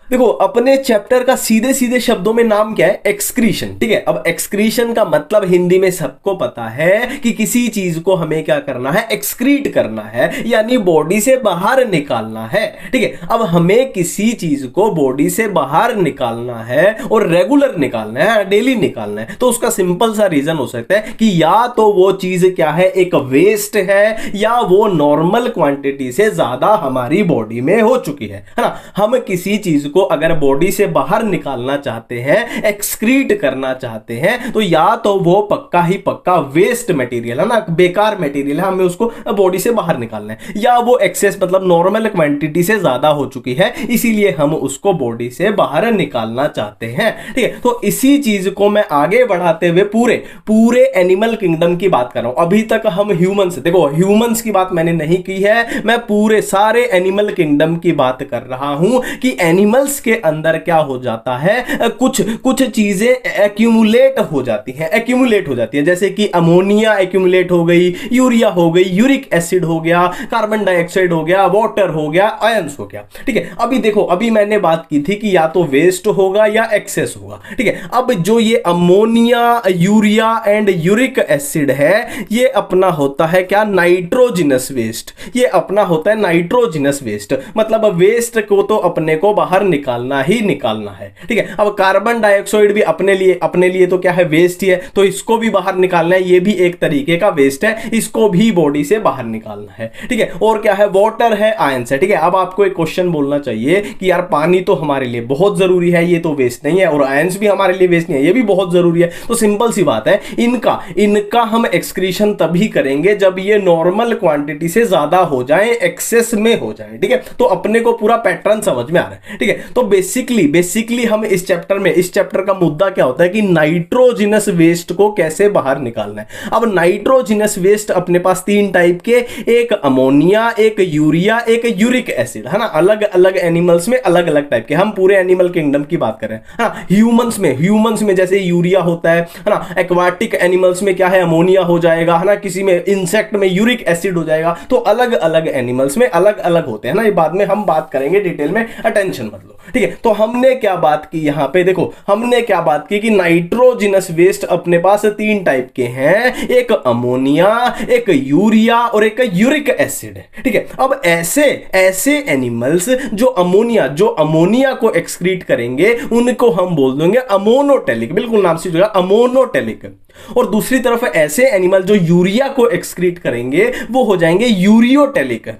देखो अपने चैप्टर का सीधे सीधे शब्दों में नाम क्या है, एक्सक्रीशन। ठीक है, अब एक्सक्रीशन का मतलब हिंदी में सबको पता है कि किसी चीज को हमें क्या करना है, एक्सक्रीट करना है, यानी बॉडी से बाहर निकालना है। ठीक है, अब हमें किसी चीज को बॉडी से बाहर निकालना है और रेगुलर निकालना है, डेली निकालना है, तो उसका सिंपल सा रीजन हो सकता है कि या तो वो चीज क्या है, एक वेस्ट है, या वो नॉर्मल क्वांटिटी से ज्यादा हमारी बॉडी में हो चुकी है ना। हम किसी चीज को अगर बॉडी से बाहर निकालना चाहते हैं, एक्सक्रीट करना चाहते हैं, तो या तो वो पक्का ही पक्का वेस्ट मटेरियल है ना, बेकार मटेरियल है, हमें उसको बॉडी से बाहर निकालना है, या वो एक्सेस मतलब नॉर्मल क्वांटिटी से ज्यादा हो चुकी है, इसीलिए हम उसको बॉडी से बाहर निकालना चाहते हैं। ठीक है, तो इसी चीज को मैं आगे बढ़ाते हुए पूरे पूरे एनिमल किंगडम की बात कर रहा हूं। अभी तक हम ह्यूमंस, देखो ह्यूमंस की बात मैंने नहीं की है, मैं पूरे सारे एनिमल किंगडम की बात कर रहा हूं कि एनिमल्स के अंदर क्या हो जाता है, कुछ कुछ चीजें एक्यूमुलेट हो जाती हैं, जैसे कि अमोनिया एक्यूमुलेट हो गई, यूरिया हो गई, यूरिक एसिड हो गया, कार्बन डाइऑक्साइड हो गया, वाटर हो गया, आयंस हो गया। ठीक है, अभी देखो अभी मैंने बात की थी कि या तो वेस्ट होगा या एक्सेस होगा। ठीक है, अब जो ये ammonia, urea and uric acid है, ये अपना होता है क्या, नाइट्रोजिनस वेस्ट। ये अपना होता है नाइट्रोजिनस वेस्ट, मतलब वेस्ट को तो अपने को बाहर निकालना ही निकालना है। ठीक है, अब कार्बन डाइऑक्साइड भी अपने लिए तो क्या है, वेस्ट ही है, तो इसको भी बाहर निकालना है, ये भी एक तरीके का वेस्ट है, इसको भी बॉडी से बाहर निकालना है। ठीक है, और क्या है, वाटर है, आयंस है। ठीक है, अब आपको एक क्वेश्चन बोलना चाहिए कि यार पानी तो हमारे लिए बहुत जरूरी है, ये तो वेस्ट नहीं है, और आयंस भी हमारे लिए वेस्ट नहीं है, ये भी बहुत जरूरी है। तो सिंपल सी बात है, इनका हम एक्सक्रीशन तभी करेंगे जब ये नॉर्मल क्वांटिटी से ज्यादा हो जाए, एक्सेस में हो जाए। ठीक है, तो अपने को पूरा पैटर्न समझ में आ रहा है। ठीक है, तो बेसिकली हम इस चैप्टर का मुद्दा क्या होता है कि नाइट्रोजिनस वेस्ट को कैसे बाहर निकालना है। अब नाइट्रोजिनस वेस्ट अपने पास तीन टाइप के, एक अमोनिया, एक यूरिया, एक यूरिक एसिड, है ना। अलग अलग एनिमल्स में अलग अलग टाइप के, हम पूरे एनिमल किंगडम की बात कर रहे हैं ना। ह्यूमंस में जैसे यूरिया होता है ना, एक्वाटिक एनिमल्स में क्या है, अमोनिया हो जाएगा, है ना, किसी में इंसेक्ट में यूरिक एसिड हो जाएगा। तो अलग अलग एनिमल्स में अलग अलग होते हैं ना, ये बाद में हम बात करेंगे डिटेल में, अटेंशन मत लो। ठीक है, तो हमने क्या बात की यहां पे, देखो हमने क्या बात की कि नाइट्रोजिनस वेस्ट अपने पास तीन टाइप के हैं, एक अमोनिया, एक यूरिया और एक यूरिक एसिड है। ठीक है, अब ऐसे एनिमल्स जो अमोनिया को एक्सक्रीट करेंगे, उनको हम बोल देंगे अमोनोटेलिक, बिल्कुल नाम से जुड़ा, अमोनोटेलिक। और दूसरी तरफ ऐसे एनिमल जो यूरिया को एक्सक्रीट करेंगे, वो हो जाएंगे यूरियोटेलिक।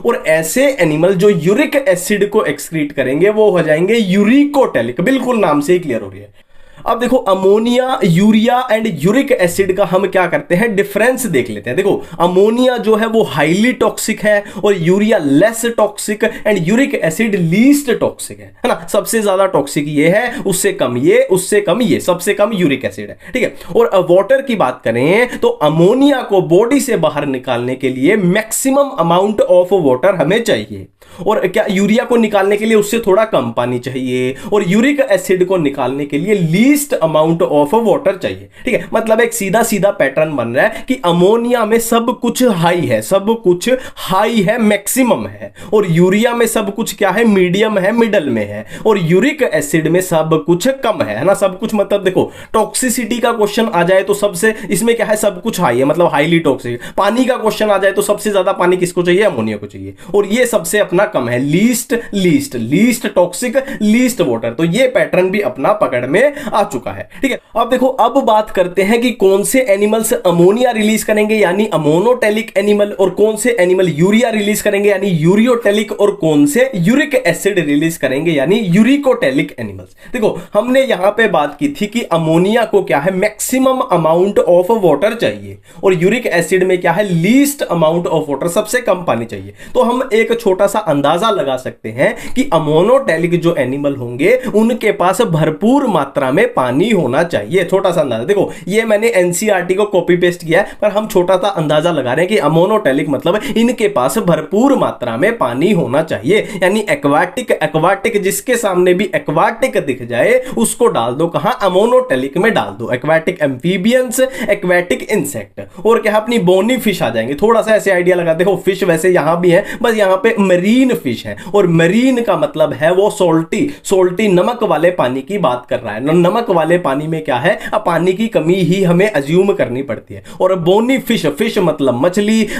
और ऐसे एनिमल जो यूरिक एसिड को एक्सक्रीट करेंगे, वो हो जाएंगे यूरिकोटेलिक। बिल्कुल नाम से ही क्लियर हो रही है। अब देखो ammonia, urea and uric acid का हम क्या करते हैं, डिफरेंस देख लेते हैं। देखो अमोनिया जो है वो हाईली टॉक्सिक है, और urea less toxic, and uric acid least toxic है ना। सबसे ज्यादा टॉक्सिक ये है, उससे कम ये, उससे कम ये, सबसे कम यूरिक एसिड है। ठीक है, और वाटर की बात करें तो अमोनिया को बॉडी से बाहर निकालने के लिए मैक्सिमम अमाउंट ऑफ वाटर हमें चाहिए, और क्या यूरिया को निकालने के लिए उससे थोड़ा कम पानी चाहिए, और यूरिक एसिड को निकालने के लिए लीस्ट अमाउंट ऑफ वाटर चाहिए। ठीक है, मतलब एक सीधा सीधा पैटर्न बन रहा है कि अमोनिया में सब कुछ हाई है, मैक्सिमम है, और यूरिया में सब कुछ क्या है, मीडियम है, मिडल में है, और यूरिक एसिड में सब कुछ कम है ना। सब कुछ मतलब देखो टॉक्सिसिटी का क्वेश्चन आ जाए तो सबसे इसमें क्या है, सब कुछ हाई है, मतलब हाईली टॉक्सिक। पानी का क्वेश्चन आ जाए तो सबसे ज्यादा पानी किसको चाहिए, अमोनिया को चाहिए, और ये सबसे अपना कम है, लीस्ट टॉक्सिक, लीस्ट वाटर। तो ये पैटर्न भी अपना पकड़ में आ चुका है। ठीक है, अब देखो अब बात करते हैं कि कौन से एनिमल्स अमोनिया रिलीज करेंगे यानी अमोनोटेलिक एनिमल, और कौन से एनिमल यूरिया रिलीज करेंगे यानी यूरियोटेलिक, और कौन से यूरिक एसिड रिलीज करेंगे यानी यूरिकोटेलिक एनिमल्स। देखो हमने यहां पे बात की थी कि अमोनिया को क्या है, मैक्सिमम अमाउंट ऑफ वाटर चाहिए, और यूरिक एसिड में क्या है, लीस्ट अमाउंट ऑफ वाटर, सबसे कम पानी चाहिए। तो हम एक छोटा सा अंदाजा लगा सकते हैं कि अमोनोटेलिक जो एनिमल होंगे उनके पास भरपूर मात्रा में पानी होना चाहिए। छोटा सा अंदाजा, देखो ये मैंने एनसीईआरटी को कॉपी पेस्ट किया है, पर हम छोटा सा अंदाजा लगा रहे हैं कि अमोनोटेलिक मतलब इनके पास भरपूर मात्रा में पानी होना चाहिए, यानी एक्वाटिक जिसके सामने भी एक्वाटिक दिख जाए उसको डाल दो कहां, अमोनोटेलिक में डाल दो। एक्वाटिक एम्फीबियंस, एक्वाटिक इंसेक्ट, और क्या अपनी बोनी फिश आ जाएंगे। थोड़ा सा ऐसे आइडिया लगा, देखो फिश वैसे यहां भी है, बस यहां पे मरीन मरीन फिश है, और मरीन का मतलब है वो सोल्टी नमक वाले पानी की बात कर रहा है। नमक वाले पानी में क्या है, पानी की कमी ही हमें अज्यूम करनी पड़ती है। और बोनी फिश मतलब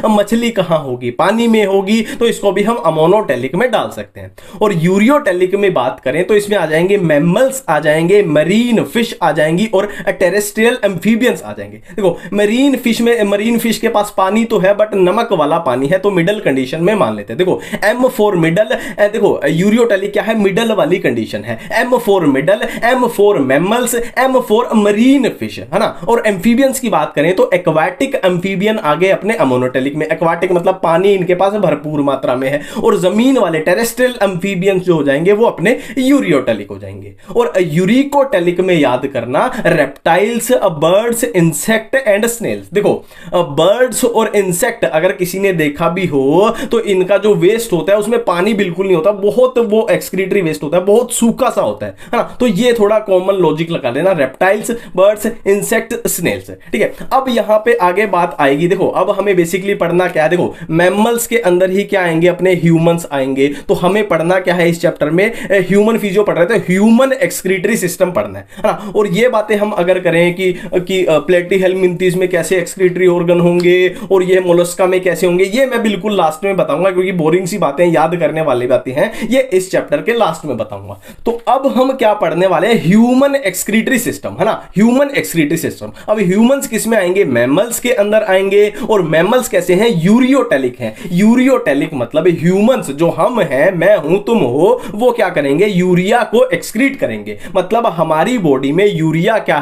मछली कहां होगी, पानी में होगी, तो इसको भी हम अमोनोटेलिक में डाल सकते हैं। और यूरियोटेलिक में बात करें तो इसमें आ जाएंगे मैमल्स, आ जाएंगे मरीन फिश आ जाएंगी, और टेरेस्ट्रियल एम्फीबियंस आ जाएंगे। देखो मरीन फिश के पास पानी तो है बट नमक वाला पानी है, तो मिडल कंडीशन में मान लेते हैं। देखो M फॉर मिडल, देखो यूरियोटेलिक क्या है, मिडल वाली कंडीशन है। M for middle, M for mammals, M for marine fish, है ना। और एम्फीबियंस की बात करें तो एक्वाटिक एम्फीबियन आगे अपने अमोनोटेलिक में, एक्वाटिक मतलब पानी इनके पास भरपूर मात्रा में है, और जमीन वाले टेरेस्ट्रियल एम्फीबियंस जो हो जाएंगे वो अपने यूरियोटेलिक हो जाएंगे। और यूरिकोटेलिक में याद करना reptiles, birds, insect and snails. देखो बर्ड्स और इंसेक्ट अगर किसी ने देखा भी हो तो इनका जो वेस्ट होता है उसमें पानी बिल्कुल नहीं होता, बहुत वो एक्सक्रीटरी वेस्ट होता है, बहुत सूखा सा होता है ना। तो ये थोड़ा कॉमन लॉजिक लगा लेना, रेप्टाइल्स, बर्ड्स, इंसेक्ट, स्नेल्स, ठीक है। अब यहां पे आगे बात आएगी, देखो अब हमें बेसिकली पढ़ना क्या है, देखो मैमल्स के अंदर ही क्या आएंगे, अपने ह्यूमंस आएंगे। तो हमें पढ़ना क्या है इस चैप्टर में, ह्यूमन फिजियो पढ़ रहे थे, ह्यूमन एक्सक्रीटरी सिस्टम पढ़ना है ना। और ये बातें हम अगर करें कि प्लेटीहेल्मिंथीज में कैसे एक्सक्रीटरी ऑर्गन होंगे और ये मोलस्का में कैसे होंगे, ये मैं बिल्कुल लास्ट में बताऊंगा, क्योंकि बोरिंग सी बातें याद करने वाली बातें हैं, ये इस चैप्टर के लास्ट में बताऊंगा। तो अब हम क्या पढ़ने वाले हैं, ह्यूमन एक्सक्रीटरी सिस्टम, है ना, ह्यूमन एक्सक्रीटरी सिस्टम। अब ह्यूमंस किस में आएंगे, मैमल्स के अंदर आएंगे, और मैमल्स कैसे हैं, यूरियोटेलिक हैं। यूरियोटेलिक मतलब ह्यूमंस जो हम हैं, मैं हूं, तुम हो, वो क्या करेंगे, यूरिया को एक्सक्रीट करेंगे। मतलब हमारी बॉडी में यूरिया क्या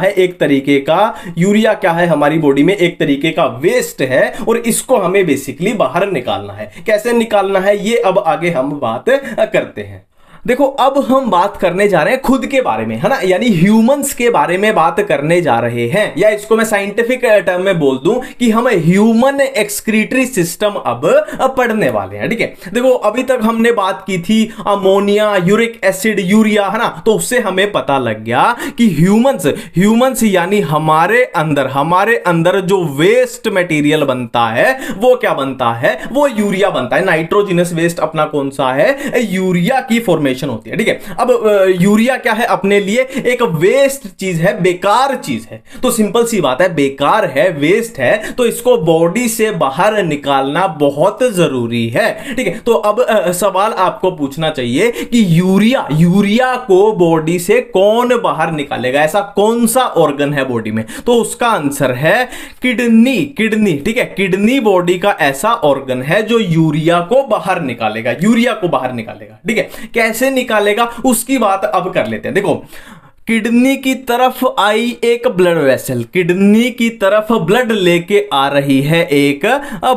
है, हमारी बॉडी में एक तरीके का वेस्ट है, और इसको हमें बेसिकली बाहर निकालना है। कैसे निकालना है ये अब आगे हम बात करते हैं। देखो अब हम बात करने जा रहे हैं खुद के बारे में, है ना, यानी ह्यूमंस के बारे में बात करने जा रहे हैं, या इसको मैं साइंटिफिक टर्म में बोल दूं कि हम ह्यूमन एक्सक्रीटरी सिस्टम अब पढ़ने वाले हैं, ठीक है। देखो अभी तक हमने बात की थी अमोनिया, यूरिक एसिड, यूरिया, है ना, तो उससे हमें पता लग गया कि ह्यूमंस यानी हमारे अंदर जो वेस्ट मटेरियल बनता है वो क्या बनता है, वो यूरिया बनता है। नाइट्रोजिनस वेस्ट अपना कौन सा है, यूरिया की फॉर्मेशन होती है, ठीक है। अब यूरिया क्या है, अपने लिए एक वेस्ट चीज है, बेकार चीज है। तो सिंपल सी बात है, बेकार है, वेस्ट है, तो इसको बॉडी से बाहर निकालना बहुत जरूरी है, ठीक है। तो अब सवाल आपको पूछना चाहिए कि यूरिया को बॉडी से कौन बाहर निकालेगा, ऐसा कौन सा ऑर्गन है बॉडी में, तो उसका आंसर है किडनी, ठीक है। किडनी बॉडी का ऐसा ऑर्गन है जो यूरिया को बाहर निकालेगा, ठीक है। कैसे निकालेगा उसकी बात अब कर लेते हैं। देखो किडनी की तरफ आई एक ब्लड वेसल, किडनी की तरफ ब्लड लेके आ रही है एक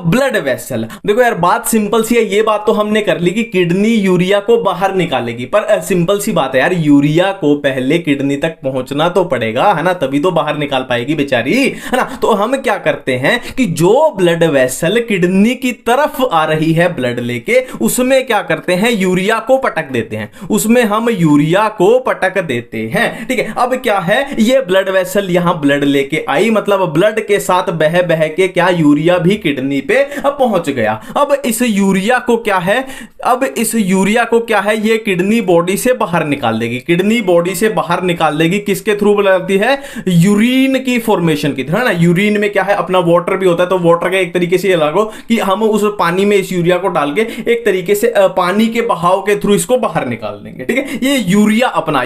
ब्लड वेसल। देखो यार बात सिंपल सी है, ये बात तो हमने कर ली कि किडनी यूरिया को बाहर निकालेगी, पर सिंपल सी बात है यार, यूरिया को पहले किडनी तक पहुंचना तो पड़ेगा, है ना, तभी तो बाहर निकाल पाएगी बेचारी, है ना। तो हम क्या करते हैं कि जो ब्लड वेसल किडनी की तरफ आ रही है ब्लड लेके, उसमें क्या करते हैं, यूरिया को पटक देते हैं, उसमें हम यूरिया को पटक देते हैं, ठीक है। अब क्या है, ये ब्लड वेसल यहां ब्लड लेके आई, मतलब ब्लड के साथ बह बह के क्या यूरिया भी किडनी पे पहुंच गया। अब इस यूरिया को क्या है, ये किडनी बॉडी से बाहर निकाल देगी, किसके थ्रू बनाती है, यूरिन की फॉर्मेशन की तरह ना। यूरिन में क्या है, अपना वाटर भी होता है, तो वाटर का एक तरीके से लगो कि हम उस पानी में इस यूरिया को डाल के एक तरीके से पानी के बहाव के थ्रू इसको बाहर निकाल देंगे, ठीक है। ये यूरिया अपना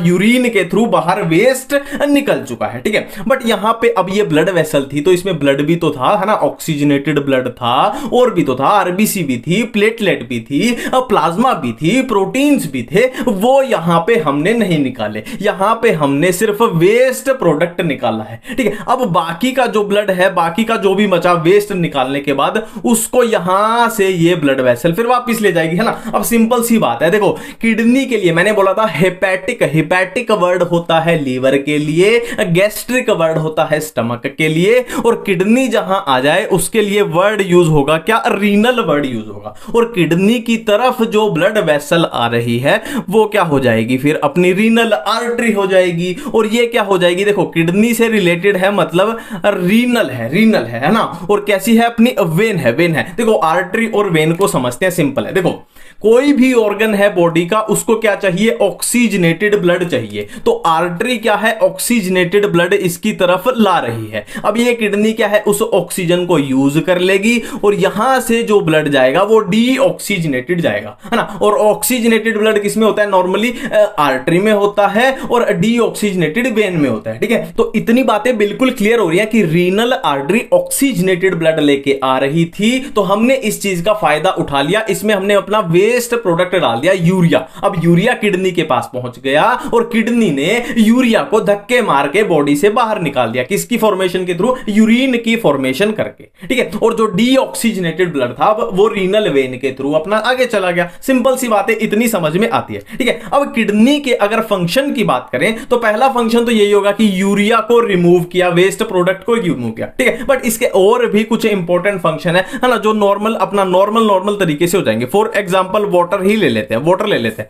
यूरिन के थ्रू बाहर वेस्ट निकल चुका है, ठीक है। बट यहां पे अब ये ब्लड वेसल थी, तो इसमें ब्लड भी तो था, है ना, ऑक्सीजनेटेड ब्लड था, और भी तो था, आरबीसी भी थी, प्लेटलेट भी थी, प्लाज्मा भी थी, प्रोटीन्स भी थे, वो यहां पे हमने नहीं निकाले, यहां पे हमने सिर्फ वेस्ट प्रोडक्ट निकाला है, ठीक है। अब बाकी का जो ब्लड है, बाकी का जो भी बचा वेस्ट निकालने के बाद उसको यहां से ये ब्लड वेसल फिर वापस ले जाएगी, है ना। अब सिंपल सी बात है, देखो किडनी के लिए मैंने बोला था हेपेटिक हेपेटिक वर्ड होता है लीवर के लिए, गैस्ट्रिक वर्ड होता है स्टमक के लिए, और किडनी जहां आ जाए उसके लिए वर्ड यूज होगा क्या, रीनल वर्ड यूज होगा। और किडनी की तरफ जो ब्लड वेसल आ रही है वो क्या हो जाएगी, फिर अपनी रीनल आर्टरी हो जाएगी। और ये क्या हो जाएगी, देखो किडनी से रिलेटेड है मतलब रीनल है ना। और कैसी है, अपनी वेन है। देखो आर्टरी और वेन को समझते हैं, सिंपल है। देखो कोई भी ऑर्गन है बॉडी का, उसको क्या चाहिए, ऑक्सीजनेटेड ब्लड चाहिए। तो आर्टरी क्या है, ऑक्सीजनेटेड ब्लड इसकी तरफ ला रही है। अब ये किडनी क्या है, उस ऑक्सीजन को यूज कर लेगी और यहां से जो ब्लड जाएगा वो डीऑक्सीजनेटेड जाएगा, है ना। और ऑक्सीजनेटेड ब्लड किसमें होता है, नॉर्मली आर्टरी में होता है, और डीऑक्सीजनेटेड वेन में होता है, ठीक है। तो इतनी बातें बिल्कुल क्लियर हो रही है कि रीनल आर्टरी ऑक्सीजनेटेड ब्लड लेके आ रही थी, तो हमने इस चीज का फायदा उठा लिया। इसमें हमने अपना वेस्ट प्रोडक्ट डाल दिया, यूरिया। अब यूरिया किडनी के पास पहुंच गया और किडनी ने यूरिया को धक्के मार के बॉडी से बाहर निकाल दिया, किसकी फॉर्मेशन के थ्रू, यूरिन की फॉर्मेशन करके, ठीक है। और जो डीऑक्सीजनेटेड ब्लड था वो रीनल वेन के थ्रू अपना आगे चला गया। सिंपल सी बातें इतनी समझ में आती है, ठीक है। अब किडनी के अगर फंक्शन की बात करें तो पहला फंक्शन तो यही होगा कि यूरिया को रिमूव किया, वेस्ट प्रोडक्ट को रिमूव किया, ठीक है। बट इसके और भी कुछ इंपॉर्टेंट फंक्शन है ना, जो नॉर्मल तरीके से हो जाएंगे। फॉर एग्जांपल वाटर ही ले लेते हैं,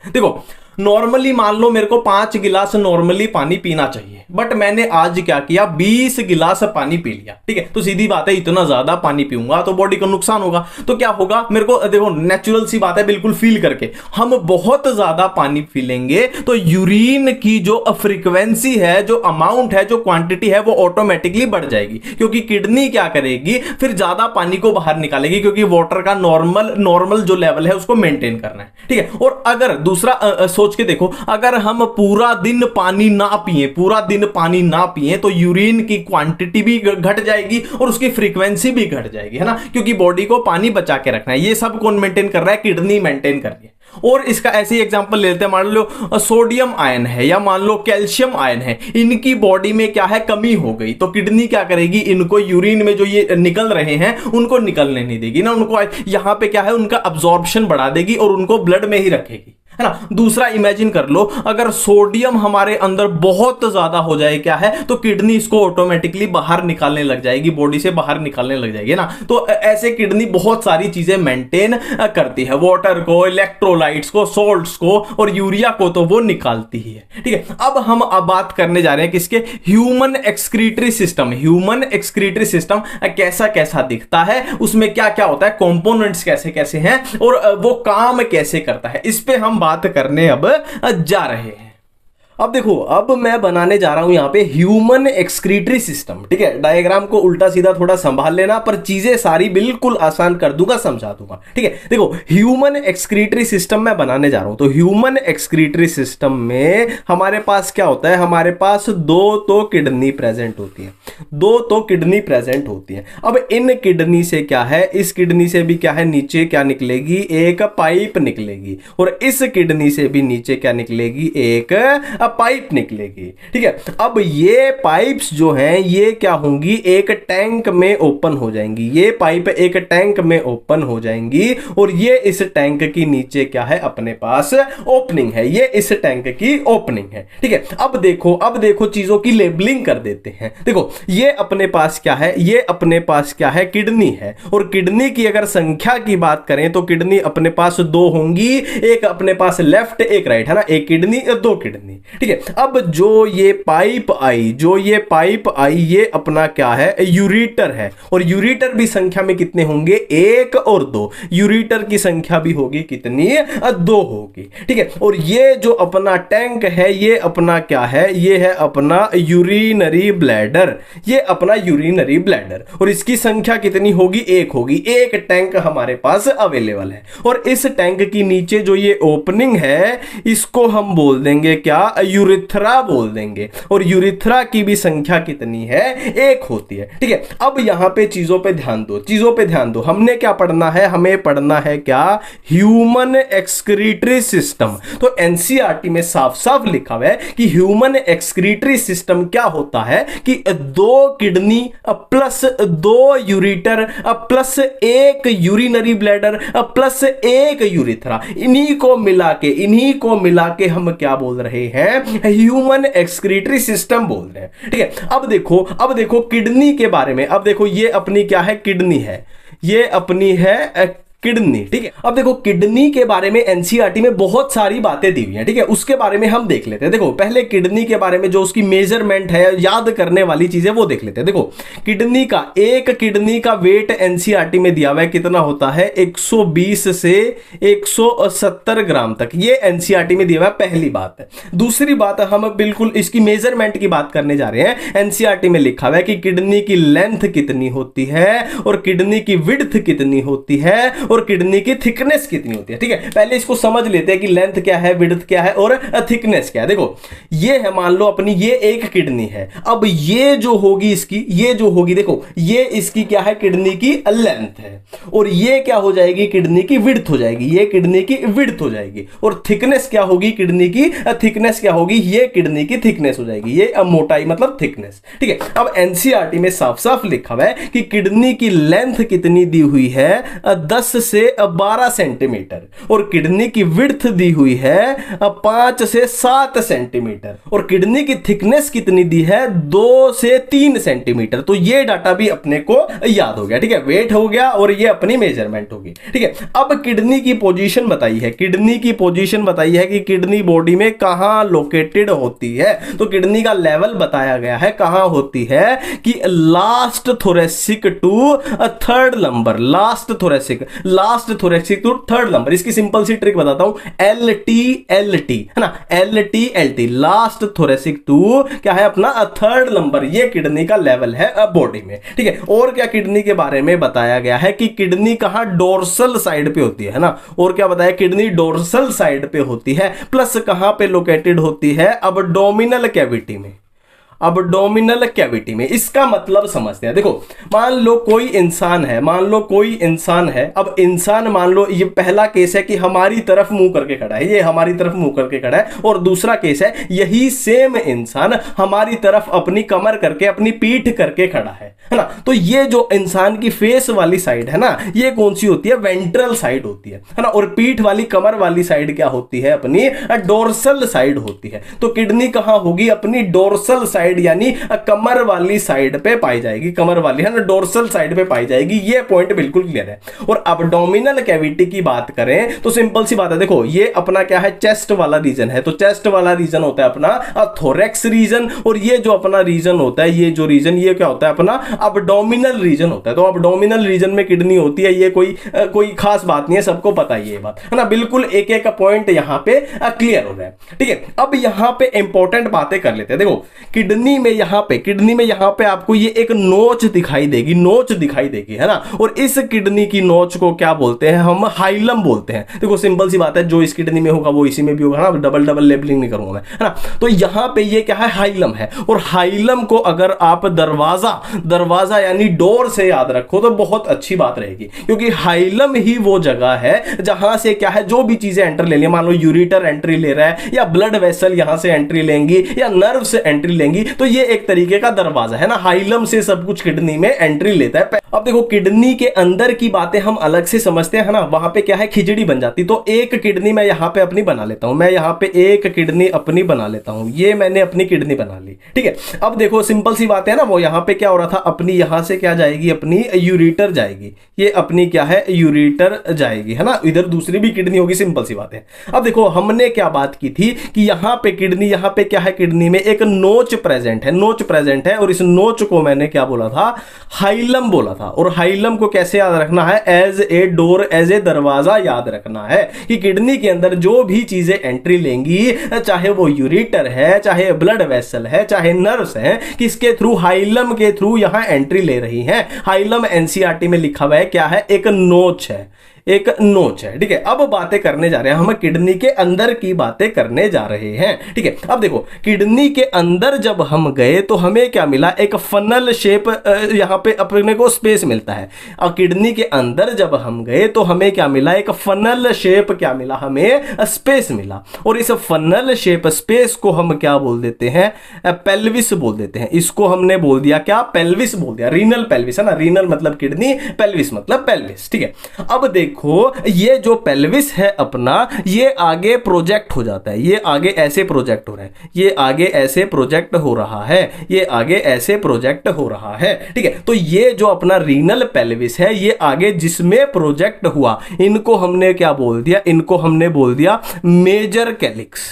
देखो नॉर्मली मान लो मेरे को 5 गिलास नॉर्मली पानी पीना चाहिए, बट मैंने आज क्या किया, 20 गिलास पानी पी लिया, ठीक है। तो सीधी बात है, इतना ज्यादा पानी पीऊंगा तो बॉडी को नुकसान होगा। तो क्या होगा, मेरे को देखो नेचुरल सी बात है, बिल्कुल फील करके हम बहुत ज्यादा पानी पी लेंगे तो यूरिन की जो फ्रीक्वेंसी है, जो अमाउंट है, जो क्वांटिटी है, वो ऑटोमेटिकली बढ़ जाएगी, क्योंकि किडनी क्या करेगी, फिर ज्यादा पानी को बाहर निकालेगी, क्योंकि वाटर का नॉर्मल जो लेवल है उसको मेंटेन करना है, ठीक है। और अगर दूसरा सोच के देखो, अगर हम पूरा दिन पानी ना पिए तो यूरिन की क्वांटिटी भी घट जाएगी और उसकी फ्रीक्वेंसी भी घट जाएगी, है ना, क्योंकि बॉडी को पानी बचा के रखना है। ये सब कौन मेंटेन कर रहा है, किडनी मेंटेन कर रही है। और इसका ऐसे ही एग्जांपल लेते हैं, मान लो सोडियम आयन है या मान लो कैल्शियम आयन है, इनकी बॉडी में क्या है, कमी हो गई, तो किडनी क्या करेगी, इनको यूरिन में जो ये निकल रहे हैं उनको निकलने नहीं देगी ना, उनको यहां पे क्या है, उनका अब्जॉर्प्शन बढ़ा देगी और उनको ब्लड में ही रखेगी, है ना। दूसरा इमेजिन कर लो, अगर सोडियम हमारे अंदर बहुत ज्यादा हो जाए क्या है, तो किडनी इसको ऑटोमेटिकली बाहर निकालने लग जाएगी, बॉडी से बाहर निकालने लग जाएगी ना। तो ऐसे किडनी बहुत सारी चीजें मेंटेन करती है, वाटर को, इलेक्ट्रोलाइट्स को, सोल्ट्स को और यूरिया को तो वो निकालती ही है, ठीक है। अब हम बात करने जा रहे हैं किसके, human excretory system. Human excretory system कैसा कैसा दिखता है, उसमें क्या क्या होता है, कंपोनेंट्स कैसे कैसे हैं और वो काम कैसे करता है, इस पे हम बात करने अब जा रहे हैं। अब देखो, अब मैं बनाने जा रहा हूं यहां पे ह्यूमन एक्सक्रीटरी सिस्टम, ठीक है। डायग्राम को उल्टा सीधा थोड़ा संभाल लेना, पर चीजें सारी बिल्कुल आसान कर दूंगा, समझा दूंगा, ठीक है। देखो ह्यूमन एक्सक्रीटरी सिस्टम मैं बनाने जा रहा हूं, तो ह्यूमन एक्सक्रीटरी सिस्टम में हमारे पास क्या होता है, हमारे पास दो किडनी प्रेजेंट होती है, अब इन किडनी से क्या है, इस किडनी से भी क्या है, नीचे क्या निकलेगी, एक पाइप निकलेगी, और इस किडनी से भी नीचे क्या निकलेगी, एक पाइप निकलेगी, ठीक है। अब ये पाइप्स जो हैं ये क्या होंगी, एक टैंक में ओपन हो जाएंगी, ये पाइप एक टैंक में ओपन हो जाएंगी और ये इस टैंक की नीचे क्या है, अपने पास ओपनिंग है, ये इस टैंक की ओपनिंग है, ठीक है। अब देखो चीजों की लेबलिंग कर देते हैं। देखो ये अपने पास क्या है, ये अपने पास क्या है, किडनी है, और किडनी की अगर संख्या की बात करें तो किडनी अपने पास 2 होंगी, एक अपने पास लेफ्ट एक राइट, है ना, एक किडनी 2 किडनी, ठीक है। अब जो ये पाइप आई ये अपना क्या है, यूरेटर है, और यूरेटर भी संख्या में कितने होंगे, 1 और 2, यूरेटर की संख्या भी होगी कितनी, 2 होगी, ठीक है। और ये जो अपना टैंक है ये अपना क्या है, ये है अपना यूरिनरी ब्लैडर, ये अपना यूरिनरी ब्लैडर, और इसकी संख्या कितनी होगी, 1 होगी, एक टैंक हमारे पास अवेलेबल है। और इस टैंक की नीचे जो ये ओपनिंग है इसको हम बोल देंगे क्या, यूरिथ्रा बोल देंगे, और यूरिथ्रा की भी संख्या कितनी है, 1 होती है, ठीक है। अब यहां पे चीजों पे ध्यान दो, हमने क्या पढ़ना है, हमें पढ़ना है क्या, ह्यूमन एक्सक्रीटरी सिस्टम। तो एनसीईआरटी में साफ साफ लिखा हुआ है कि ह्यूमन एक्सक्रीटरी सिस्टम क्या होता है कि 2 kidney plus 2 ureter plus 1 urinary bladder plus 1 urethra, इन्हीं को मिला के हम क्या बोल रहे हैं, हैं ह्यूमन एक्सक्रीटरी सिस्टम बोल रहे हैं, ठीक है। अब देखो किडनी के बारे में, अब देखो ये अपनी क्या है, किडनी है, ये अपनी है किडनी, ठीक है। अब देखो किडनी के बारे में एनसीईआरटी में बहुत सारी बातें दी हुई हैं, ठीक है, उसके बारे में हम देख लेते हैं। देखो पहले किडनी के बारे में जो उसकी मेजरमेंट है, याद करने वाली चीजें वो देख लेते हैं। देखो किडनी का, एक किडनी का वेट एनसीईआरटी में दिया हुआ है कितना होता है, 120 से 170 ग्राम तक, ये एनसीईआरटी में दिया हुआ है, पहली बात है। दूसरी बात, हम बिल्कुल इसकी मेजरमेंट की बात करने जा रहे हैं। एनसीईआरटी में लिखा हुआ है कि किडनी की लेंथ कितनी होती है और किडनी की विड्थ कितनी होती है और किडनी की थिकनेस कितनी होती है, ठीक है। पहले इसको समझ लेते हैं कि लेंथ क्या है, विड्थ क्या है और थिकनेस क्या है। देखो ये है, मान लो अपनी ये एक किडनी है, अब ये जो होगी इसकी, ये जो होगी, देखो ये इसकी क्या है, किडनी की लेंथ है, और ये क्या हो जाएगी, किडनी की विड्थ हो जाएगी, ये किडनी की विड्थ हो जाएगी, और थिकनेस क्या होगी, किडनी की थिकनेस क्या होगी, ये किडनी की थिकनेस हो जाएगी, ये मोटाई मतलब थिकनेस, ठीक है। अब एनसीईआरटी में साफ साफ लिखा हुआ है कि किडनी की लेंथ कितनी दी हुई है, 10 से 12 सेंटीमीटर, और किडनी की विड्थ दी हुई है 5 से 7 सेंटीमीटर, और किडनी की थिकनेस कितनी दी है, 2 से 3 सेंटीमीटर। तो ये डाटा भी अपने को याद हो गया, ठीक है, वेट हो गया और ये अपनी मेजरमेंट होगी, ठीक है। अब किडनी की पोजीशन बताई है, किडनी की पोजीशन बताई है कि किडनी बॉडी में कहां लोकेटेड होती है, तो किडनी का लेवल बताया गया है, कहां होती है कि last thoracic to third lumbar, last thoracic to third lumbar. इसकी सिंपल सी ट्रिक बताता हूं, LT है ना, LT लास्ट थोरेसिक टू क्या है अपना थर्ड लंबर, ये किडनी का लेवल है बॉडी में, ठीक है। और क्या किडनी के बारे में बताया गया है कि किडनी कहां, डोर्सल साइड पे होती है ना, और क्या बताया, किडनी डोर्सल साइड पे होती है, प्लस कहां पे लोकेटेड होती है, अबडोमिनल कैविटी में, अबडोमिनल कैविटी में। इसका मतलब समझते हैं। देखो मान लो कोई इंसान है, अब इंसान मान लो ये पहला केस है कि हमारी तरफ मुंह करके खड़ा है, ये हमारी तरफ मुंह करके खड़ा है, और दूसरा केस है यही सेम इंसान हमारी तरफ अपनी कमर करके, अपनी पीठ करके खड़ा है ना। तो ये जो इंसान की फेस वाली साइड है ना, ये कौन सी होती है, वेंट्रल साइड होती है ना, और पीठ वाली, कमर वाली साइड क्या होती है, अपनी डोर्सल साइड होती है। तो किडनी कहां होगी, अपनी डोर्सल साइड यानी कमर वाली साइड पे पाई जाएगी, कमर वाली है ना, डोर्सल साइड पे पाई जाएगी, ये पॉइंट बिल्कुल क्लियर है। और अबडोमिनल कैविटी की बात करें तो सिंपल सी बात है, देखो ये अपना क्या है, चेस्ट वाला रीजन है, तो चेस्ट वाला रीजन होता है अपना थोरेक्स रीजन, और ये जो अपना रीजन होता है, ये जो रीजन, ये क्या होता है अपना अबडोमिनल रीजन होता है। तो अबडोमिनल रीजन में किडनी होती है, ये कोई खास बात नहीं है, सबको पता है ये बात है ना, बिल्कुल एक एक पॉइंट यहां पे क्लियर हो रहा है, ठीक है। अब यहां पे इंपॉर्टेंट बातें कर लेते हैं। देखो किडनी में यहां पे आपको ये एक नोच दिखाई देगी, है ना, और इस किडनी की नोच को क्या बोलते हैं, हम हाइलम बोलते हैं। देखो सिंपल सी बात है, जो इस किडनी में होगा वो इसी में भी होगा ना, डबल लेबलिंग नहीं करूंगा मैं, है ना। तो यहां पे ये क्या है, हाइलम है, और हाइलम को अगर आप दरवाजा यानी डोर से याद रखो तो बहुत अच्छी बात रहेगी, क्योंकि हाइलम ही वो जगह है जहां से क्या है, जो भी चीजें एंटर ले ली, मान लो यूरिटर एंट्री ले रहा है, या ब्लड वेसल यहां से एंट्री लेंगी, या नर्व से एंट्री लेंगी, तो ये एक तरीके का दरवाजा है ना, हाइलम से सब कुछ किडनी में एंट्री लेता है। अब देखो किडनी के अंदर की बातें हम अलग से समझते हैं ना, वहां पे क्या है, खिचड़ी बन जाती। तो एक किडनी मैं यहां पे अपनी बना लेता हूं, मैं यहां पे एक किडनी अपनी बना लेता हूं, ये मैंने अपनी किडनी बना ली, ठीक है। अब देखो सिंपल सी बात है ना, वो यहां पे क्या हो रहा था, अपनी यहां से क्या जाएगी, अपनी यूरिटर जाएगी, ये अपनी क्या है, यूरिटर जाएगी, है ना, इधर दूसरी भी किडनी होगी, सिंपल सी बात है। अब देखो हमने क्या बात की थी कि यहां पे किडनी, यहां पे क्या है, किडनी में एक नोच प्रेजेंट है, और इस नोच को मैंने क्या बोला था, हाइलम बोला था। और हाइलम को कैसे याद रखना है, as a door, as a दरवाजा याद रखना है, कि किडनी के अंदर जो भी चीजें एंट्री लेंगी, चाहे वो यूरिटर है, चाहे ब्लड वेसल है, चाहे नर्व्स है, किसके थ्रू, हाइलम के थ्रू यहां एंट्री ले रही हैं। हाइलम एनसीईआरटी में लिखा हुआ है क्या है, एक नोच है, ठीक है। अब बातें करने जा रहे हैं हम, किडनी के अंदर की बातें करने जा रहे हैं, ठीक है। अब देखो किडनी के अंदर जब हम गए तो हमें क्या मिला, एक फनल शेप, यहां पे अपने को स्पेस मिलता है। और किडनी के अंदर जब हम गए तो हमें क्या मिला, एक फनल शेप क्या मिला, हमें स्पेस मिला, और इस फनल शेप स्पेस को हम क्या बोल देते हैं, पेल्विस बोल देते हैं। इसको हमने बोल दिया क्या, पेल्विस बोल दिया, रीनल पेल्विस है ना, रीनल मतलब किडनी, पेल्विस मतलब पेल्विस, ठीक है। अब देखो देखो ये जो पेल्विस है अपना, ये आगे प्रोजेक्ट हो जाता है, ये आगे ऐसे प्रोजेक्ट हो रहा है, ये आगे ऐसे प्रोजेक्ट हो रहा है, ये आगे ऐसे प्रोजेक्ट हो रहा है, ठीक है। तो ये जो अपना रीनल पेल्विस है, ये आगे जिसमें प्रोजेक्ट हुआ, इनको हमने क्या बोल दिया, इनको हमने बोल दिया मेजर कैलिक्स,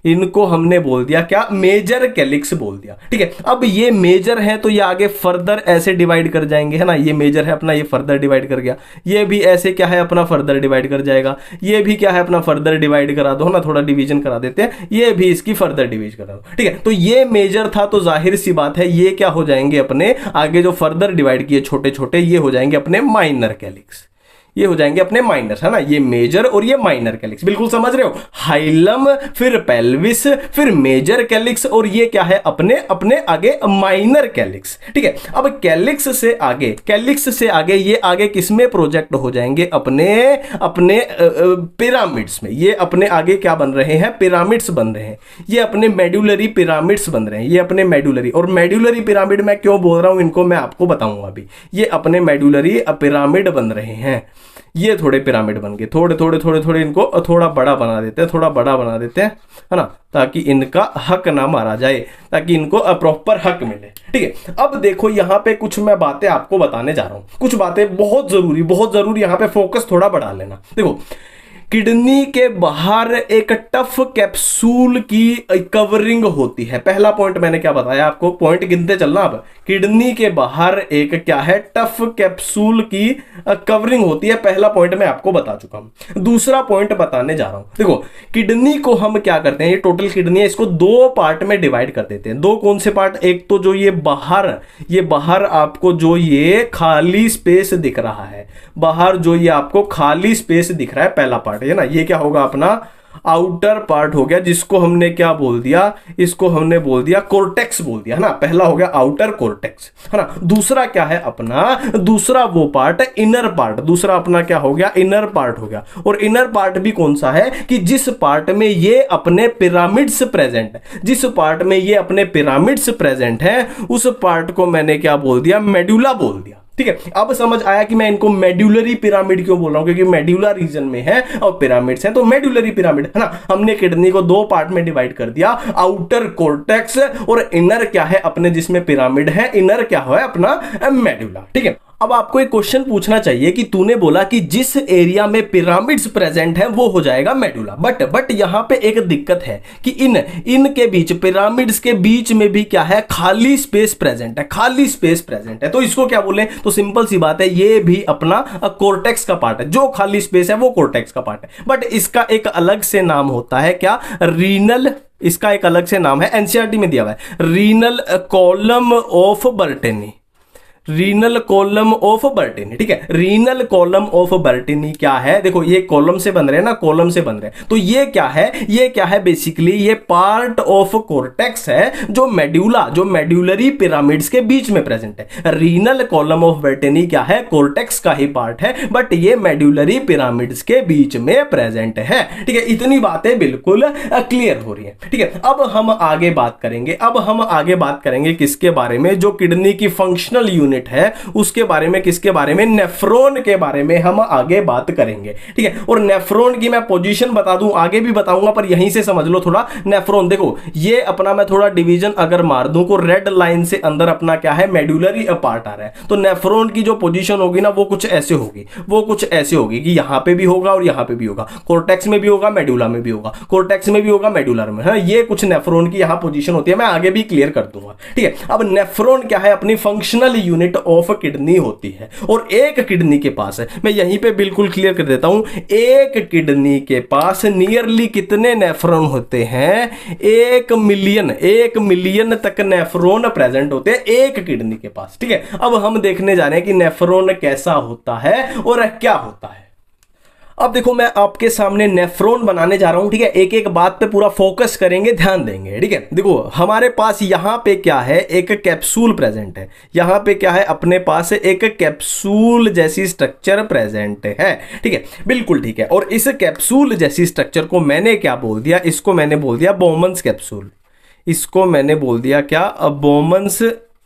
इनको हमने बोल दिया क्या, मेजर कैलिक्स बोल दिया, ठीक है। अब ये मेजर है तो ये आगे फर्दर ऐसे डिवाइड कर जाएंगे, है ना, ये मेजर है अपना, ये फर्दर डिवाइड कर गया, ये भी ऐसे क्या है अपना फर्दर डिवाइड कर जाएगा, ये भी क्या है अपना फर्दर डिवाइड करा दो, है ना, थोड़ा डिवीजन करा देते हैं, ये भी इसकी फर्दर डिवीजन करा दो, ठीक है। तो ये मेजर था, तो जाहिर सी बात है ये क्या हो जाएंगे अपने आगे जो फर्दर डिवाइड किए छोटे छोटे, ये हो जाएंगे अपने माइनर कैलिक्स, ये हो जाएंगे अपने माइनर, है ना, ये मेजर और ये माइनर कैलिक्स, बिल्कुल समझ रहे हो, हाइलम फिर पेल्विस फिर मेजर कैलिक्स और ये क्या है अपने अपने आगे माइनर कैलिक्स, ठीक है। अब कैलिक्स से आगे, कैलिक्स से आगे ये आगे किसमें प्रोजेक्ट हो जाएंगे, अपने अपने पिरामिड्स में, ये अपने आगे क्या बन रहे हैं, पिरामिड्स बन रहे हैं, ये अपने मेडुलरी पिरामिड्स बन रहे हैं, ये अपने मेडुलरी, और मेडुलरी पिरामिड मैं क्यों बोल रहा हूं इनको मैं आपको बताऊंगा अभी, ये अपने मेडुलरी पिरामिड बन रहे हैं, ये थोड़े पिरामिड बन गए, थोड़े थोड़े थोड़े थोड़े इनको थोड़ा बड़ा बना देते हैं, थोड़ा बड़ा बना देते हैं, है ना, ताकि इनका हक ना मारा जाए, ताकि इनको प्रॉपर हक मिले, ठीक है। अब देखो यहाँ पे कुछ मैं बातें आपको बताने जा रहा हूं, कुछ बातें बहुत जरूरी यहाँ पे फोकस थोड़ा बढ़ा लेना। देखो किडनी के बाहर एक टफ कैप्सूल की कवरिंग होती है, पहला पॉइंट मैंने क्या बताया आपको, पॉइंट गिनते चलना। अब किडनी के बाहर एक क्या है, टफ कैप्सूल की कवरिंग होती है, पहला पॉइंट मैं आपको बता चुका हूं। दूसरा पॉइंट बताने जा रहा हूं, देखो किडनी को हम क्या करते हैं, ये टोटल किडनी है, इसको दो पार्ट में डिवाइड कर देते हैं। दो कौन से पार्ट, एक तो जो ये बाहर आपको जो ये खाली स्पेस दिख रहा है, बाहर जो ये आपको खाली स्पेस दिख रहा है, पहला पार्ट है ना, ये क्या होगा अपना आउटर पार्ट हो गया, जिसको हमने क्या बोल दिया, इसको हमने बोल दिया कोर्टेक्स बोल दिया, है ना, पहला हो गया आउटर कोर्टेक्स, है ना। दूसरा क्या है अपना, दूसरा वो पार्ट इनर पार्ट, दूसरा अपना क्या हो गया, इनर पार्ट हो गया। और इनर पार्ट भी कौन सा है कि जिस पार्ट में ये अपने पिरामिड्स प्रेजेंट है, जिस पार्ट में ये अपने पिरामिड्स प्रेजेंट है, उस पार्ट को मैंने क्या बोल दिया, मेडुला बोल दिया, ठीक है। अब समझ आया कि मैं इनको मेडुलरी पिरामिड क्यों बोल रहा हूं, क्योंकि मेडुला रीजन में है और पिरामिड्स हैं, तो मेडुलरी पिरामिड, है ना। हमने किडनी को दो पार्ट में डिवाइड कर दिया, आउटर कोर्टेक्स और इनर क्या है अपने जिसमें पिरामिड है, इनर क्या है अपना मेडुला, ठीक है। अब आपको एक क्वेश्चन पूछना चाहिए कि तूने बोला कि जिस एरिया में पिरामिड्स प्रेजेंट है वो हो जाएगा मेडुला, बट यहां पे एक दिक्कत है कि इनके बीच, पिरामिड्स के बीच में भी क्या है, खाली स्पेस प्रेजेंट है, खाली स्पेस प्रेजेंट है। तो इसको क्या बोले, तो सिंपल सी बात है, ये भी अपना कोर्टेक्स का पार्ट है, जो खाली स्पेस है वो कोर्टेक्स का पार्ट है, बट इसका एक अलग से नाम होता है क्या, रीनल, इसका एक अलग से नाम है, एनसीईआरटी में दिया हुआ है, renal column of Bertini, renal column of Bertini, ठीक है। रीनल कॉलम ऑफ बर्टेनी क्या है, देखो ये कॉलम से बन रहे हैं ना, कॉलम से बन रहे हैं, तो ये क्या है, ये क्या है बेसिकली, ये पार्ट ऑफ कोर्टेक्स है जो मेडुला, जो मेडुलरी पिरामिड्स के बीच में प्रेजेंट है। रीनल कॉलम ऑफ बर्टेनी क्या है, कोर्टेक्स का ही पार्ट है, बट ये मेडुलरी पिरामिड्स के बीच में प्रेजेंट है, ठीक है। इतनी बातें बिल्कुल क्लियर हो रही है, ठीक है। अब हम आगे बात करेंगे, अब हम आगे बात करेंगे किसके बारे में, जो किडनी की फंक्शनल यूनिट है उसके बारे में, किसके बारे में, नेफ्रॉन के बारे में हम आगे बात करेंगे, ठीक है। और नेफ्रॉन की मैं पोजीशन बता दूं, आगे भी बताऊंगा, पर यहीं से समझ लो थोड़ा। नेफ्रॉन देखो ये अपना, मैं थोड़ा डिवीजन अगर मार दूं को रेड लाइन से अंदर अपना क्या है, मेडुलरी पार्ट आ रहा है, तो नेफ्रॉन की जो पोजीशन होगी ना वो कुछ ऐसे होगी, वो कुछ ऐसे होगी कि यहां पे भी होगा और यहां पे भी होगा, कोर्टेक्स में भी होगा, मेडुला में भी होगा, कोर्टेक्स में भी होगा, मेडुलर में, है। ये कुछ नेफ्रॉन की यहां पोजीशन होती है, मैं आगे भी क्लियर कर दूंगा, ठीक है। अब नेफ्रॉन क्या है, अपनी फंक्शनल यूनिट ऑफ किडनी होती है, और एक किडनी के पास है, मैं यहीं पे बिल्कुल क्लियर कर देता हूं, एक किडनी के पास नियरली कितने नेफ्रॉन होते हैं, 1 मिलियन तक नेफ्रॉन प्रेजेंट होते हैं एक किडनी के पास, ठीक है। अब हम देखने जा रहे हैं कि नेफ्रॉन कैसा होता है और क्या होता है। अब देखो मैं आपके सामने नेफ्रॉन बनाने जा रहा हूं, ठीक है। एक एक बात पे पूरा फोकस करेंगे, ध्यान देंगे, ठीक है। देखो हमारे पास यहां पे क्या है, एक कैप्सूल प्रेजेंट है, यहां पे क्या है, अपने पास एक कैप्सूल जैसी स्ट्रक्चर प्रेजेंट है, ठीक है, बिल्कुल ठीक है। और इस कैप्सूल जैसी स्ट्रक्चर को मैंने क्या बोल दिया, इसको मैंने बोल दिया बोमन्स कैप्सूल, इसको मैंने बोल दिया क्या, बोमन्स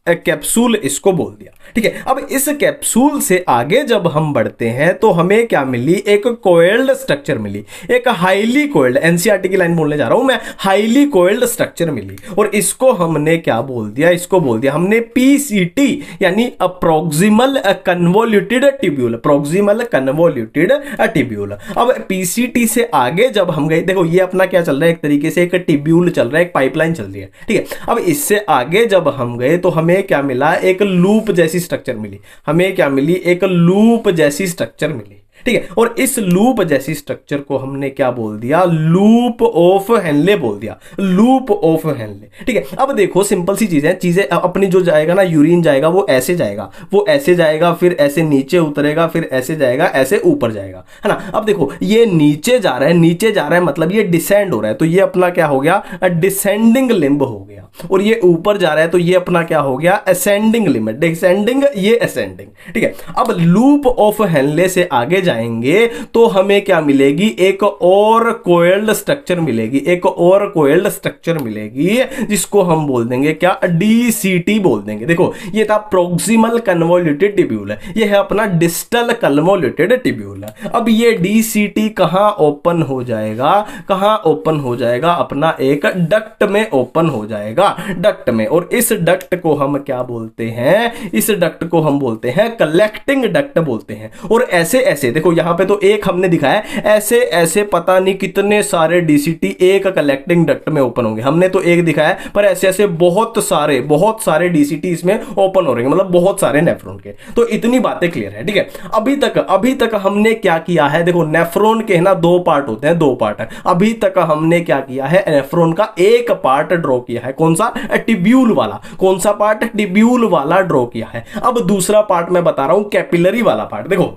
कैप्सूल इसको बोल दिया, ठीक है। अब इस कैप्सूल से आगे जब हम बढ़ते हैं तो हमें क्या मिली, एक कोइल्ड स्ट्रक्चर मिली, एक हाईली कोइल्ड, एनसीईआरटी की लाइन बोलने जा रहा हूं मैं, हाईली कोइल्ड स्ट्रक्चर मिली। और इसको हमने क्या बोल दिया, इसको बोल दिया हमने पीसीटी, यानी proximal convoluted tubule, proximal convoluted tubule. अब पीसीटी से आगे जब हम गए, देखो ये अपना क्या चल रहा है, एक तरीके से एक ट्यूब्यूल चल रहा है, एक पाइपलाइन चल रही है, ठीक है। अब इससे आगे जब हम गए तो हमें क्या मिला, एक लूप जैसी स्ट्रक्चर मिली, हमें क्या मिली, एक लूप जैसी स्ट्रक्चर मिली, ठीक है। और इस लूप जैसी स्ट्रक्चर को हमने क्या बोल दिया, लूप ऑफ हेनले बोल दिया, लूप ऑफ हेनले, ठीक है। अब देखो सिंपल सी चीजें, चीजें अपनी जो जाएगा ना, यूरिन जाएगा वो ऐसे जाएगा, वो ऐसे जाएगा, फिर ऐसे नीचे उतरेगा, फिर ऐसे जाएगा, ऐसे ऊपर जाएगा, है ना। अब देखो ये नीचे जा रहा है, नीचे जा रहा है मतलब ये डिसेंड हो रहा है, तो ये अपना क्या हो गया, डिसेंडिंग लिम्ब हो गया। और ये ऊपर जा रहा है तो ये अपना क्या हो गया, असेंडिंग लिम्ब, डिसेंडिंग, ये असेंडिंग, ठीक है। अब लूप ऑफ हेनले से आगे जाएंगे तो हमें क्या मिलेगी, एक और कोइल्ड स्ट्रक्चर मिलेगी, एक और कोइल्ड स्ट्रक्चर मिलेगी, जिसको हम बोल देंगे क्या, डीसीटी बोल देंगे। देखो ये था प्रॉक्सिमल कन्वोल्यूटेड ट्यूब्यूल, ये है अपना डिस्टल कन्वोल्यूटेड ट्यूब्यूल। अब ये डीसीटी कहां ओपन हो जाएगा, कहां ओपन हो जाएगा, अपना एक डक्ट में ओपन हो जाएगा, डक्ट में। और इस डक्ट को हम क्या बोलते हैं, इस डक्ट को हम बोलते हैं कलेक्टिंग डक्ट बोलते हैं। और ऐसे ऐसे देखो यहां पे तो एक हमने दिखाया, ऐसे ऐसे पता नहीं कितने सारे डीसीटी एक कलेक्टिंग डक्ट में ओपन होंगे, हमने तो एक दिखाया, पर ऐसे ऐसे बहुत सारे डीसीटी इसमें ओपन हो रहे हैं, मतलब बहुत सारे नेफ्रॉन के। तो इतनी बातें क्लियर है, ठीक है। अभी तक हमने क्या किया है, देखो नेफ्रॉन के ना दो पार्ट होते हैं, दो पार्ट है। अभी तक हमने क्या किया है, नेफ्रॉन का एक पार्ट ड्रॉ किया है, कौन सा, ट्यूब्यूल वाला, कौन सा पार्ट, ट्यूब्यूल वाला ड्रॉ किया है। अब दूसरा पार्ट मैं बता रहा हूं, कैपिलरी वाला पार्ट। देखो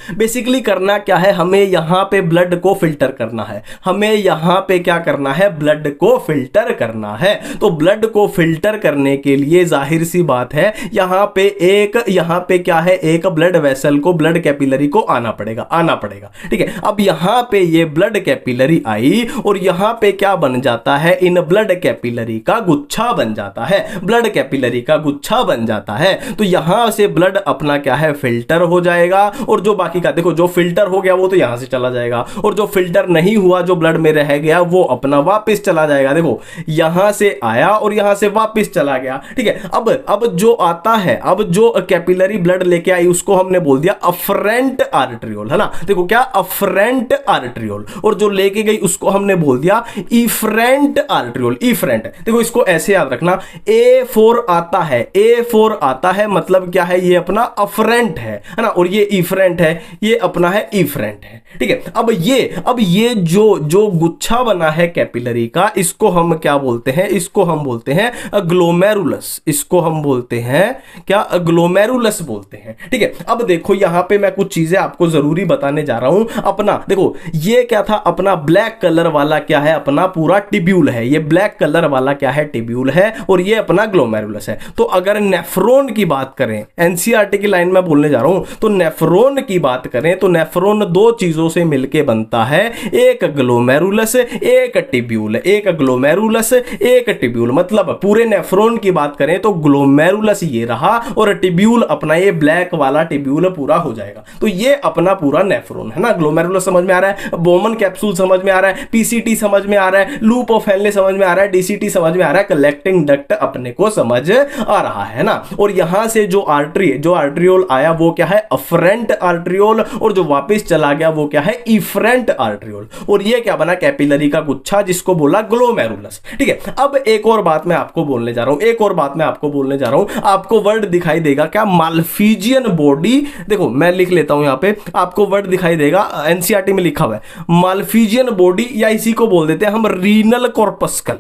बेसिकली करना क्या है, हमें यहां पे ब्लड को फिल्टर करना है, हमें यहां पे क्या करना है, ब्लड को फिल्टर करना है। तो ब्लड को फिल्टर करने के लिए जाहिर सी बात है यहां पे क्या है, एक ब्लड वेसल को, ब्लड कैपिलरी को आना पड़ेगा, ठीक है। अब यहां पे ये ब्लड कैपिलरी आई और यहां पे क्या बन जाता है, इन ब्लड कैपिलरी का गुच्छा बन जाता है, ब्लड कैपिलरी का गुच्छा बन जाता है। तो यहां से ब्लड अपना क्या है, फिल्टर हो जाएगा। और जो बाकी का देखो, जो फिल्टर हो गया वो तो यहां से चला जाएगा, और जो फिल्टर नहीं हुआ, जो ब्लड में रह गया, वो अपना वापस चला जाएगा। देखो यहां से आया और यहां से वापस चला गया, ठीक है। अब जो आता है, अब जो कैपिलरी ब्लड लेके आई उसको हमने बोल दिया अफरेंट आर्टरियोल, है ना। देखो क्या, अफरेंट आर्टरियोल। और जो लेके गई उसको हमने बोल दिया इफरेंट आर्टरियोल, इफरेंट। देखो इसको ऐसे याद रखना, A4 आता है, A4 आता है मतलब क्या है, ये अपना अफरेंट है ना। और ये इफरेंट है, ये अपना है इफरेंट है, ठीक है। अब ये जो गुच्छा बना है कैपिलरी का, इसको हम क्या बोलते हैं, इसको हम बोलते हैं ग्लोमेरुलस, इसको हम बोलते हैं क्या, ग्लोमेरुलस बोलते हैं, ठीक है। अब देखो यहां पे मैं कुछ चीजें आपको जरूरी बताने जा रहा हूं। अपना देखो ये क्या था, अपना ब्लैक कलर वाला क्या है, अपना पूरा ट्यूब्यूल है, ये ब्लैक कलर वाला क्या है, ट्यूब्यूल है, और ये अपना ग्लोमेरुलस है। तो अगर नेफ्रॉन की बात करें, एनसीईआरटी की लाइन में बोलने जा रहा हूं, तो नेफ्रॉन की बात करें तो नेफ्रॉन दो चीजों से मिलके बनता है, एक ग्लोमेरुलस, एक ट्यूब्यूल, एक ग्लोमेरुलस, एक ट्यूब्यूल। मतलब पूरे नेफ्रॉन की बात करें तो ग्लोमेरुलस ये रहा और ट्यूब्यूल अपना ये ब्लैक वाला ट्यूब्यूल पूरा हो जाएगा। तो ये अपना पूरा नेफ्रॉन है ना। ग्लोमेरुलस समझ में आ रहा है, बोमन कैप्सूल समझ में आ रहा है, पीसीटी समझ में आ रहा है, लूप ऑफ हेनले समझ में आ रहा है, डीसीटी समझ में आ रहा है, कलेक्टिंग डक्ट अपने को समझ आ रहा है ना। और यहां से जो आर्टरियोल आया वो क्या है, अफरेंट आर्टरियोल, और जो वापस चला गया वो क्या है, इफरेंट आर्टरियोल। और ये क्या बना, कैपिलरी का गुच्छा, जिसको बोला ग्लोमेरुलस, ठीक है। अब एक और बात मैं आपको बोलने जा रहा हूं, आपको वर्ड दिखाई देगा क्या, माल्फिजियन बॉडी। देखो मैं लिख लेता हूं, यहां पे आपको वर्ड दिखाई देगा, एनसीईआरटी में लिखा हुआ है माल्फिजियन बॉडी, या इसी को बोल देते हैं हम रीनल कॉर्पस्कल।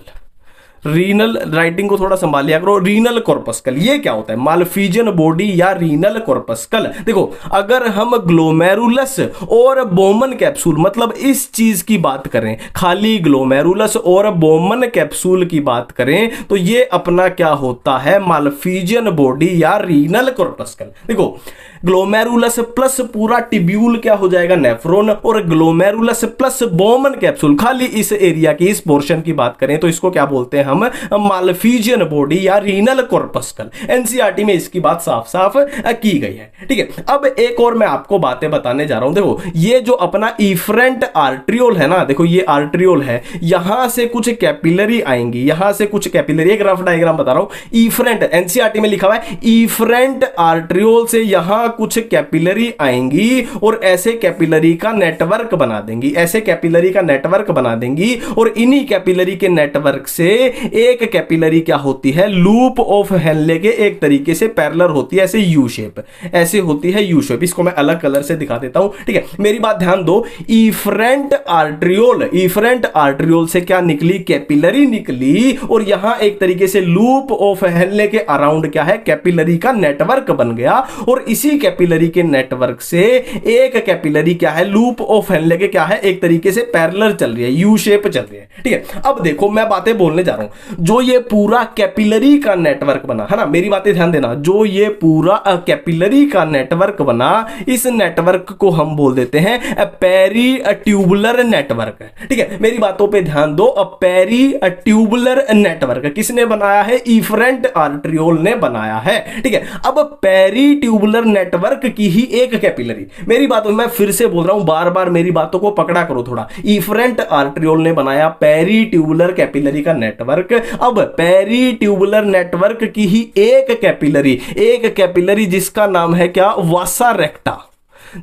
रीनल राइटिंग को थोड़ा संभाल लिया करो, रीनल कॉर्पस्कल ये क्या होता है, माल्फिजियन बॉडी या रीनल कॉर्पस्कल। देखो अगर हम ग्लोमेरुलस और बोमन कैप्सूल, मतलब इस चीज की बात करें, खाली ग्लोमेरुलस और बोमन कैप्सूल की बात करें, तो ये अपना क्या होता है, माल्फिजियन बॉडी या रीनल कॉर्पस्कल। देखो ग्लोमेरुलस प्लस पूरा टिब्यूल क्या हो जाएगा, नेफ्रॉन, और ग्लोमेरुलस प्लस बोमन कैप्सूल, खाली इस एरिया की, इस पोर्शन की बात करें तो इसको क्या बोलते हैं हम, मालफिजियन बॉडी या रीनल कॉर्पस्कल। एनसीईआरटी में इसकी बात साफ साफ की गई है, ठीक है। अब एक और मैं आपको बातें बताने जा रहा हूं। देखो ये जो अपना इफरेंट आर्ट्रियोल है ना, देखो ये आर्ट्रियोल है, यहां से कुछ कैपिलरी आएंगी, यहां से कुछ कैपिलरी, एक रफ डायग्राम बता रहा हूं, इफरेंट, एनसीईआरटी में लिखा हुआ है इफरेंट आर्ट्रियोल से यहां कुछ कैपिलरी आएंगी और ऐसे कैपिलरी का नेटवर्क बना देंगी, ऐसे कैपिलरी का नेटवर्क बना देंगी, और इन्हीं कैपिलरी के नेटवर्क से एक कैपिलरी क्या होती है, लूप ऑफ हेनले के एक तरीके से पैरेलल होती है, ऐसे यू शेप, ऐसे होती है यू शेप। इसको मैं अलग कलर से दिखा देता हूं, ठीक है। मेरी बात ध्यान दो, इफरेंट आर्ट्रियोल, इफरेंट आर्ट्रियोल से क्या निकली, कैपिलरी निकली, और यहां एक तरीके से लूप ऑफ हेनले के अराउंड क्या है, कैपिलरी का नेटवर्क बन गया, और इसी कैपिलरी के नेटवर्क से एक कैपिलरी क्या है, लूप ऑफ हेनले के क्या है, एक तरीके से पैरेलल चल रही है, यू शेप चल रही है, ठीक है। अब देखो मैं बातें बोलने जा रहा हूं, जो ये पूरा कैपिलरी का नेटवर्क बना है ना, मेरी बातें ध्यान देना, जो ये पूरा कैपिलरी का नेटवर्क बना, इस नेटवर्क को हम बोल देते हैं पेरी ट्यूबुलर नेटवर्क, ठीक है। मेरी बातों पे ध्यान दो, पेरी ट्यूबुलर नेटवर्क किसने बनाया है, इफरेंट आर्ट्रियोल ने बनाया है, ठीक है। अब पेरी ट्यूबुलर नेटवर्क की ही एक कैपिलरी, मेरी बातों मैं फिर से बोल रहा हूं, बार बार मेरी बातों को पकड़ा करो थोड़ा, इफरेंट आर्ट्रियोल ने बनाया पेरी ट्यूबुलर कैपिलरी का नेटवर्क। अब पेरी ट्यूबुलर नेटवर्क की ही एक कैपिलरी जिसका नाम है क्या, वासा रेक्टा,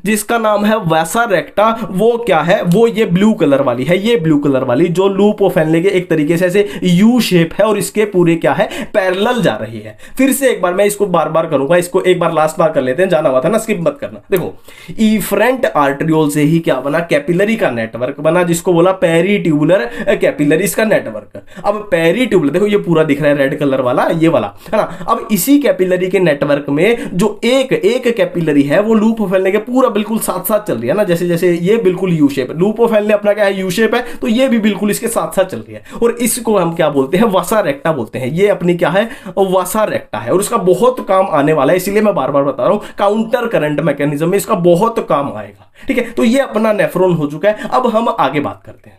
जिसका नाम है वैसा रेक्टा, वो क्या है, वो ये ब्लू कलर वाली है, ये ब्लू कलर वाली जो लूप ऑफ हेनले के एक तरीके से ऐसे यू शेप है और इसके पूरे क्या है, पैरेलल जा रही है। फिर से एक बार मैं इसको बार बार करूंगा, इसको एक बार लास्ट बार कर लेते हैं, जाना हुआ था ना, स्किप मत करना। देखो इफरेंट आर्ट्रियोल से ही क्या बना, कैपिलरी का नेटवर्क बना, जिसको बोला पेरी ट्यूबुलर कैपिलरीज का नेटवर्क। अब पेरी ट्यूबुलर देखो ये पूरा दिख रहा है रेड कलर वाला, ये वाला है ना। अब इसी कैपिलरी के नेटवर्क में जो एक कैपिलरी है वो लूप ऑफ हेनले के पूरा बिल्कुल साथ साथ चल रही है ना, जैसे जैसे ये बिल्कुल यू शेप है, लूप ऑफ हेनले अपना क्या है, यू शेप है, तो ये भी बिल्कुल इसके साथ साथ चल रही है, और इसको हम क्या बोलते हैं, वासा रेक्टा बोलते हैं। ये अपनी क्या है, वासा रेक्टा है, और इसका बहुत काम आने वाला है, इसीलिए मैं बार बार बता रहा हूं, काउंटर करंट मैकेनिज्म में इसका बहुत काम आएगा, ठीक है। तो ये अपना नेफ्रॉन हो चुका है। अब हम आगे बात करते हैं।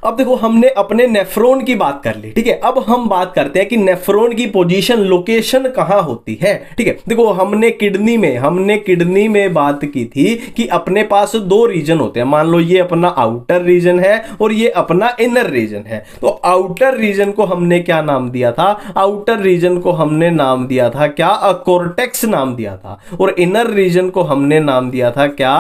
अब देखो हमने अपने नेफ्रॉन की बात कर ली, ठीक है। अब हम बात करते हैं कि नेफ्रॉन की पोजीशन, लोकेशन कहां होती है, ठीक है। देखो हमने किडनी में बात की थी कि अपने पास दो रीजन होते हैं, मान लो ये अपना आउटर रीजन है और ये अपना इनर रीजन है। तो आउटर रीजन को हमने क्या नाम दिया था, आउटर रीजन को हमने नाम दिया था क्या, कॉर्टेक्स नाम दिया था, और इनर रीजन को हमने नाम दिया था क्या,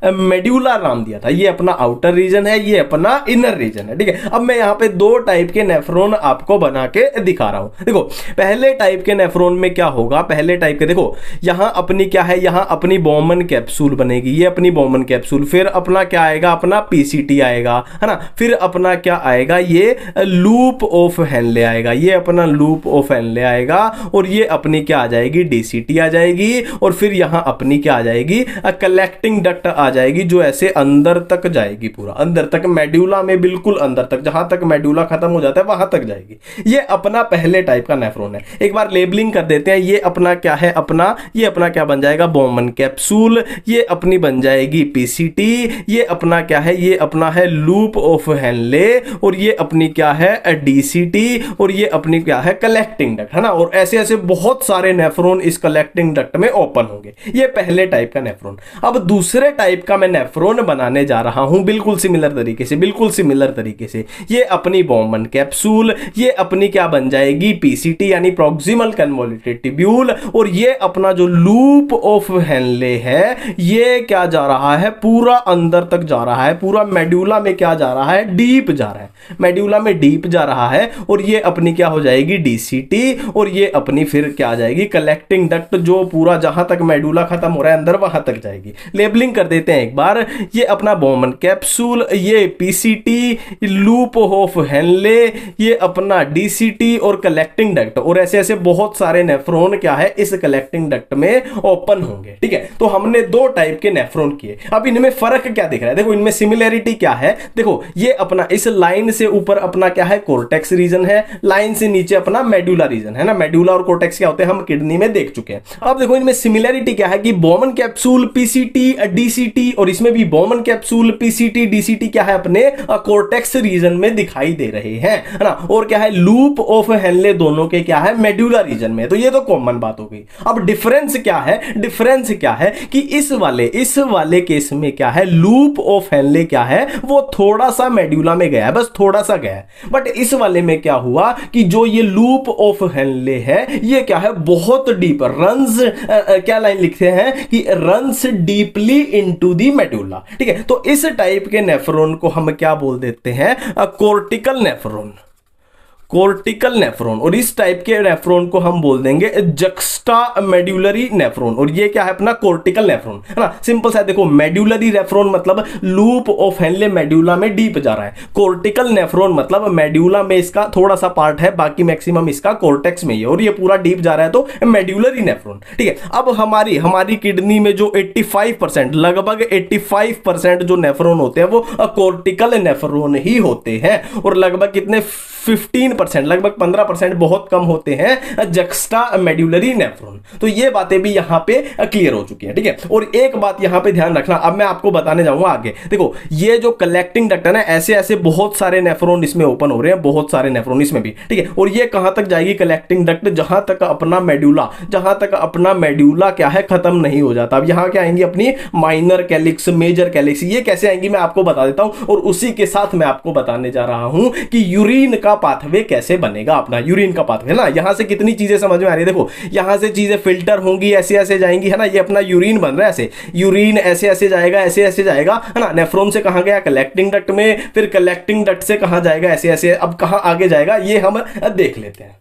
मेड्यूला नाम दिया था। ये अपना आउटर रीजन है, ये अपना इनर रीजन है, ठीक है। अब मैं यहां पे दो टाइप के नेफ्रॉन आपको बना के दिखा रहा हूं। देखो पहले टाइप के नेफ्रॉन में क्या होगा, पहले टाइप के देखो यहां अपनी क्या है, यहां अपनी बोमन कैप्सूल बनेगी, ये अपनी बोमन कैप्सूल, फिर अपना क्या आएगा, अपना पीसीटी आएगा, है ना, फिर अपना क्या आएगा, ये लूप ऑफ हेनले आएगा, ये अपना लूप ऑफ हेनले आएगा, और ये अपनी क्या आ जाएगी, डीसीटी आ जाएगी, और फिर यहां अपनी क्या आ जाएगी, कलेक्टिंग डक्ट आ जाएगी, जो ऐसे अंदर तक जाएगी, पूरा अंदर तक, मेड्यूला में बिल्कुल अंदर तक, जहां तक मेड्यूला खत्म हो जाता है वहां तक जाएगी। ये अपना पहले टाइप का नेफ्रॉन है। एक बार लेबलिंग कर देते हैं, ये अपना क्या है, अपना ये अपना क्या बन जाएगा, बोमन कैप्सूल, ये अपनी बन जाएगी पीसीटी, ये अपना क्या है, ये अपना है लूप ऑफ हेनले, और ये अपनी क्या है, डीसीटी, और ये अपनी क्या है, कलेक्टिंग डक्ट, है ना। और ऐसे ऐसे बहुत सारे नेफ्रॉन इस कलेक्टिंग डक्ट में ओपन होंगे। ये पहले टाइप का नेफ्रॉन। अब दूसरे टाइप का मैं नेफ्रॉन बनाने जा रहा हूं, बिल्कुल सिमिलर तरीके से, बिल्कुल सिमिलर तरीके से। ये अपनी बोमन कैप्सूल, ये अपनी क्या बन जाएगी, पीसीटी यानी प्रॉक्सिमल कन्वोल्यूटेड टिब्यूल, और ये अपना जो लूप ऑफ हेनले है ये क्या जा रहा है, पूरा अंदर तक जा रहा है, पूरा मेड्यूला में क्या जा रहा है, डीप जा रहा है, मेड्यूला में डीप जा रहा है, और ये अपनी क्या हो जाएगी, डीसीटी, और ये अपनी फिर क्या आ जाएगी, कलेक्टिंग डक्ट, जो पूरा जहां तक मेड्यूला खत्म हो रहा है अंदर वहां तक जाएगी। लेबलिंग कर देते लेते हैं एक बार। ये अपना बोमन कैप्सूल, ये पीसीटी, लूप ऑफ हेनले, ये अपना डीसीटी और कलेक्टिंग डक्ट, और ऐसे ऐसे बहुत सारे नेफ्रॉन क्या है इस कलेक्टिंग डक्ट में ओपन होंगे। ठीक है, तो हमने दो टाइप के नेफ्रॉन किए। अब इनमें फर्क क्या दिख रहा है? देखो इनमें सिमिलैरिटी क्या है। देखो ये अपना इस लाइन से ऊपर अपना क्या है कोर्टेक्स रीजन है, लाइन से नीचे अपना मेडुला रीजन है ना। मेडुला और कोर्टेक्स क्या होते हैं हम किडनी में देख चुके हैं। अब देखो इनमें सिमिलैरिटी क्या है कि बोमन कैप्सूल, पीसीटी, डीसीटी, और इसमें भी बोमन कैप्सूल, पीसीटी, डीसीटी क्या है अपने कोर्टेक्स रीजन में दिखाई दे रहे हैं, है ना। और क्या है लूप ऑफ हेनले दोनों के क्या है मेडुला रीजन में। तो ये तो कॉमन बात हो गई। अब डिफरेंस क्या है? डिफरेंस क्या है कि इस वाले केस में क्या है लूप ऑफ हेनले क्या है वो थोड़ा सा मेडुला में गया है, बस थोड़ा सा गया है। बट इस वाले में क्या हुआ कि जो ये लूप ऑफ हेनले है ये क्या है बहुत डीप रन्स, क्या लाइन लिखते हैं कि runs deeply into the medulla. ठीक है, तो इस टाइप के नेफ्रॉन को हम क्या बोल देते हैं कोर्टिकल नेफ्रॉन, कोर्टिकल नेफ्रॉन। और इस टाइप के नेफ्रॉन को हम बोल देंगे जक्स्टा मेडुलरी नेफ्रॉन, और ये क्या है अपना कोर्टिकल नेफ्रॉन, है ना। सिंपल सा देखो मेडुलरी नेफ्रॉन मतलब लूप ऑफ हेनले मेडुला में डीप जा रहा है, कोर्टिकल नेफ्रॉन मतलब मेडुला में इसका थोड़ा सा पार्ट है, बाकी मैक्सिमम इसका कोर्टेक्स में ही है, और ये पूरा डीप जा रहा है तो मेडुलरी नेफ्रॉन। ठीक है, अब हमारी किडनी में जो 85% लगभग 85% जो नेफ्रॉन होते हैं वो कोर्टिकल नेफ्रॉन ही होते हैं, और लगभग कितने 15% लगभग 15% बहुत कम होते हैं जक्स्टा मेडुलरी नेफ्रॉन। तो ये बातें भी यहां पे क्लियर हो चुकी हैं। ठीक है, और एक बात यहां पे ध्यान रखना, अब मैं आपको बताने जाऊंगा आगे। देखो ये जो कलेक्टिंग डक्ट है ना ऐसे ऐसे बहुत सारे नेफ्रॉन इसमें ओपन हो रहे हैं, बहुत सारे नेफ्रॉन इसमें भी। ठीक है, और ये कहां तक जाएगी कलेक्टिंग डक्ट जहां तक अपना मेडुला क्या है खत्म नहीं हो जाता। अब यहां क्या आएंगी अपनी माइनर कैलिक्स, मेजर कैलिक्स, ये कैसे आएंगी मैं आपको बता देता हूं। और उसी के साथ मैं आपको बताने जा रहा हूं कि यूरिन का पाथवे कैसे बनेगा, अपना यूरिन का पाथवे ना। यहां से कितनी चीजें समझ में आ रही है, देखो यहां से चीजें फिल्टर होंगी, ऐसे ऐसे जाएंगी, है ना। ये अपना यूरिन बन रहा है, ऐसे यूरिन ऐसे ऐसे जाएगा, ऐसे ऐसे जाएगा, है ना। नेफ्रॉन से कहां गया कलेक्टिंग डक्ट में, फिर कलेक्टिंग डक्ट से कहां जाएगा ऐसे ऐसे, अब कहां आगे जाएगा ये हम देख लेते हैं।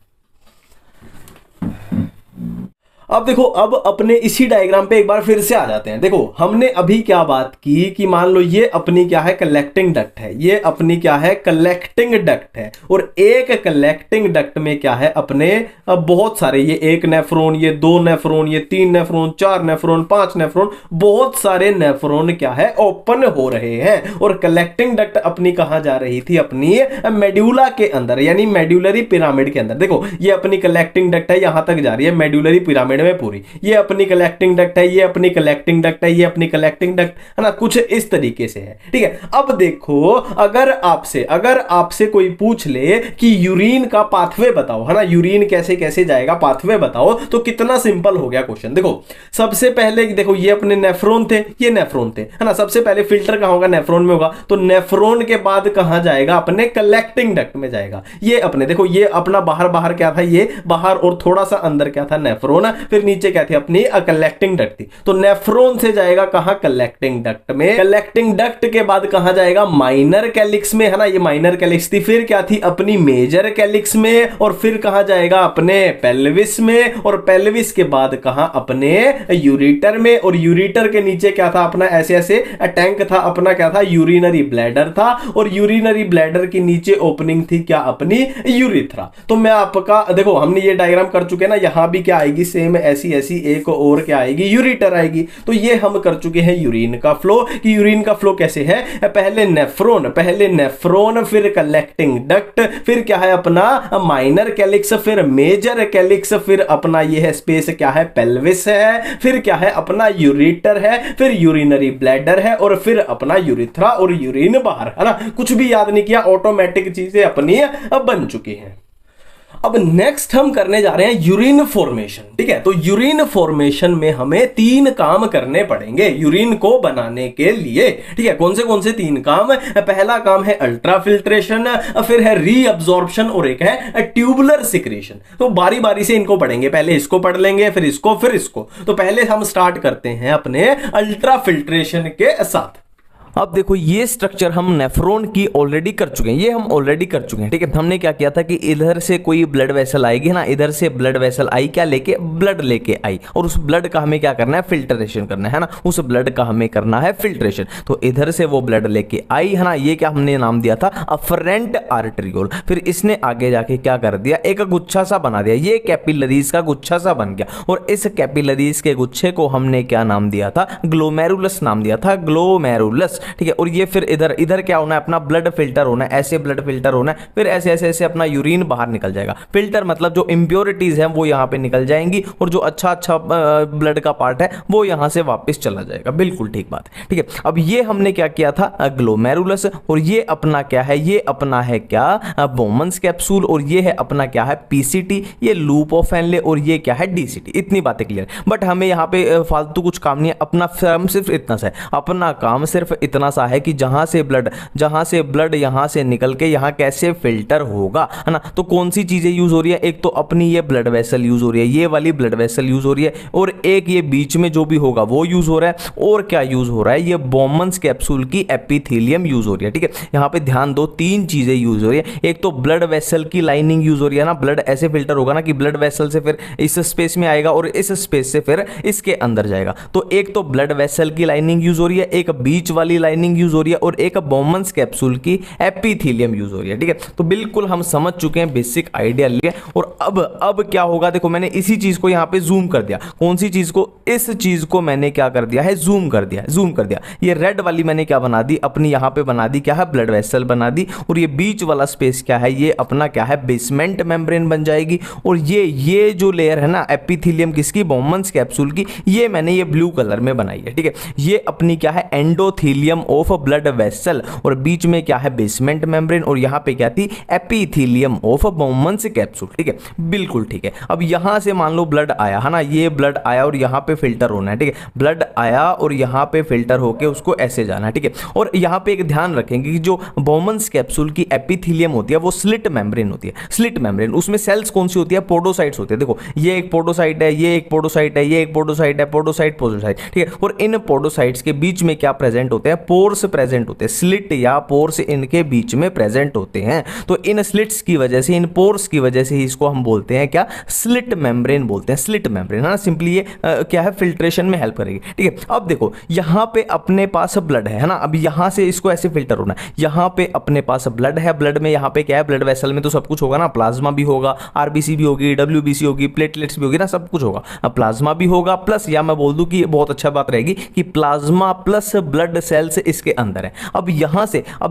अब देखो अब अपने इसी डायग्राम पे एक बार फिर से आ जाते हैं। देखो हमने अभी क्या बात की कि मान लो ये अपनी क्या है कलेक्टिंग डक्ट है, ये अपनी क्या है कलेक्टिंग डक्ट है, और एक कलेक्टिंग डक्ट में क्या है अपने अब बहुत सारे, ये एक नेफ्रॉन, ये दो नेफ्रॉन, ये तीन नेफ्रॉन, चार नेफ्रॉन, पांच नेफ्रॉन, बहुत सारे नेफ्रॉन क्या है ओपन हो रहे हैं। और कलेक्टिंग डक्ट अपनी कहां जा रही थी अपनी मेडुला के अंदर, यानी मेडुलरी पिरामिड के अंदर। देखो ये अपनी कलेक्टिंग डक्ट है, यहां तक जा रही है मेडुलरी पिरामिड में पूरी, ये अपनी कलेक्टिंग डक्ट है, ये अपनी कलेक्टिंग डक्ट है, ये अपनी कलेक्टिंग डक्ट है ना, कुछ इस तरीके से है। ठीक है, अब देखो अगर आपसे कोई पूछ ले कि यूरिन का पाथवे बताओ, है ना, यूरिन कैसे कैसे जाएगा पाथवे बताओ, तो कितना सिंपल हो गया क्वेश्चन। देखो सबसे पहले देखो ये अपने नेफ्रॉन थे, ये नेफ्रॉन थे, है ना। सबसे पहले फिल्टर कहां होगा नेफ्रॉन में होगा, तो नेफ्रॉन के बाद कहां जाएगा अपने कलेक्टिंग डक्ट में जाएगा। ये अपने देखो ये अपना बाहर क्या था, ये बाहर, और थोड़ा सा अंदर क्या था नेफ्रॉन, फिर नीचे क्या थी अपनी कलेक्टिंग डक्ट थी। तो नेफ्रॉन से जाएगा कहां कलेक्टिंग डक्ट में, कलेक्टिंग डक्ट के बाद कहां जाएगा माइनर कैलिक्स में, है ना, ये माइनर कैलिक्स थी, फिर क्या थी अपनी मेजर कैलिक्स में, और फिर कहां जाएगा अपने पेल्विस में, और पेल्विस के बाद कहां अपने यूरिटर में, और यूरिटर के नीचे क्या था अपना ऐसे ऐसे टैंक था अपना, क्या था यूरिनरी ब्लैडर था, और यूरिनरी ब्लैडर के नीचे ओपनिंग थी क्या अपनी यूरिथ्रा। तो मैं आपका देखो हमने ये डायग्राम कर चुके हैं ना, यहां भी क्या आएगी सेम ऐसी ऐसी एक और क्या आएगी यूरिटर आएगी। तो ये हम कर चुके हैं यूरिन का फ्लो, कि यूरिन का फ्लो कैसे है, पहले नेफ्रॉन फिर कलेक्टिंग डक्ट, फिर क्या है अपना माइनर कैलिक्स, फिर मेजर कैलिक्स, फिर अपना ये है स्पेस क्या है पेल्विस है, फिर क्या है अपना यूरिटर है, फिर यूरिनरी ब्लैडर है, और फिर अपना यूरिथ्रा और यूरिन बाहर, है ना। कुछ भी याद नहीं किया, ऑटोमेटिक चीजें अपनी अब बन चुकी हैं। अब नेक्स्ट हम करने जा रहे हैं यूरिन फॉर्मेशन। ठीक है, तो यूरिन फॉर्मेशन में हमें 3 काम करने पड़ेंगे यूरिन को बनाने के लिए। ठीक है, कौन से 3 काम? पहला काम है अल्ट्राफिल्ट्रेशन, फिर है रीअब्जॉर्प्शन, और एक है ट्यूबुलर सिक्रेशन। तो बारी बारी से इनको पढ़ेंगे, पहले इसको पढ़ लेंगे, फिर इसको, फिर इसको। तो पहले हम स्टार्ट करते हैं अपने अल्ट्राफिल्ट्रेशन के साथ। अब देखो ये स्ट्रक्चर हम नेफ्रॉन की ऑलरेडी कर चुके हैं, ये हम ऑलरेडी कर चुके हैं, ठीक है। हमने क्या किया था कि इधर से कोई ब्लड वेसल आएगी ना, इधर से ब्लड वेसल आई, क्या लेके, ब्लड लेके आई, और उस ब्लड का हमें क्या करना है, फिल्ट्रेशन करना है ना, उस ब्लड का हमें करना है फिल्ट्रेशन। तो इधर से वो ब्लड लेके आई है ना, ये क्या हमने नाम दिया था, अफरेंट आर्टरियोल। फिर इसने आगे जाके क्या कर दिया, एक गुच्छा सा बना दिया, ये कैपिलरीज का गुच्छा सा बन गया, और इस कैपिलरीज के गुच्छे को हमने क्या नाम दिया था, ग्लोमेरुलस नाम दिया था, ग्लोमेरुलस, ठीक है। और ये फिर इधर इधर क्या होना है, अपना ब्लड फिल्टर होना है, ऐसे ब्लड फिल्टर होना है, फिर ऐसे ऐसे ऐसे अपना यूरिन बाहर निकल जाएगा। फिल्टर मतलब जो इंप्योरिटीज हैं वो यहां पे निकल जाएंगी, और जो अच्छा अच्छा ब्लड का पार्ट है वो यहां से वापस चला जाएगा। बिल्कुल ठीक बात है, ठीक है। अब ये हमने क्या किया था, ग्लोमेरुलस, और ये अपना क्या है, ये अपना है क्या, बोमन्स कैप्सूल, और ये है अपना क्या है, पीसीटी, ये लूप ऑफ एनले, और ये क्या है, डीसीटी। इतनी बातें क्लियर। बट हमें यहाँ पे फालतू कुछ काम नहीं है, अपना काम सिर्फ इतना सा है, अपना काम सिर्फ इतना सा है कि जहां से ब्लड यहां से निकल के यहां कैसे फिल्टर होगा, है ना। तो कौन सी चीजें यूज हो रही है, एक तो अपनी ये ब्लड वेसल यूज हो रही है, ये वाली ब्लड वेसल यूज हो रही है, और एक ये बीच में जो भी होगा वो यूज हो रहा है, और क्या यूज हो रहा है, ये बोमन्स कैप्सूल की एपिथेलियम यूज हो रही है, ठीक है। यहां पे ध्यान दो, तीन चीजें यूज हो रही है। एक तो ब्लड वेसल की लाइनिंग यूज हो रही है ना, ब्लड ऐसे फिल्टर होगा ना कि ब्लड वेसल से फिर इस स्पेस में आएगा, और इस स्पेस से फिर इसके अंदर जाएगा। तो एक तो ब्लड वेसल की लाइनिंग यूज हो रही है, एक बीच वाली लाइनिंग यूज हो रही है, और एक बोमन्स कैप्सूल की एपिथेलियम यूज हो रही है, ठीक है। तो बिल्कुल हम समझ चुके हैं, बेसिक आइडिया लिए। और अब क्या होगा, देखो मैंने इसी चीज को यहां पे जूम कर दिया। कौन सी चीज को, इस चीज को मैंने क्या कर दिया है, जूम कर दिया, जूम कर दिया। ये रेड वाली मैंने क्या बना दी, अपनी यहां पे बना दी क्या है, ब्लड वेसल बना दी, और ये बीच वाला स्पेस क्या है, ये अपना क्या है, बेसमेंट मेम्ब्रेन बन जाएगी। और ये जो लेयर है ना एपिथेलियम किसकी, बोमन्स कैप्सूल की, ये मैंने ये ब्लू कलर में बनाई है, ठीक है। ये अपनी क्या है, एंडोथेलियम ऑफ ब्लड वेसल, और बीच में क्या है, बेसमेंट मेम्ब्रेन, और यहां पे क्या थी, एपिथेलियम ऑफ बोमन्स कैप्सूल, ठीक है। बिल्कुल ठीक है। अब यहां से मान लो ब्लड आया है ना, ये ब्लड आया और यहां पे फिल्टर होना है, ठीक है। ब्लड आया और यहां पे फिल्टर होके उसको ऐसे जाना है, ठीक है। और यहां पे एक ध्यान रखेंगे कि जो बोमन्स कैप्सूल की एपिथेलियम होती है वो स्लिट मेम्ब्रेन होती है, स्लिट मेम्ब्रेन। उसमें सेल्स कौन सी होती है, पोडोसाइट्स होते हैं। देखो ये एक पोडोसाइट है, ये एक पोडोसाइट है, ये एक पोडोसाइट है, पोडोसाइट, ठीक है। और इन पोडोसाइट्स के बीच में क्या प्रेजेंट होते हैं, पोर्स प्रेजेंट होते हैं, स्लिट या पोर्स इनके बीच में प्रेजेंट होते हैं। तो इन स्लिट्स की वजह से, इन पोर्स की वजह से ही इसको हम बोलते हैं क्या, स्लिट मेम्ब्रेन बोलते हैं, स्लिट मेम्ब्रेन, है ना। सिंपली ये क्या है, फिल्ट्रेशन में हेल्प करेगी, ठीक है। अब देखो यहां पे अपने पास ब्लड है ना, अब यहां से इसको ऐसे फिल्टर होना है, यहां पे अपने पास ब्लड है, ब्लड में यहां पे क्या है, ब्लड वेसल में तो सब कुछ होगा ना, प्लाज्मा भी होगा, आरबीसी भी होगी, डब्ल्यूबीसी होगी, प्लेटलेट्स भी होगी ना, सब कुछ होगा। प्लाज्मा भी होगा प्लस, या मैं बोल दूं कि बहुत अच्छा बात रहेगी कि प्लाज्मा प्लस ब्लड सेल्स इसके अंदर है। अब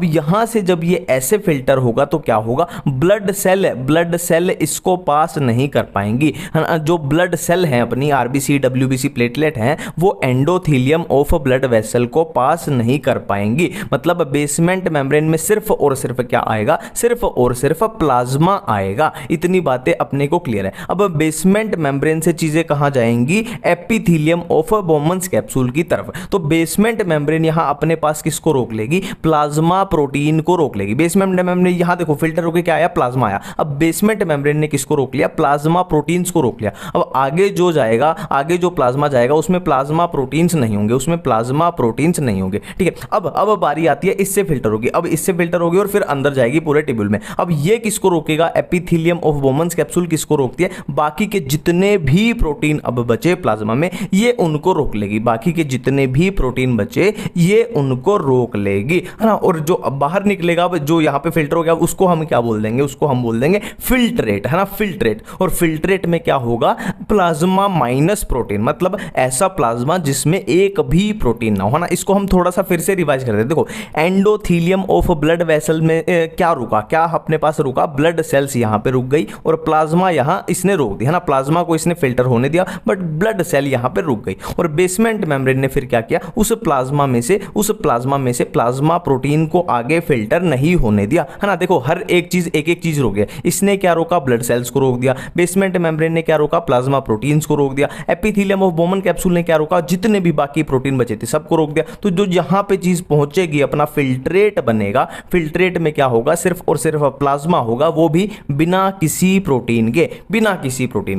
यहां से जब ये ऐसे फिल्टर होगा तो क्या होगा, ब्लड सेल इसको पास नहीं कर पाएंगी, है ना। जो ब्लड सेल है अपनी आरबीसी, डब्ल्यूबीसी, प्लेटलेट हैं, वो एंडोथेलियम ऑफ ब्लड वेसल को पास नहीं कर पाएंगी। मतलब बेसमेंट मेम्ब्रेन में सिर्फ और सिर्फ क्या आएगा, सिर्फ और सिर्फ प्लाज्मा आएगा। इतनी बातें अपने को क्लियर है। अब बेसमेंट मेम्ब्रेन से चीजें कहां जाएंगी, एपिथेलियम ऑफ बोमन्स कैप्सूल की तरफ। तो बेसमेंट मेम्ब्रेन यहां अपने पास किसको रोक लेगी, प्लाज्मा प्रोटीन को रोक लेगी। बेसमेंट मेम्ब्रेन यहां देखो फिल्टर होकर क्या आया, प्लाज्मा आया। अब बेसमेंट मेम्ब्रेन ने किसको रोक लिया, प्लाज्मा प्रोटीन्स को रोक लिया। अब आगे जो जाएगा, आगे जो प्लाज्मा जाएगा उसमें प्लाज्मा प्रोटीन्स नहीं होंगे, उसमें प्लाज्मा प्रोटीन्स नहीं होंगे, ठीक है। अब बारी आती है इससे फिल्टर होगी, अब इससे फिल्टर होगी और फिर अंदर जाएगी पूरे टिब्यूल में। अब ये किसको रोकेगा, एपिथेलियम ऑफ बोमन्स कैप्सूल किसको रोकती है, बाकी के जितने भी प्रोटीन अब बचे प्लाज्मा में ये उनको रोक लेगी, बाकी के जितने भी प्रोटीन बचे ये उनको रोक लेगी, है ना। और जो बाहर निकलेगा, जो यहां पे फिल्टर हो गया उसको हम क्या बोल देंगे, उसको हम बोल देंगे फिल्ट्रेट, है ना, फिल्ट्रेट। और फिल्ट्रेट में क्या होगा, प्लाज्मा माइनस प्रोटीन, मतलब ऐसा प्लाज्मा जिसमें एक भी प्रोटीन ना हो, है ना। इसको हम थोड़ा सा फिर से रिवाइज कर देते हैं। देखो एंडोथेलियम ऑफ ब्लड वेसल में क्या रुका, क्या अपने पास रुका, ब्लड सेल्स यहां पे रुक गई और प्लाज्मा यहां इसने रोक दिया, है ना। प्लाज्मा को इसने फिल्टर होने दिया बट ब्लड सेल यहां पे रुक गई। और बेसमेंट मेम्ब्रेन ने फिर क्या किया, उस प्लाज्मा में से प्लाज्मा प्रोटीन को आगे फिल्टर नहीं होने दिया, है ना। देखो हर एक चीज रोक गया। इसने क्या रोका, ब्लड सेल्स को रोक दिया। बेसमेंट मेम्ब्रेन ने क्या रोका, प्लाज्मा प्रोटीन्स को रोक दिया। एपिथेलियम ऑफ बोमन कैप्सूल ने क्या रोका, जितने भी बाकी प्रोटीन बचे थे सबको रोक दिया। तो जो यहां पे चीज पहुंचेगी अपना फिल्ट्रेट बनेगा। फिल्ट्रेट में क्या होगा, सिर्फ और सिर्फ प्लाज्मा होगा, वो भी बिना किसी प्रोटीन के,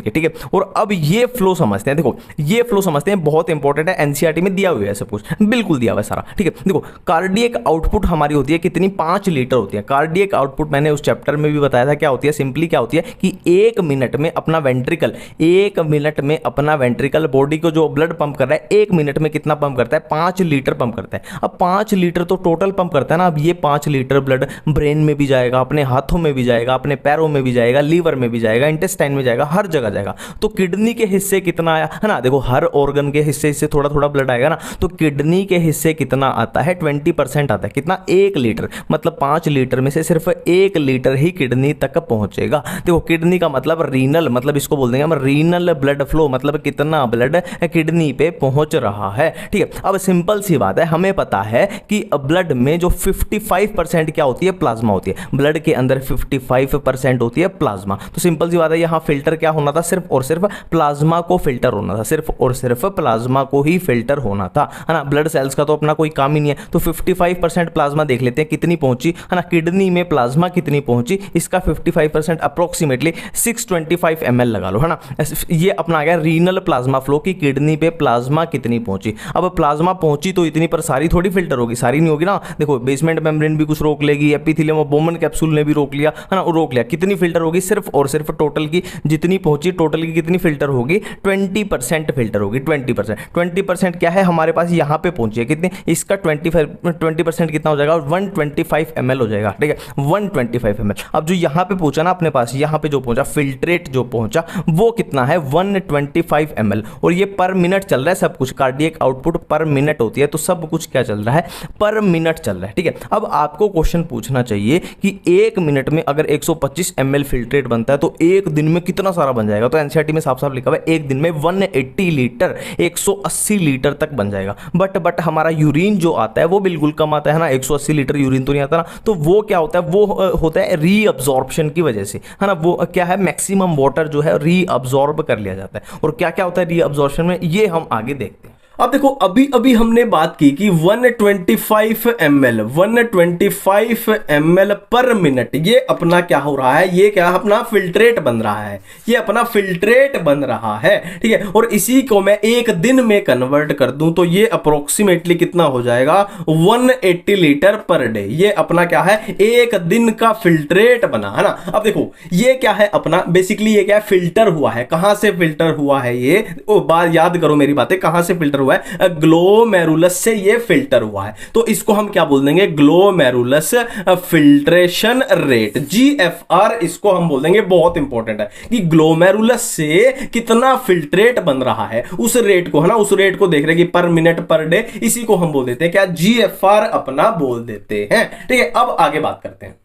ठीक है। और अब ये फ्लो समझते हैं। देखो ये फ्लो समझते हैं, बहुत इंपॉर्टेंट है, एनसीईआरटी में दिया हुआ है सब कुछ, बिल्कुल दिया हुआ है सारा, ठीक है। देखो कार्डियक आउटपुट हमारी होती है कितनी, 5 लीटर होती है। कार्डियक आउटपुट मैंने उस चैप्टर में भी बताया था क्या होती है, सिंपली क्या होती है कि 1 मिनट में अपना वेंट्रिकल, 1 मिनट में अपना वेंट्रिकल बॉडी को जो ब्लड पंप कर रहा है 1 मिनट में कितना पंप करता है, 5 लीटर पंप करता है। अब 5 लीटर तो टोटल पंप करता है ना। अब ये 5 लीटर ब्लड ब्रेन में भी जाएगा, अपने हाथों में भी जाएगा, अपने पैरों में भी जाएगा, लीवर में भी जाएगा, इंटेस्टाइन में जाएगा, हर जगह जाएगा। तो किडनी के हिस्से कितना आया है ना, देखो हर ऑर्गन के हिस्से से थोड़ा थोड़ा ब्लड आएगा ना, तो किडनी के हिस्से कितना आता है, 20% आता है। कितना, 1 लीटर, मतलब 5 लीटर में से सिर्फ 1 लीटर ही किडनी तक पहुंचेगा। देखो किडनी का मतलब रीनल, मतलब इसको बोल देंगे हम रीनल ब्लड फ्लो, मतलब कितना ब्लड किडनी पे पहुंच रहा है। ठीक है, अब सिंपल सी बात है, हमें पता है कि ब्लड में जो 55% क्या होती है, प्लाज्मा होती है। ब्लड के अंदर 55% होती है प्लाज्मा। तो सिंपल सी बात है, यहां फिल्टर क्या होना था, सिर्फ और सिर्फ प्लाज्मा को फिल्टर होना था, सिर्फ और सिर्फ प्लाज्मा को ही फिल्टर होना था, है ना। ब्लड सेल्स का तो अपना कोई काम ही नहीं है। तो 55% प्लाज्मा देख लेते हैं कितनी पहुंची, है ना। किडनी में प्लाज्मा कितनी पहुंची, इसका 55% अप्रोक्सीमेटली 625 ml लगा लो, है ना। ये अपना आ गया रीनल प्लाज्मा फ्लो की किडनी पे प्लाज्मा कितनी पहुंची। अब प्लाज्मा पहुंची तो इतनी, पर सारी थोड़ी फिल्टर होगी, सारी नहीं होगी ना। देखो बेसमेंट मेम्ब्रेन भी कुछ रोक लेगी, एपिथेलियम बोमन कैप्सूल ने भी रोक लिया, है ना, रोक लिया। कितनी फिल्टर होगी, सिर्फ और सिर्फ टोटल की जितनी पहुंची, टोटल की कितनी फिल्टर होगी, 20% फिल्टर होगी। 20% क्या है हमारे पास, यहां पे पहुंची है कितनी, इसका 20% कितना हो जाएगा, 125 ml हो जाएगा। ठीक है, 125 ml। अब जो यहां पे पहुंचा ना अपने पास, यहां पे जो पहुंचा फिल्ट्रेट जो पहुंचा वो कितना है, 125 ml। और ये पर मिनट चल रहा है सब कुछ, कार्डियक आउटपुट पर मिनट होती है, तो सब कुछ क्या चल रहा है, पर मिनट चल रहा है। ठीक है, अब आपको क्वेश्चन पूछना चाहिए कि 1 मिनट में अगर 125 ml फिल्ट्रेट बनता है तो एक दिन में कितना सारा बन जाएगा। तो एनसीईआरटी में साफ साफ लिखा हुआ है एक दिन में 180 लीटर, 180 लीटर तक बन जाएगा। बट हमारा यूरिन जो आता है वो बिल्कुल कम आता है ना, 180 लीटर यूरिन तो नहीं आता ना। तो वो क्या होता है, वो होता है रीअब्जॉर्प्शन की वजह से, है ना। वो क्या है, मैक्सिमम वाटर जो है रीअब्जॉर्ब कर लिया जाता है। और क्या क्या होता है रीअब्जॉर्प्शन में, ये हम आगे देखते हैं। अब देखो अभी अभी हमने बात की कि 125 ml पर मिनट, ये अपना क्या हो रहा है, ये क्या अपना फिल्ट्रेट बन रहा है, ये अपना फिल्ट्रेट बन रहा है। ठीक है, और इसी को मैं एक दिन में कन्वर्ट कर दूं तो ये अप्रोक्सीमेटली कितना हो जाएगा, 180 लीटर पर डे। ये अपना क्या है, एक दिन का फिल्ट्रेट बना, है ना। अब देखो ये क्या है अपना, बेसिकली ये क्या है, फिल्टर हुआ है। कहां से फिल्टर हुआ है ये, बात याद करो मेरी बातें, कहां से फिल्टर हुआ है, ग्लोमेरुलस से ये फिल्टर हुआ है। तो इसको हम क्या बोल देंगे, ग्लोमेरुलस फिल्ट्रेशन रेट, GFR इसको हम बोल देंगे। बहुत इंपॉर्टेंट है कि ग्लोमेरुलस से कितना फिल्ट्रेट बन रहा है, उस रेट को, है ना, उस रेट को देख रहे हैं कि पर मिनट पर डे, इसी को हम बोल देते हैं क्या, GFR अपना बोल देते हैं। ठीक है, अब आगे बात करते हैं।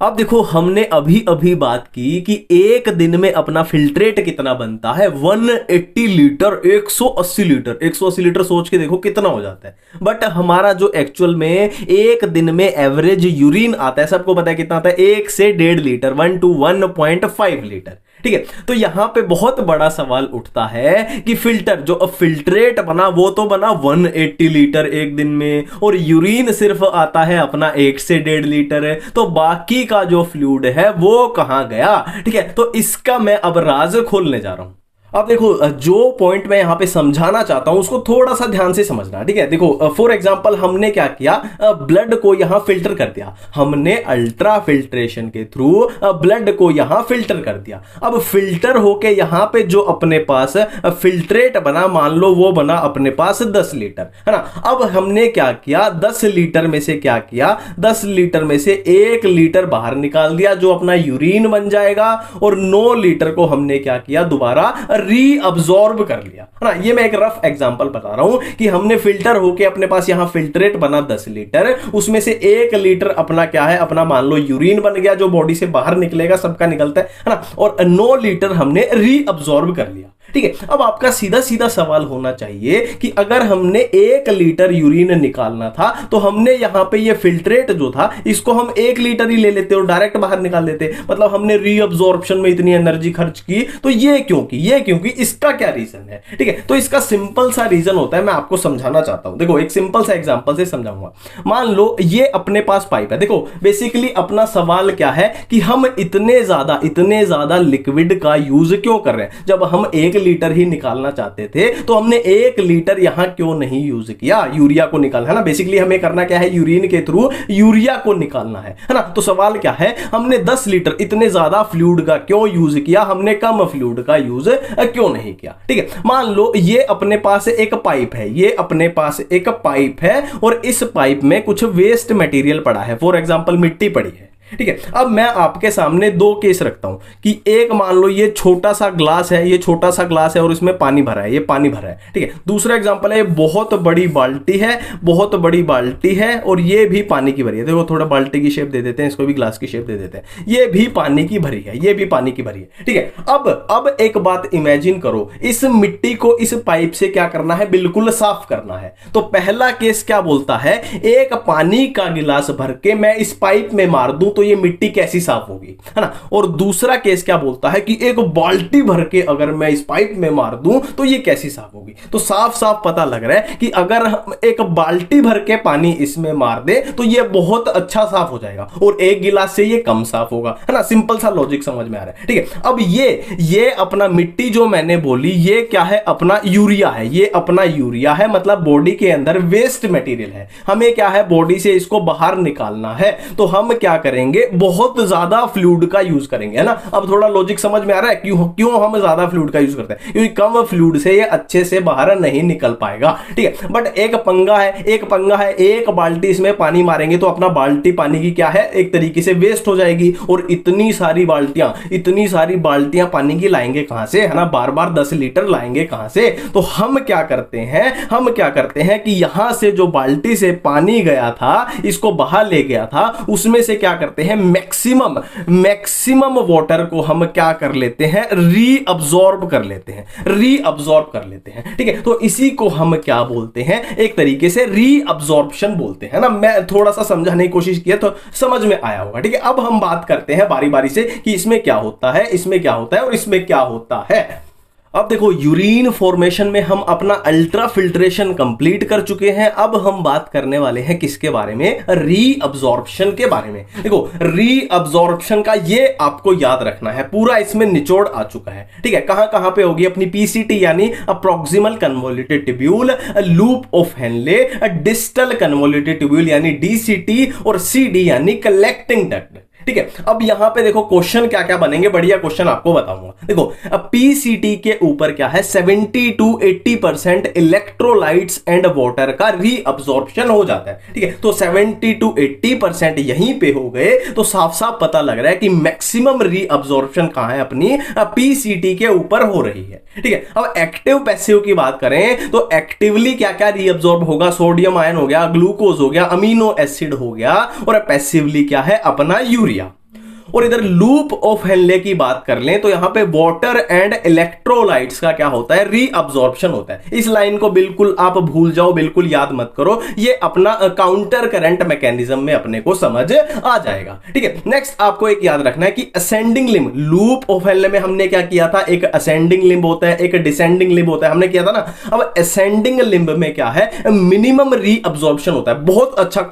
अब देखो हमने अभी अभी बात की कि एक दिन में अपना फिल्ट्रेट कितना बनता है, 180 लीटर, 180 लीटर। 180 लीटर सोच के देखो कितना हो जाता है। बट हमारा जो एक्चुअल में एक दिन में एवरेज यूरिन आता है, सबको पता है कितना आता है, 1 से 1.5 लीटर, 1 to 1.5 लीटर। ठीक है, तो यहां पे बहुत बड़ा सवाल उठता है कि फिल्टर जो फिल्ट्रेट बना वो तो बना 180 लीटर एक दिन में, और यूरिन सिर्फ आता है अपना 1 से 1.5 लीटर, तो बाकी का जो फ्लूइड है वो कहां गया। ठीक है, तो इसका मैं अब राज खोलने जा रहा हूं। अब देखो जो पॉइंट मैं यहां पे समझाना चाहता हूं उसको थोड़ा सा ध्यान से समझना। ठीक है, देखो फॉर एग्जांपल हमने क्या किया, ब्लड को यहां फिल्टर कर दिया, हमने अल्ट्रा फिल्ट्रेशन के थ्रू ब्लड को यहां फिल्टर कर दिया। अब फिल्टर होके यहां पे जो अपने पास फिल्ट्रेट बना, मान लो वो बना अपने पास 10 लीटर, है ना। अब हमने क्या किया, 10 लीटर में से क्या किया, 10 लीटर में से 1 लीटर बाहर निकाल दिया जो अपना यूरिन बन जाएगा, और 9 लीटर को हमने क्या किया, दोबारा रीअब्सॉर्ब कर लिया, है ना। ये मैं एक रफ एग्जांपल बता रहा हूं कि हमने फिल्टर होके अपने पास यहां फिल्ट्रेट बना 10 लीटर, उसमें से 1 लीटर अपना क्या है, अपना मान लो यूरिन बन गया जो बॉडी से बाहर निकलेगा, सबका निकलता है ना, और 9 लीटर हमने रीअब्सॉर्ब कर लिया। ठीक है, अब आपका सीधा सीधा सवाल होना चाहिए कि अगर हमने 1 लीटर यूरिन निकालना था तो हमने यहां पे ये फिल्ट्रेट जो था इसको हम 1 लीटर ही ले लेते और डायरेक्ट बाहर निकाल देते, मतलब हमने रीअब्सॉर्प्शन में इतनी एनर्जी खर्च की। तो ये क्योंकि इसका क्या रीजन है। ठीक है, तो इसका सिंपल सा रीजन होता है, मैं आपको समझाना चाहता हूं। देखो एक सिंपल सा एग्जांपल से समझाऊंगा। मान लो ये अपने पास पाइप है, देखो बेसिकली अपना सवाल क्या है कि हम इतने ज्यादा लिक्विड का यूज क्यों कर रहे हैं। जब हम 1 लीटर ही निकालना चाहते थे तो हमने 1 लीटर यहां क्यों नहीं यूज किया, यूरिया को निकालना है ना। बेसिकली हमें करना क्या है, यूरिन के थ्रू यूरिया को निकालना है ना। तो सवाल क्या है, हमने 10 लीटर इतने ज्यादा फ्लूइड का क्यों यूज किया, हमने कम फ्लूइड का यूज क्यों नहीं किया। ठीक है, मान लो ये अपने पास एक पाइप है, ये अपने पास एक पाइप है और इस पाइप में कुछ वेस्ट मटेरियल पड़ा है, फॉर एग्जांपल मिट्टी पड़ी है। ठीक है, अब मैं आपके सामने 2 केस रखता हूं कि एक मान लो ये छोटा सा ग्लास है, ये छोटा सा ग्लास है और इसमें पानी भरा है, ये पानी भरा है। ठीक है, दूसरा एग्जांपल है बहुत बड़ी बाल्टी है, बहुत बड़ी बाल्टी है और ये भी पानी की भरी है। देखो थोड़ा बाल्टी की शेप दे देते हैं, इसको भी ग्लास की शेप दे देते हैं, ये भी पानी की भरी है, ये भी पानी की भरी है। ठीक है, अब एक बात इमेजिन करो, इस मिट्टी को इस पाइप से क्या करना है, बिल्कुल साफ करना है। तो पहला केस क्या बोलता है, एक पानी का गिलास भर के मैं इस पाइप में मार दूं तो ये मिट्टी कैसी साफ होगी, है ना। और दूसरा केस क्या बोलता है कि एक बाल्टी भर के अगर मैं इस पाइप में मार दूं तो ये कैसी साफ होगी। तो साफ साफ पता लग रहा है कि अगर हम एक बाल्टी भर के पानी इसमें मार दे तो ये बहुत अच्छा साफ हो जाएगा और एक गिलास से ये कम साफ होगा, है ना। सिंपल सा लॉजिक समझ में आ रहा है। ठीक है, अब ये अपना मिट्टी जो मैंने बोली ये क्या है, अपना यूरिया है, ये अपना यूरिया है, मतलब बॉडी के अंदर वेस्ट मटेरियल है, हमें क्या है बॉडी से इसको बाहर निकालना है। तो हम क्या करेंगे, बहुत ज्यादा फ्लूइड का यूज करेंगे, है ना। अब थोड़ा लॉजिक समझ में आ रहा है क्यों हम ज्यादा फ्लूइड का यूज करते हैं, क्योंकि कम फ्लूइड से ये अच्छे से बाहर नहीं निकल पाएगा। ठीक है, बट एक पंगा है, एक बाल्टी इसमें पानी मारेंगे तो अपना बाल्टी पानी की क्या है, एक तरीके से वेस्ट हो जाएगी। और इतनी सारी बाल्टियां पानी की लाएंगे कहां से, है ना, बार बार 10 लीटर लाएंगे कहां से। तो हम क्या करते हैं कि यहां से जो बाल्टी से पानी गया था, इसको बाहर ले गया था, उसमें से क्या करते हैं, मैक्सिमम वाटर को हम क्या कर लेते हैं, रीअब्सॉर्ब कर लेते हैं। ठीक है, तो इसी को हम क्या बोलते हैं, एक तरीके से रीअब्सॉर्प्शन बोलते हैं ना। मैं थोड़ा सा समझाने की कोशिश किया तो समझ में आया होगा। ठीक है, अब हम बात करते हैं बारी बारी से कि इसमें क्या होता है, इसमें क्या होता है और इसमें क्या होता है। अब देखो, यूरिन फॉर्मेशन में हम अपना अल्ट्रा फिल्ट्रेशन कंप्लीट कर चुके हैं। अब हम बात करने वाले हैं किसके बारे में, रीअब्सॉर्प्शन के बारे में। देखो, रीअब्सॉर्प्शन का ये आपको याद रखना है, पूरा इसमें निचोड़ आ चुका है। ठीक है, कहां कहां पे होगी, अपनी पीसीटी यानी proximal convoluted tubule, loop of Henle, distal convoluted tubule यानी डीसीटी और सीडी यानी कलेक्टिंग डक्ट। ठीक है, अब यहां पे देखो क्वेश्चन क्या क्या बनेंगे, बढ़िया क्वेश्चन आपको बताऊंगा। देखो, अब पीसीटी के ऊपर क्या है, 70 to 80% इलेक्ट्रोलाइट्स एंड वाटर का रीअब्सॉर्प्शन हो जाता है। ठीक है, तो 70 to 80% यहीं पे हो गए तो साफ साफ पता लग रहा है कि मैक्सिमम रीअब्सॉर्प्शन कहां है, अपनी पीसीटी के ऊपर हो रही है। ठीक है, अब एक्टिव पैसिव की बात करें तो एक्टिवली क्या क्या रीअब्सॉर्ब होगा, सोडियम आयन हो गया, ग्लूकोज हो गया, अमीनो एसिड हो गया, और पैसिवली क्या है, अपना यूरिया। और इधर लूप ऑफ हेनले की बात कर लें तो यहां पे वाटर एंड इलेक्ट्रोलाइट्स का क्या होता है, रीअब्सॉर्प्शन होता है। इस लाइन को बिल्कुल आप भूल जाओ, बिल्कुल याद मत करो, ये अपना काउंटर करंट मैकेनिज्म में अपने को समझ आ जाएगा। ठीक है, नेक्स्ट आपको एक याद रखना है कि ascending limb, loop of Henle में हमने क्या किया था, एक असेंडिंग लिम्ब होता है, एक डिसेंडिंग लिम्ब होता है, हमने किया था ना। अब असेंडिंग लिम्ब में क्या है, मिनिमम रीअब्सॉर्प्शन होता है। बहुत अच्छा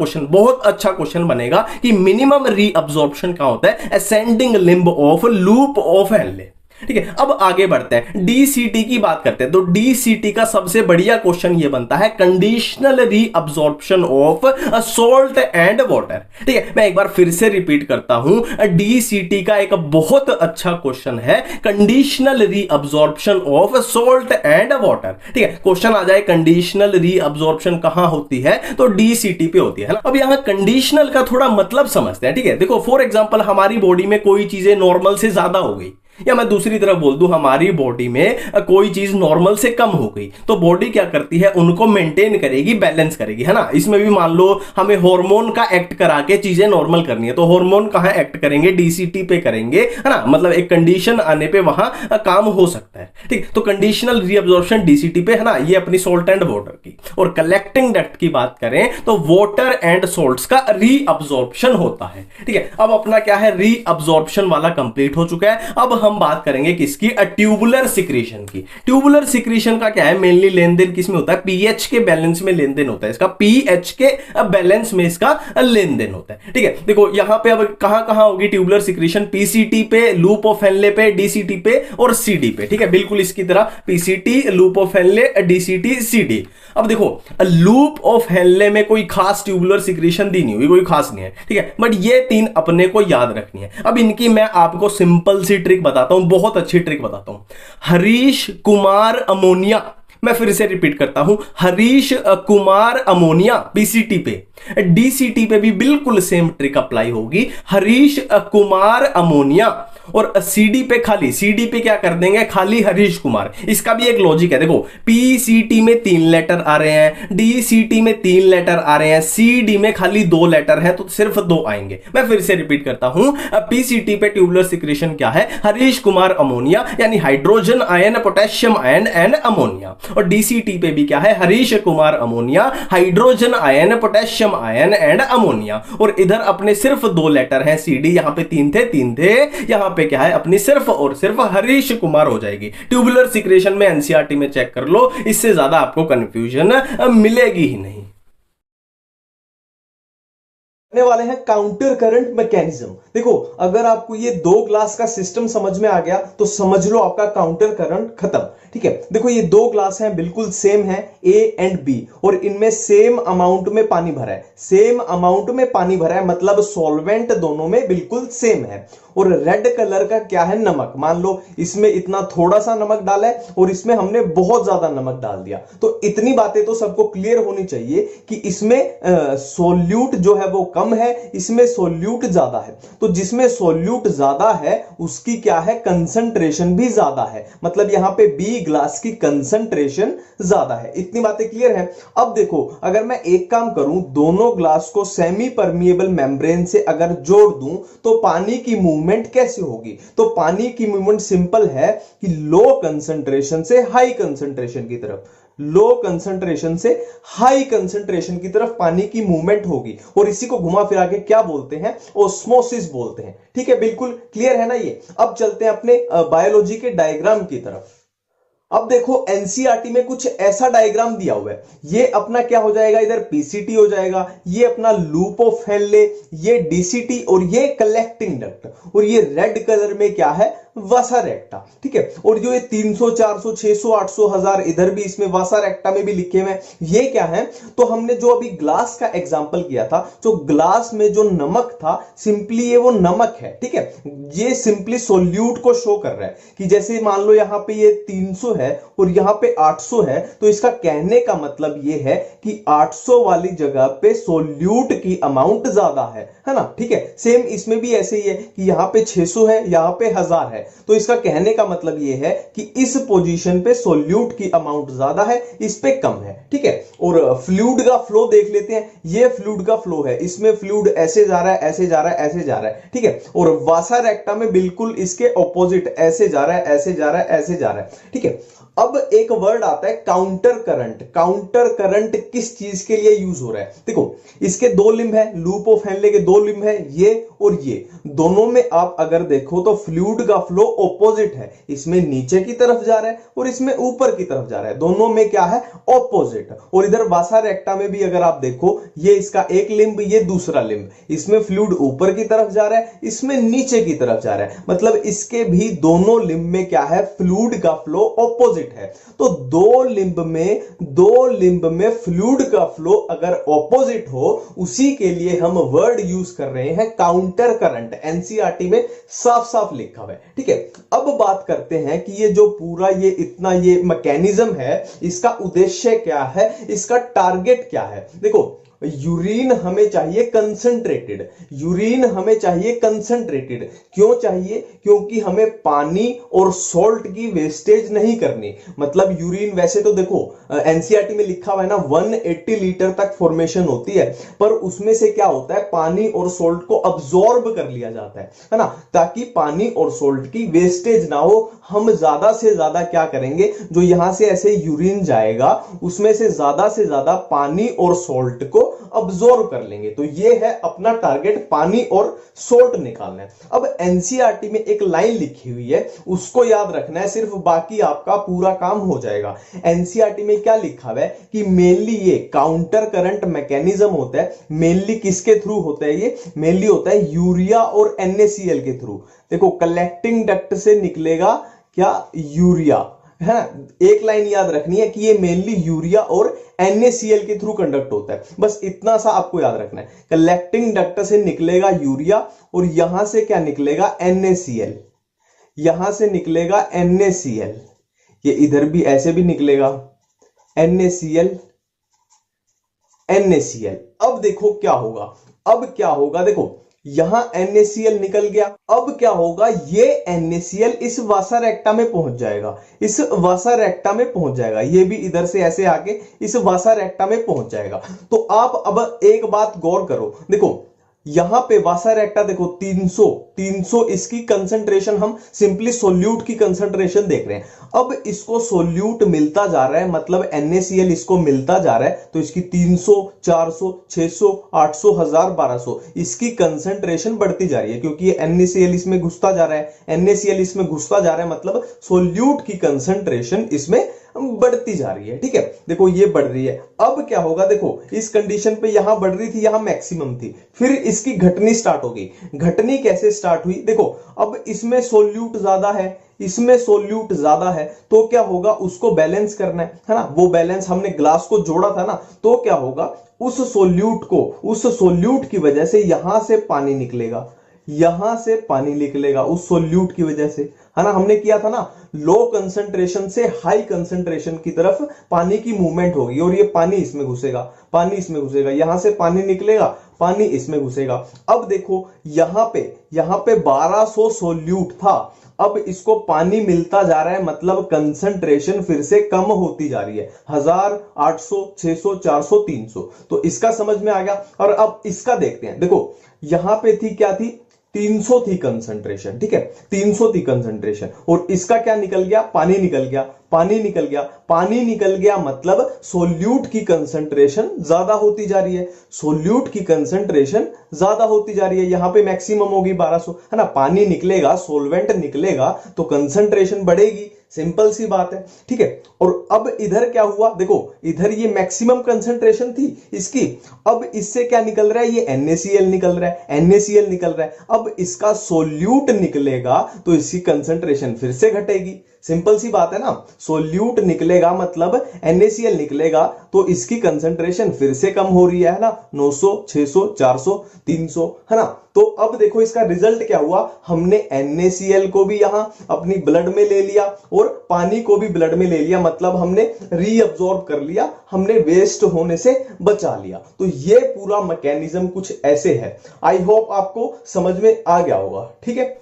क्वेश्चन बनेगा कि मिनिमम रीअब्सॉर्प्शन क्या होता है, ascending limb of loop of Henle. ठीक है, अब आगे बढ़ते हैं, डीसीटी की बात करते हैं। तो डीसीटी का सबसे बढ़िया क्वेश्चन ये बनता है, conditional reabsorption of salt and water. ठीक है, मैं एक बार फिर से रिपीट करता हूं, डीसीटी का एक बहुत अच्छा क्वेश्चन है, conditional reabsorption of salt and water. ठीक है, क्वेश्चन आ जाए कंडीशनल रीअब्सॉर्प्शन कहां होती है, तो डीसीटी पे होती है ना। अब यहां कंडीशनल का थोड़ा मतलब समझते हैं। ठीक है, देखो फॉर एग्जांपल हमारी बॉडी में कोई चीजें नॉर्मल से ज्यादा हो गई, या मैं दूसरी तरफ बोल दूं, हमारी बॉडी में कोई चीज नॉर्मल से कम हो गई, तो बॉडी क्या करती है, उनको मेंटेन करेगी, बैलेंस करेगी, है ना। इसमें भी मान लो हमें हार्मोन का एक्ट करा के चीजें नॉर्मल करनी है, तो हार्मोन कहां एक्ट करेंगे, डीसीटी पे करेंगे, है ना। मतलब एक कंडीशन आने पे वहां काम हो सकता है। ठीक, तो कंडीशनल रीअब्सॉर्प्शन डीसीटी पे, है ना, ये अपनी सॉल्ट एंड वाटर की। और कलेक्टिंग डक्ट की बात करें तो वाटर एंड सॉल्ट्स का रीअब्सॉर्प्शन होता है। ठीक है, अब अपना क्या है, रीअब्सॉर्प्शन वाला कंप्लीट हो चुका है। अब हम बात करेंगे किसकी, ट्यूबुलर सिक्रीशन की। ट्यूबुलर सिक्रीशन का क्या है, मेनली लेन देन किसमें होता है, पीएच के बैलेंस में लेन देन होता है इसका, पीएच के बैलेंस में इसका लेन देन होता है। ठीक है, देखो यहां पे अब कहां कहां होगी ट्यूबुलर सिक्रीशन, पीसीटी पे, लूप ऑफ हेनले पे, डीसीटी पे और सीडी पे। ठीक है, बिल्कुल इसकी तरह PCT, loop of Henle, DCT, CD. अब देखो लूप ऑफ हेनले में कोई खास ट्यूबुलर सिक्रीशन दी नहीं हुई, कोई खास नहीं है। ठीक है, बट ये तीन अपने को याद रखनी है। अब इनकी मैं आपको सिंपल सी ट्रिक बताता हूं, बहुत अच्छी ट्रिक बताता हूं। हरीश कुमार अमोनिया, मैं फिर से रिपीट करता हूं, हरीश कुमार अमोनिया पीसीटी पे, डीसीटी पे भी बिल्कुल सेम ट्रिक अप्लाई होगी, हरीश कुमार अमोनिया। और सीडी पे खाली, सीडी पे क्या कर देंगे, खाली हरीश कुमार। इसका भी एक लॉजिक है, देखो पीसीटी में 3 लेटर आ रहे हैं, डीसीटी में 3 लेटर आ रहे हैं, सीडी में खाली 2 लेटर है तो सिर्फ 2 आएंगे। मैं फिर से रिपीट करता हूं, पीसीटी पे ट्यूबुलर सिक्रीशन क्या है, हरीश कुमार अमोनिया यानी hydrogen ion, potassium ion and ammonia. और डीसीटी पे भी क्या है, Harish Kumar ammonia, hydrogen ion, potassium ion and ammonia. और इधर अपने सिर्फ 2 लेटर हैं, सीडी यहां पे 3 थे, यहां पे क्या है अपनी सिर्फ और सिर्फ हरीश कुमार हो जाएगी। ट्यूबुलर सिक्रेशन में एनसीईआरटी में चेक कर लो, इससे ज्यादा आपको कंफ्यूजन मिलेगी ही नहीं। वाले हैं काउंटर करंट मैकेनिज्म। देखो अगर आपको ये 2 ग्लास का सिस्टम समझ में आ गया तो समझ लो आपका काउंटर करंट खत्म। ठीक है, देखो ये 2 ग्लास हैं, बिल्कुल सेम है, ए एंड बी, और इनमें सेम अमाउंट में पानी भरा है, सेम अमाउंट में पानी भरा है, मतलब सॉल्वेंट दोनों में बिल्कुल सेम है। और रेड कलर का क्या है, नमक। मान लो इसमें इतना थोड़ा सा नमक डाला है और इसमें हमने बहुत ज्यादा नमक डाल दिया, तो इतनी बातें तो सबको क्लियर होनी चाहिए कि इसमें सोल्यूट जो है वो कम है, इसमें सोल्यूट ज्यादा है। तो जिसमें सोल्यूट ज्यादा है उसकी क्या है, कंसंट्रेशन भी ज्यादा है, मतलब यहां पे बी ग्लास की कंसंट्रेशन ज्यादा है। इतनी बातें क्लियर है। अब देखो अगर मैं एक काम करूं, दोनों ग्लास को सेमी परमिएबल मेम्ब्रेन से अगर जोड़ दूं तो पानी की मूवमेंट कैसे होगी, तो पानी की मूवमेंट सिंपल है कि लो कंसंट्रेशन से हाई कंसंट्रेशन की तरफ, लो कंसंट्रेशन से हाई कंसंट्रेशन की तरफ पानी की मूवमेंट होगी। और इसी को घुमा फिरा के क्या बोलते हैं, ओस्मोसिस बोलते हैं। ठीक है, बिल्कुल क्लियर है ना ये। अब चलते हैं अपने बायोलॉजी के डायग्राम की तरफ। अब देखो एनसीईआरटी में कुछ ऐसा डायग्राम दिया हुआ है, ये अपना क्या हो जाएगा, इधर पीसीटी हो जाएगा, ये अपना लूप ऑफ हेनले, ये डीसीटी और ये कलेक्टिंग डक्ट, और ये रेड कलर में क्या है, वसा रेक्टा। ठीक है, और जो ये 300, 400, 600, 800, 1000 इधर भी इसमें वसा रेक्टा में भी लिखे हुए, ये क्या है, तो हमने जो अभी ग्लास का एग्जांपल किया था, जो ग्लास में जो नमक था सिंपली ये वो नमक है। ठीक है, ये सिंपली सोल्यूट को शो कर रहा है कि जैसे मान लो यहां पे ये 300 है और यहां पे 800 है, तो इसका कहने का मतलब ये है कि 800 वाली जगह पे सोल्यूट की अमाउंट ज्यादा है ना। ठीक है, सेम इसमें भी ऐसे ही है कि यहां पे 600 है, यहां पे 1000 है, तो इसका कहने का मतलब यह है कि इस पोजीशन पे सोल्यूट की अमाउंट ज्यादा है, इस पे कम है। ठीक है, और फ्लूइड का फ्लो देख लेते हैं, ये फ्लूइड का फ्लो है, इसमें फ्लूइड ऐसे जा रहा है, ऐसे जा रहा है, ऐसे जा रहा है। ठीक है, और वासा रेक्टा में बिल्कुल इसके ऑपोजिट, ऐसे जा रहा है, ऐसे जा रहा है, ऐसे जा रहा है। ठीक है, अब एक वर्ड आता है काउंटर करंट। काउंटर करंट किस चीज के लिए यूज हो रहा है, देखो इसके 2 लिंब है, लूप ऑफ हेनले के 2 लिंब है, ये और ये, दोनों में आप अगर देखो तो फ्लूइड का फ्लो ऑपोजिट है, इसमें नीचे की तरफ जा रहा है और इसमें ऊपर की तरफ जा रहा है, दोनों में क्या है, ऑपोजिट। और इधर वासा रेक्टा में भी अगर आप देखो, ये इसका एक लिंब, ये दूसरा लिंब, इसमें फ्लूइड ऊपर की तरफ जा रहा है, इसमें नीचे की तरफ जा रहा है, मतलब इसके भी दोनों लिंब में क्या है, फ्लूइड का फ्लो ऑपोजिट है। तो 2 लिंब में फ्लूइड का फ्लो अगर ऑपोजिट हो, उसी के लिए हम वर्ड यूज कर रहे हैं काउंटर करंट। एनसीईआरटी में साफ साफ लिखा हुआ है। ठीक है, अब बात करते हैं कि ये जो पूरा ये इतना ये मैकेनिज्म है, इसका उद्देश्य क्या है, इसका टारगेट क्या है। देखो यूरिन हमें चाहिए कंसंट्रेटेड, यूरिन हमें चाहिए कंसंट्रेटेड, क्यों चाहिए, क्योंकि हमें पानी और सॉल्ट की वेस्टेज नहीं करनी। मतलब यूरिन वैसे तो देखो एनसीईआरटी में लिखा हुआ है ना 180 लीटर तक फॉर्मेशन होती है, पर उसमें से क्या होता है, पानी और सॉल्ट को अब्सॉर्ब कर लिया जाता है ना, ताकि पानी और सॉल्ट की वेस्टेज ना हो। हम ज्यादा से ज्यादा क्या करेंगे, जो यहां से ऐसे यूरिन जाएगा उसमें से ज्यादा पानी और सॉल्ट को अब्सॉर्ब कर लेंगे। तो ये है अपना टारगेट, पानी और सोल्ट निकालना है। अब एनसीईआरटी में एक लाइन लिखी हुई है, उसको याद रखना है सिर्फ, बाकी आपका पूरा काम हो जाएगा। एनसीईआरटी में क्या लिखा हुआ है कि मेनली ये काउंटर करंट मैकेनिज्म होता है। मेनली किसके थ्रू होता है? ये मेनली होता है यूरिया और NaCl के थ्रू। देखो कलेक्टिंग डक्ट से निकलेगा क्या? यूरिया, है ना। एक लाइन याद रखनी है कि ये मेनली यूरिया और NaCl के थ्रू कंडक्ट होता है, बस इतना सा आपको याद रखना है। कलेक्टिंग डक्ट से निकलेगा यूरिया और यहां से क्या निकलेगा? NaCl। यहां से निकलेगा NaCl, ये इधर भी ऐसे भी निकलेगा NaCl, NaCl। अब देखो क्या होगा, अब क्या होगा, देखो यहां NaCl निकल गया। अब क्या होगा? ये NaCl इस वासा रेक्टा में पहुंच जाएगा, इस वासा रेक्टा में पहुंच जाएगा। ये भी इधर से ऐसे आके इस वासा रेक्टा में पहुंच जाएगा। तो आप अब एक बात गौर करो, देखो यहां पे वासा रेक्टा देखो 300 इसकी कंसंट्रेशन, हम सिंपली सोल्यूट की कंसंट्रेशन देख रहे हैं। अब इसको सोल्यूट मिलता जा रहा है, मतलब NaCl इसको मिलता जा रहा है, तो इसकी 300, 400, 600, 800, 1000, 1200 इसकी कंसंट्रेशन बढ़ती जा रही है, क्योंकि ये NaCl इसमें घुसता जा रहा है, NaCl इसमें घुसता जा रहा है, मतलब सोल्यूट की कंसंट्रेशन इसमें बढ़ती जा रही है। ठीक है, देखो ये बढ़ रही है। अब क्या होगा? देखो इस कंडीशन पे यहां बढ़ रही थी, यहां मैक्सिमम थी, फिर इसकी घटनी स्टार्ट हो गई। घटनी कैसे स्टार्ट हुई? देखो अब इसमें सोल्यूट ज्यादा है, इसमें सोल्यूट ज्यादा है, तो क्या होगा? उसको बैलेंस करना है ना। वो बैलेंस हमने ग्लास को जोड़ा था ना, तो क्या होगा? उस सोल्यूट की वजह से यहां से पानी निकलेगा, यहां से पानी निकलेगा उस सोल्यूट की वजह से, है ना। हमने किया था ना, लो कंसंट्रेशन से हाई कंसंट्रेशन की तरफ पानी की मूवमेंट होगी, और ये पानी इसमें घुसेगा, पानी इसमें घुसेगा, यहां से पानी निकलेगा, पानी इसमें घुसेगा। अब देखो यहां पे 1200 सोल्यूट था, अब इसको पानी मिलता जा रहा है, मतलब कंसंट्रेशन फिर से कम होती जा रही है, 1000, 800, 600, 400, 300। तो इसका समझ में आ गया। और अब इसका देखते हैं, देखो यहां पे थी क्या थी? 300 थी कंसंट्रेशन, ठीक है, 300 थी कंसंट्रेशन, और इसका क्या निकल गया? पानी निकल गया, पानी निकल गया, पानी निकल गया, मतलब सोल्यूट की कंसंट्रेशन ज्यादा होती जा रही है, सोल्यूट की कंसंट्रेशन ज्यादा होती जा रही है। यहां पे मैक्सिमम होगी 1200, है ना। पानी निकलेगा, सोलवेंट निकलेगा, तो कंसंट्रेशन बढ़ेगी, सिंपल सी बात है। ठीक है, और अब इधर क्या हुआ? देखो इधर ये मैक्सिमम कंसंट्रेशन थी इसकी, अब इससे क्या निकल रहा है? ये NaCl निकल रहा है, NaCl निकल रहा है। अब इसका सोल्यूट निकलेगा तो इसकी कंसंट्रेशन फिर से घटेगी, सिंपल सी बात है ना। सोल्यूट निकलेगा मतलब NaCl निकलेगा, तो इसकी कंसंट्रेशन फिर से कम हो रही है ना, 900, 600, 400, 300, है ना। तो अब देखो इसका रिजल्ट क्या हुआ? हमने NaCl को भी यहां अपनी ब्लड में ले लिया और पानी को भी ब्लड में ले लिया, मतलब हमने रीअब्सॉर्ब कर लिया, हमने वेस्ट होने से बचा लिया। तो ये पूरा मैकेनिज्म कुछ ऐसे है। आई होप आपको समझ में आ गया होगा। ठीक है,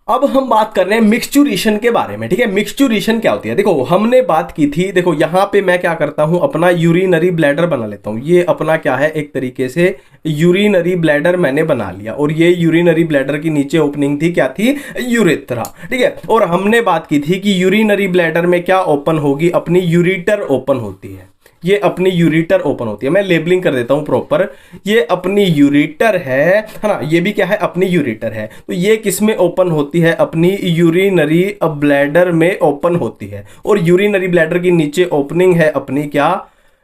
अब हम बात कर रहे हैं मिक्सचुरेशन के बारे में। ठीक है, मिक्सचुरेशन क्या होती है? देखो हमने बात की थी, देखो यहां पे मैं क्या करता हूं, अपना यूरिनरी ब्लैडर बना लेता हूं। ये अपना क्या है, एक तरीके से यूरिनरी ब्लैडर मैंने बना लिया, और ये यूरिनरी ब्लैडर की नीचे ओपनिंग थी, क्या थी? यूरेथ्रा। ठीक है, और हमने बात की थी कि यूरिनरी ब्लैडर में क्या ओपन होगी? अपनी यूरिटर ओपन होती है, ये अपनी यूरिटर ओपन होती है। मैं लेबलिंग कर देता हूं प्रॉपर, ये अपनी यूरिटर है ना, ये भी क्या है? अपनी यूरिटर है। तो ये किस में ओपन होती है? अपनी यूरिनरी ब्लैडर में ओपन होती है, और यूरिनरी ब्लैडर की नीचे ओपनिंग है अपनी क्या?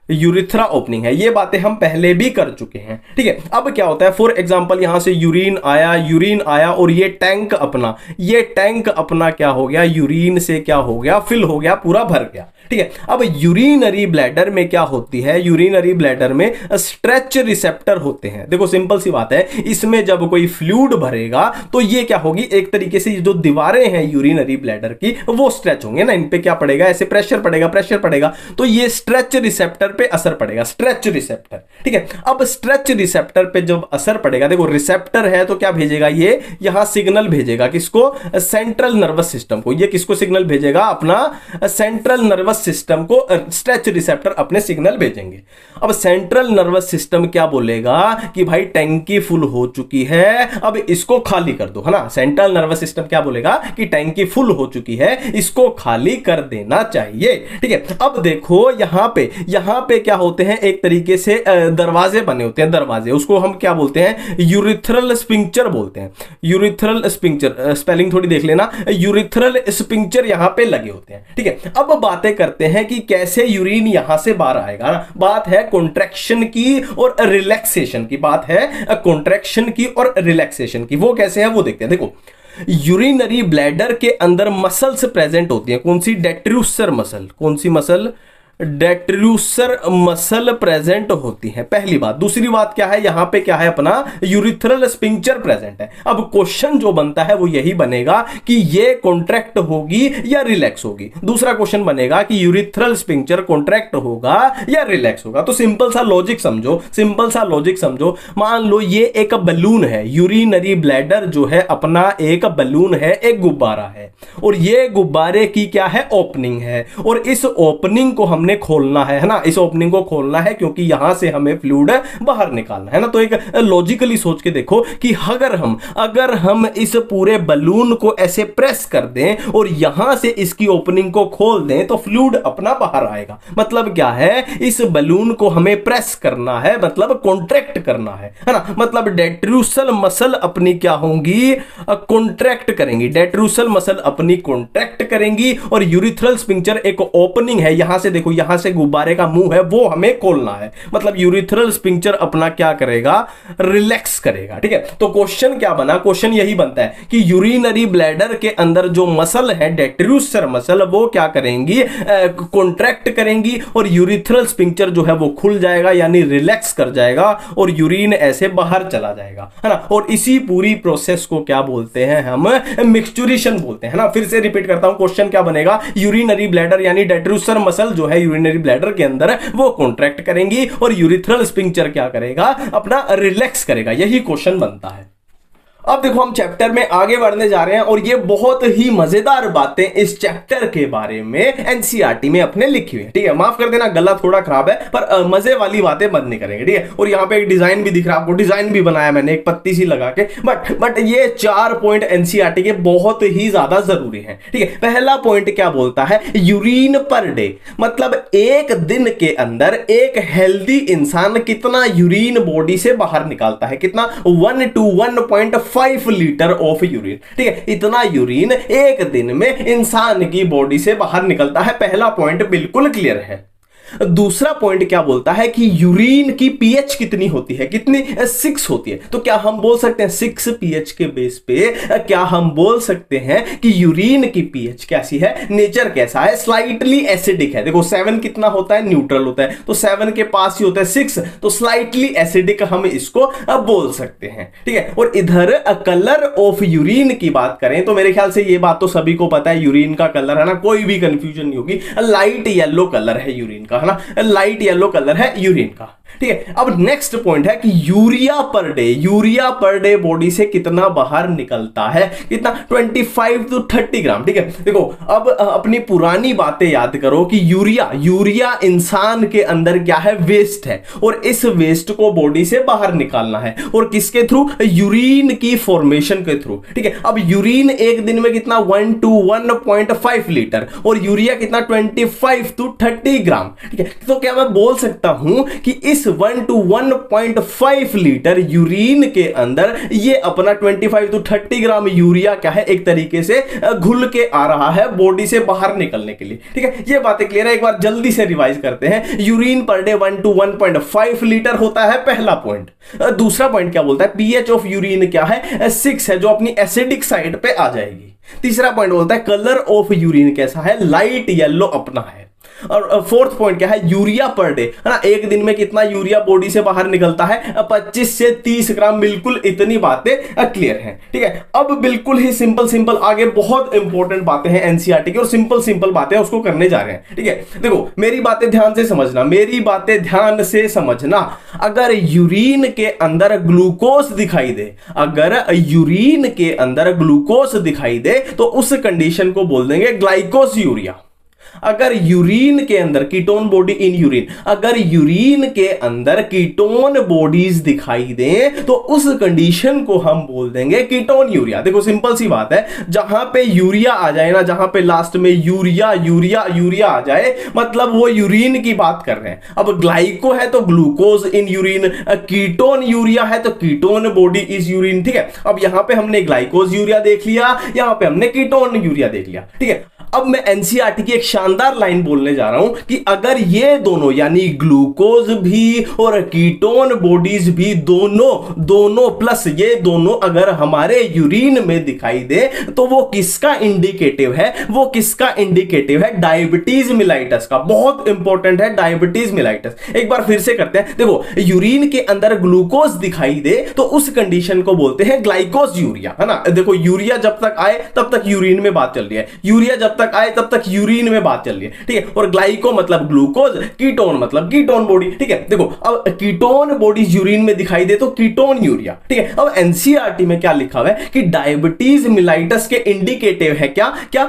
यूरिथ्रा ओपनिंग है। ये बातें हम पहले भी कर चुके हैं। ठीक है, अब क्या होता है? फॉर एग्जांपल यहां से यूरिन आया और ये टैंक अपना क्या हो गया? यूरिन से क्या हो गया? फिल हो गया, पूरा भर गया। ठीक है, अब यूरिनरी ब्लैडर में क्या होती है? यूरिनरी ब्लैडर में स्ट्रेच रिसेप्टर होते हैं। देखो सिंपल सी बात है, इसमें जब कोई फ्लूइड भरेगा तो ये क्या होगी? एक तरीके से जो दीवारें हैं यूरिनरी ब्लैडर की वो स्ट्रेच होंगे ना, इन पे क्या पड़ेगा? ऐसे प्रेशर पड़ेगा, तो ये स्ट्रेच रिसेप्टर पे असर पड़ेगा, स्ट्रेच रिसेप्टर। ठीक है, अब स्ट्रेच रिसेप्टर पे जब असर पड़ेगा, देखो रिसेप्टर है तो क्या भेजेगा? ये यहां सिग्नल भेजेगा, किसको? सेंट्रल नर्वस सिस्टम को। ये किसको सिग्नल भेजेगा? अपना सेंट्रल नर्वस नर्वस सिस्टम को स्ट्रेच रिसेप्टर अपने सिग्नल भेजेंगे। अब सेंट्रल नर्वस सिस्टम क्या बोलेगा कि भाई टैंकी फुल हो चुकी है, अब इसको खाली कर दो, है ना। सेंट्रल नर्वस सिस्टम क्या बोलेगा कि टैंकी फुल हो चुकी है, इसको खाली कर देना चाहिए, ठीक है। अब देखो यहां पे क्या होते हैं, एक तरीके से दरवाजे बने होते हैं, दरवाजे, उसको हम क्या बोलते हैं, यूरिथ्रल स्फिंक्टर बोलते हैं। यूरिथ्रल स्फिंक्टर, स्पेलिंग थोड़ी देख लेना, यूरिथ्रल स्फिंक्टर यहां पे लगे होते हैं, ठीक है। अब बातें करते हैं कि कैसे यूरिन यहां से बाहर आएगा ना। बात है कॉन्ट्रैक्शन की और रिलैक्सेशन की, बात है कॉन्ट्रैक्शन की और रिलैक्सेशन की। वो कैसे है वो देखते हैं। देखो यूरिनरी ब्लैडर के अंदर मसल्स प्रेजेंट होती हैं, कौन सी, डेट्रूसर मसल, कौन सी मसल, डेट्रूसर मसल प्रेजेंट होती है, पहली बात। दूसरी बात क्या है, यहां पे क्या है अपना यूरिथ्रल स्फिंक्टर प्रेजेंट है। अब क्वेश्चन जो बनता है वो यही बनेगा कि ये कॉन्ट्रैक्ट होगी या रिलैक्स होगी। दूसरा क्वेश्चन बनेगा कि यूरिथ्रल स्फिंक्टर कॉन्ट्रैक्ट होगा या रिलैक्स होगा। तो सिंपल सा लॉजिक समझो, सिंपल सा लॉजिक समझो। मान लो ये एक बलून है, यूरिनरी ब्लैडर जो है अपना एक बलून है, एक गुब्बारा है, और ये गुब्बारे की क्या है, ओपनिंग है, और इस ओपनिंग को हमने खोलना है ना, इस ओपनिंग को खोलना है क्योंकि यहां से हमें फ्लूइड बाहर निकालना है ना। तो एक लॉजिकली सोच के देखो कि अगर हम इस पूरे बलून को ऐसे प्रेस कर दें और यहां से इसकी ओपनिंग को खोल दें तो फ्लूइड अपना बाहर आएगा। मतलब क्या है, इस बलून को हमें प्रेस करना है, मतलब कॉन्ट्रैक्ट करना है ना। मतलब डेट्रूसल मसल अपनी क्या होंगी, कॉन्ट्रैक्ट करेंगी, डेट्रूसल मसल अपनी कॉन्ट्रैक्ट करेंगी, और यूरिथ्रल स्फिंक्टर एक ओपनिंग है, यहां से देखो, यहां से गुब्बारे का मुंह है, वो हमें खोलना है। मतलब यूरिथ्रल स्फिंक्टर अपना क्या करेगा, रिलैक्स करेगा, ठीक है। तो क्वेश्चन क्या बना, क्वेश्चन यही बनता है कि यूरिनरी ब्लैडर के अंदर जो मसल है, डेट्रूसर मसल, वो क्या करेंगी, कॉन्ट्रैक्ट करेंगी, और यूरिथ्रल स्फिंक्टर जो है वो खुल जाएगा, यानी रिलैक्स कर जाएगा, और यूरिन ऐसे बाहर चला जाएगा, है ना। और इसी पूरी प्रोसेस को क्या बोलते हैं, हम मिक्सचुरेशन बोलते हैं ना। फिर से रिपीट करता हूं, क्वेश्चन क्या बनेगा, यूरिनरी ब्लैडर यानी डेट्रूसर मसल जो है यूरिनरी ब्लैडर के अंदर वो कॉन्ट्रैक्ट करेंगी, और यूरिथ्रल स्फिंक्टर क्या करेगा, अपना रिलैक्स करेगा। यही क्वेश्चन बनता है। अब देखो हम चैप्टर में आगे बढ़ने जा रहे हैं, और ये बहुत ही मजेदार बातें इस चैप्टर के बारे में एनसीईआरटी में अपने लिखी हुई है, ठीक है। माफ कर देना गला थोड़ा खराब है, पर मजे वाली बातें बंद नहीं करेंगे, ठीक है। और यहाँ पे एक डिजाइन भी दिख रहा है आपको, डिजाइन भी बनाया मैंने एक पत्ती सी लगा के, बट ये 4 पॉइंट एनसीईआरटी के बहुत ही ज्यादा जरूरी है, ठीक है। पहला पॉइंट क्या बोलता है, यूरिन पर डे, मतलब एक दिन के अंदर एक हेल्दी इंसान कितना यूरिन बॉडी से बाहर निकालता है, कितना, 1 to 1.5 लीटर ऑफ यूरिन, ठीक है। इतना यूरिन एक दिन में इंसान की बॉडी से बाहर निकलता है। पहला पॉइंट बिल्कुल क्लियर है। दूसरा पॉइंट क्या बोलता है कि यूरिन की पीएच कितनी होती है, कितनी, 6 होती है। तो क्या हम बोल सकते हैं 6 पीएच के बेस पे क्या हम बोल सकते हैं कि यूरिन की पीएच कैसी है, नेचर कैसा है, स्लाइटली एसिडिक है। देखो 7 कितना होता है, न्यूट्रल होता है, तो 7 के पास ही होता है 6, तो स्लाइटली एसिडिक हम इसको बोल सकते हैं, ठीक है। और इधर कलर ऑफ यूरिन की बात करें तो मेरे ख्याल से ये बात तो सभी को पता है, यूरिन का कलर है ना, कोई भी कंफ्यूजन नहीं होगी, लाइट येलो कलर है यूरिन का, है ना, लाइट येलो कलर है यूरिन का, ठीक है। अब नेक्स्ट पॉइंट है कि यूरिया पर डे बॉडी से कितना बाहर निकलता है, कितना, 25 to 30 ग्राम, ठीक है। देखो अब अपनी पुरानी बातें याद करो कि यूरिया इंसान के अंदर क्या है, वेस्ट है, और इस वेस्ट को बॉडी से बाहर निकालना है, और किसके थ्रू, यूरिन की फॉर्मेशन के थ्रू, ठीक है। अब यूरिन एक दिन में कितना, 1 to 1.5 लीटर, और यूरिया कितना, 25 to 30 ग्राम, ठीक है। तो क्या मैं बोल सकता हूं कि इस 1 to 1.5 लीटर यूरिन के अंदर ये अपना 25 to 30 ग्राम यूरिया क्या है, एक तरीके से घुल के आ रहा है बॉडी से बाहर निकलने के लिए, ठीक है। ये बातें क्लियर है, एक बार जल्दी से रिवाइज करते हैं। Urine per day 1 to 1.5 litre होता है, पहला पॉइंट। दूसरा पॉइंट क्या बोलता है, पीएच ऑफ यूरिन क्या है, 6 है, जो अपनी एसिडिक साइड पे आ जाएगी। तीसरा पॉइंट बोलता है कलर ऑफ यूरिन कैसा है, लाइट येलो अपना है। और फोर्थ पॉइंट क्या है, यूरिया पर डे, है ना, एक दिन में कितना यूरिया बॉडी से बाहर निकलता है, 25 से 30 ग्राम। बिल्कुल इतनी बातें क्लियर हैं, ठीक है। अब बिल्कुल ही सिंपल आगे बहुत इंपॉर्टेंट बातें हैं एनसीईआरटी की, और सिंपल बातें उसको करने जा रहे हैं, ठीक है। देखो मेरी बातें ध्यान से समझना, अगर यूरिन के अंदर ग्लूकोज दिखाई दे, तो उस कंडीशन को बोल देंगे ग्लाइकोस यूरिया। अगर यूरिन के अंदर कीटोन बॉडी इन यूरिन, अगर यूरिन के अंदर कीटोन बॉडीज दिखाई दें तो उस कंडीशन को हम बोल देंगे कीटोन यूरिया। देखो सिंपल सी बात है, जहां पे यूरिया आ जाए ना, जहां पे लास्ट में यूरिया यूरिया यूरिया आ जाए मतलब वो यूरिन की बात कर रहे हैं। अब ग्लाइको है तो glucose in urine, ketone urea है तो कीटोन बॉडी इज यूरिन। ठीक है, अब यहां पे हमने ग्लाइकोज यूरिया देख लिया, यहां पे हमने कीटोन यूरिया देख लिया। ठीक है, अब मैं एनसीईआरटी की एक शानदार लाइन बोलने जा रहा हूं कि अगर ये दोनों यानी ग्लूकोज भी और कीटोन बॉडीज भी दोनों प्लस ये दोनों अगर हमारे यूरिन में दिखाई दे तो वो किसका इंडिकेटिव है? वो किसका इंडिकेटिव है? डायबिटीज मिलाइटस का। बहुत इंपॉर्टेंट है डायबिटीज मिलाइटस। एक बार फिर से करते हैं। देखो यूरिन के अंदर ग्लूकोज दिखाई दे तो उस कंडीशन को बोलते हैं ग्लाइकोज यूरिया, है ना। देखो यूरिया जब तक आए तब तक यूरिन में बात चल रही है, यूरिया जब तक आए तब तक यूरिन में बात चल रही है। ठीक है, और ग्लाइको मतलब ग्लूकोज, कीटोन मतलब कीटोन बॉडी। ठीक है, देखो अब कीटोन बॉडी यूरिन में दिखाई दे तो कीटोन यूरिया। ठीक है, अब एनसीईआरटी में क्या लिखा हुआ है कि डायबिटीज मिलाइटस के इंडिकेटिव है क्या क्या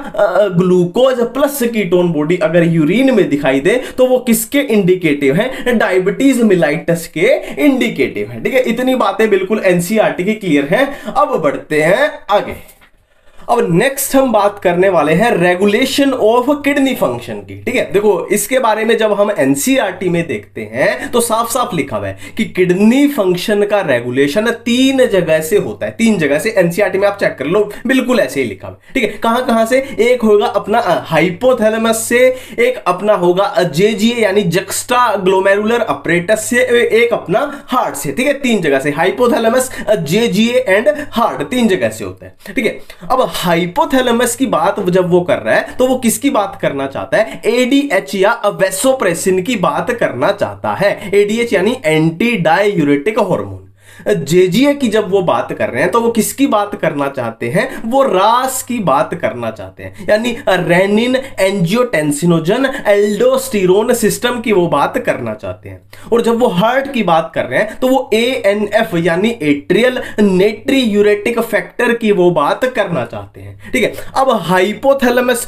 ग्लूकोज प्लस कीटोन बॉडी अगर यूरिन में दिखाई दे तो वो किसके इंडिकेटिव है? डायबिटीज मिलाइटस के इंडिकेटिव है। ठीक है, इतनी बातें बिल्कुल एनसीईआरटी की क्लियर हैं। अब बढ़ते हैं आगे। अब नेक्स्ट हम बात करने वाले हैं रेगुलेशन ऑफ किडनी फंक्शन की। ठीक है, देखो इसके बारे में जब हम एनसीईआरटी में देखते हैं तो साफ साफ लिखा हुआ है कि किडनी फंक्शन का रेगुलेशन 3 जगह से होता है। 3 जगह से एनसीईआरटी में आप चेक कर लो, बिल्कुल ऐसे ही लिखा हुआ है। ठीक है, कहां कहां से? एक होगा अपना हाइपोथैलेमस से, एक अपना होगा जेजीए यानी जक्स्टा ग्लोमेरुलर अपरेटस से, एक अपना हार्ट से। ठीक है, 3 जगह से हाइपोथैलेमस, जेजीए एंड हार्ट 3 जगह से होता है। ठीक है, अब हाइपोथैलेमस की बात जब वो कर रहा है तो वो किसकी बात करना चाहता है? एडीएच या वेसोप्रेसिन की बात करना चाहता है। एडीएच यानी एंटी डाययूरेटिक हार्मोन। जेजीए की जब वो बात कर रहे हैं तो वो किसकी बात करना चाहते हैं? वो रास की बात करना चाहते हैं, यानी रेनिन एंजियोटेंसिनोजन एल्डोस्टेरोन सिस्टम की वो बात करना चाहते हैं। और जब वो हार्ट की बात कर रहे हैं तो वो एएनएफ यानी एट्रियल नेट्रियूरेटिक फैक्टर की वो बात करना चाहते हैं। ठीक है, अब हाइपोथैलेमस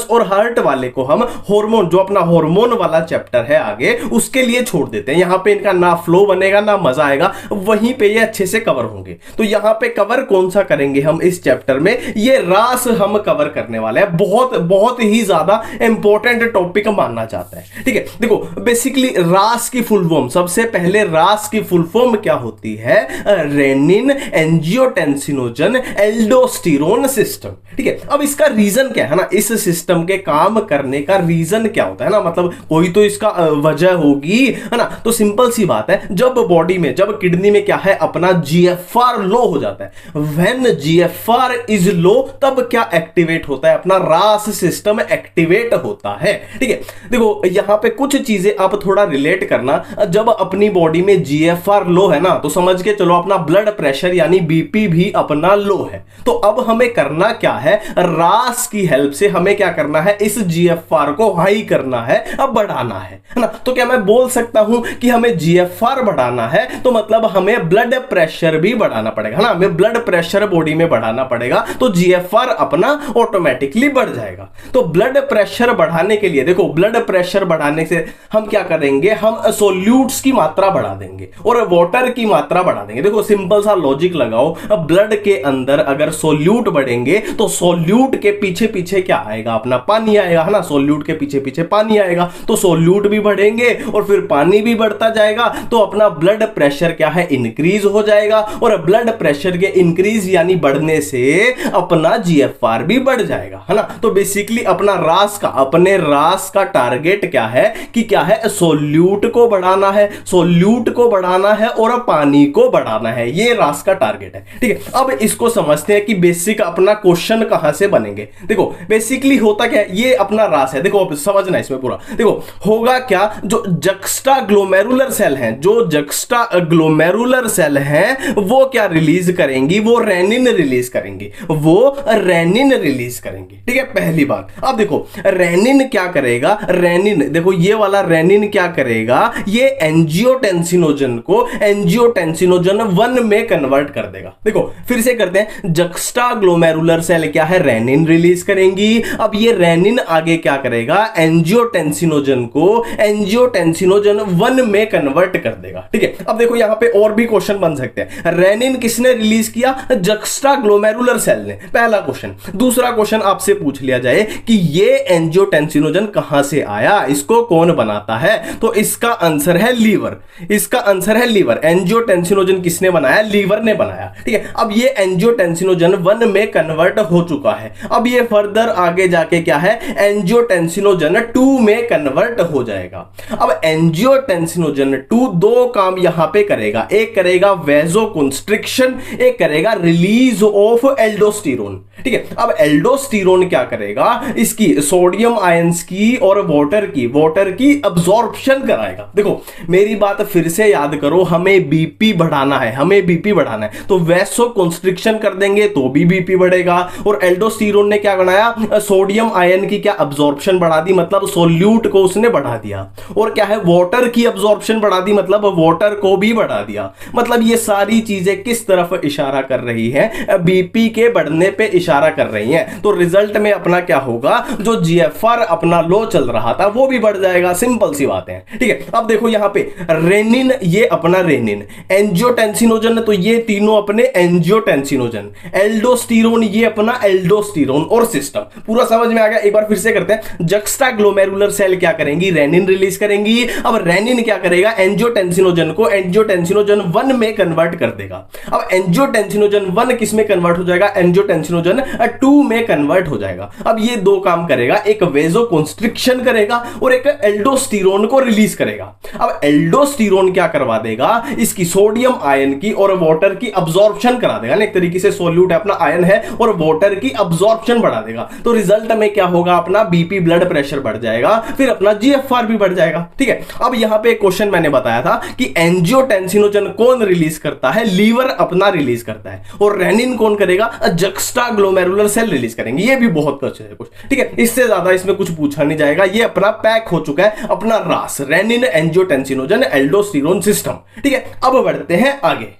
और हार्ट वाले को हम हार्मोन, जो अपना हार्मोन वाला चैप्टर है आगे, उसके लिए छोड़ देते हैं। यहां पे इनका ना फ्लो बनेगा ना मजा आएगा, वहीं पे ये अच्छे से कवर होंगे। तो यहां पे कवर कौन सा करेंगे हम इस चैप्टर में? ये रास हम कवर करने वाले हैं। बहुत बहुत ही ज्यादा इंपॉर्टेंट टॉपिक मानना चाहता है। ठीक है, देखो बेसिकली रास की फुल फॉर्म, सबसे पहले रास की फुल फॉर्म क्या होती है? Renin angiotensinogen aldosterone system. ठीक है, अब इसका रीजन क्या है ना, इस सिस्टम के काम करने का रीजन क्या होता है ना, मतलब कोई तो इसका वजह होगी, है ना। तो सिंपल सी बात है, जब बॉडी में, जब किडनी में क्या है, अपना जीएफआर लो हो जाता है, व्हेन जीएफआर इज लो तब क्या एक्टिवेट होता है? अपना रास सिस्टम एक्टिवेट होता है। ठीक है, देखो यहां पे कुछ चीजें आप थोड़ा रिलेट करना। जब अपनी बॉडी में जीएफआर लो है ना तो समझ के चलो अपना ब्लड प्रेशर यानी बीपी भी अपना लो है। तो अब हमें करना क्या है? रास की हेल्प से हमें क्या करना है? इस जीएफआर को हाई करना है, अब बढ़ाना है ना। तो क्या मैं बोल सकता हूं कि हमें जीएफआर बढ़ाना है तो मतलब हमें ब्लड प्रेशर भी बढ़ाना पड़ेगा ना, हमें ब्लड प्रेशर बॉडी में बढ़ाना पड़ेगा तो जीएफआर अपना ऑटोमेटिकली बढ़ जाएगा। तो ब्लड प्रेशर बढ़ाने के लिए देखो, ब्लड प्रेशर बढ़ाने से हम क्या करेंगे? हम सोल्यूट्स की मात्रा बढ़ा देंगे और वाटर की मात्रा बढ़ा देंगे। देखो सिंपल सा लॉजिक लगाओ, अब ब्लड के अंदर अगर सोल्यूट बढ़ेंगे तो सोल्यूट के पीछे पीछे क्या आएगा? अपना पानी आएगा, है ना। सोल्यूट के पीछे पीछे पानी आएगा तो सोल्यूट भी बढ़ेंगे और फिर पानी भी बढ़ता जाएगा तो अपना ब्लड प्रेशर क्या है? इंक्रीज हो जाएगा। और ब्लड प्रेशर के इंक्रीज यानी बढ़ने से अपना जीएफआर भी बढ़ जाएगा, है ना। तो बेसिकली अपना अपने रास का टारगेट क्या है कि क्या है? सोल्यूट को बढ़ाना है, सोल्यूट को बढ़ाना है और पानी को बढ़ाना है, ये रास का टारगेट है। ठीक है, अब इसको समझते हैं कि बेसिक अपना क्वेश्चन कहां से बनेंगे। देखो बेसिकली होता क्या है, ये अपना रास है। देखो अब समझना इसमें पूरा। देखो होगा क्या, जो जक्स्टा ग्लोमेरुलर सेल हैं, जो जक्स्टा ग्लोमेरुलर सेल हैं वो क्या रिलीज करेंगी, वो रेनिन रिलीज करेंगी, वो रेनिन रिलीज करेंगे। ठीक है, पहली बात। अब देखो रेनिन क्या करेगा, रेनिन देखो ये वाला रेनिन क्या करेगा, ये एंजियोटेंसिनोजन को एंजियोटेंसिनोजन 1 में कन्वर्ट कर देगा। देखो फिर से करते हैं, जक्स्टा ग्लोमेरुलर सेल क्या है, रेनिन रिलीज करेंगी। अब ये रेनिन आगे क्या करेगा, एंजियोटेंसिनोजन को एंजियोटेंसिनोजन 1 में कन्वर्ट कर देगा। ठीक है, अब देखो यहां पे और भी क्वेश्चन बन सकते हैं। रेनिन किसने रिलीज किया, जक्स्टा ग्लोमेरुलर सेल ने, पहला क्वेश्चन। दूसरा क्वेश्चन आपसे पूछ लिया जाए कि ये एंजियोटेंसिनोजन कहां से आया, इसको कौन बनाता है, तो इसका आंसर है लीवर। इसका आंसर है लीवर। एंजियोटेंसिनोजन किसने बनाया, लीवर ने बनाया। ठीक है, अब ये एंजियोटेंसिनोजन 1 में कन्वर्ट हो चुका है। अब ये फर्दर आगे जाके क्या है, एंजियोटेंसिनोजन 2 में कन्वर्ट हो जाएगा। अब एंजियोटेंसिनोजन 2 दो काम यहां पे करेगा, एक करेगा वेजोकंस्ट्रिक्शन, एक करेगा रिलीज ऑफ एल्डोस्टेरोन। ठीक है, अब एल्डोस्टेरोन क्या करेगा, इसकी सोडियम आयंस की और वाटर की अब्जॉर्प्शन कराएगा। देखो मेरी बात फिर से याद करो, हमें बीपी बढ़ाना है, हमें बीपी बढ़ाना है तो वेसोकंस्ट्रिक्शन कर देंगे तो भी बीपी बढ़ेगा। और एल्डोस्टेरोन ने क्या बनाया, सोडियम आयन की क्या अब्जॉर्प्शन बढ़ा दी, मतलब सोल्यूट को उसने बढ़ा दिया। और क्या है, वाटर की अब्जॉर्प्शन बढ़ा दी, मतलब वाटर को भी बढ़ा दिया। मतलब ये सारी चीजें किस तरफ इशारा कर रही है, बीपी के बढ़ने पे इशारा कर रही हैं। तो रिजल्ट में अपना क्या होगा, जो जीएफआर अपना लो चल रहा था वो भी बढ़ जाएगा, सिंपल सी बात है। ठीक है, अब देखो यहां पे रेनिन, ये अपना रेनिन, एंजियोटेंसिनोजन तो ये तीनों अपने एंजियोटेंसिनोजन, एल्डोस्टेरोन ये अपना एल्डोस्टेरोन और सिस्टम। पूरा समझ में आ गया, एक बार फिर से करते हैं। जक्स्टा ग्लोमेरुलर सेल क्या करेंगी, रेनिन रिलीज करेंगी। अब रेनिन क्या करेगा, एंजियोटेंसिनोजन को एंजियोटेंसिनोजन 1 में कन्वर्ट कर देगा। अब एंजियोटेंसिनोजन 1 किस में कन्वर्ट हो जाएगा, एंजियोटेंसिनोजन 2 में कन्वर्ट हो जाएगा। अब ये दो काम करेगा, एक वेजोकंस्ट्रिक्शन करेगा और एक एल्डोस्टेरोन को रिलीज करेगा। अब एल्डोस्टेरोन क्या करवा देगा, इसकी सोडियम आयन की और वाटर की अब्जॉर्प्शन करा देगा। एक तरीके से सोल्यूट है अपना, आयन है और वाटर की अब्जॉर्प्शन बढ़ा देगा। तो रिजल्ट में क्या होगा, अपना बीपी ब्लड प्रेशर बढ़ जाएगा, फिर अपना जीएफआर भी बढ़ जाएगा। ठीक है, अब यहां पे एक क्वेश्चन मैंने बताया था कि एंजियोटेंसिनोजन कौन रिलीज करता है, लीवर अपना रिलीज करता है। और रेनिन कौन करेगा, जक्स्टा ग्लोमेरुलर सेल रिलीज करेंगे। ये भी बहुत अच्छे है कुछ। ठीक है, इससे ज्यादा इसमें कुछ पूछा नहीं जाएगा, ये अपना पैक हो चुका है, अपना रास, रेनिन एंजियोटेंसिनोजन एल्डोस्टेरोन सिस्टम। ठीक है, अब बढ़ते हैं आगे।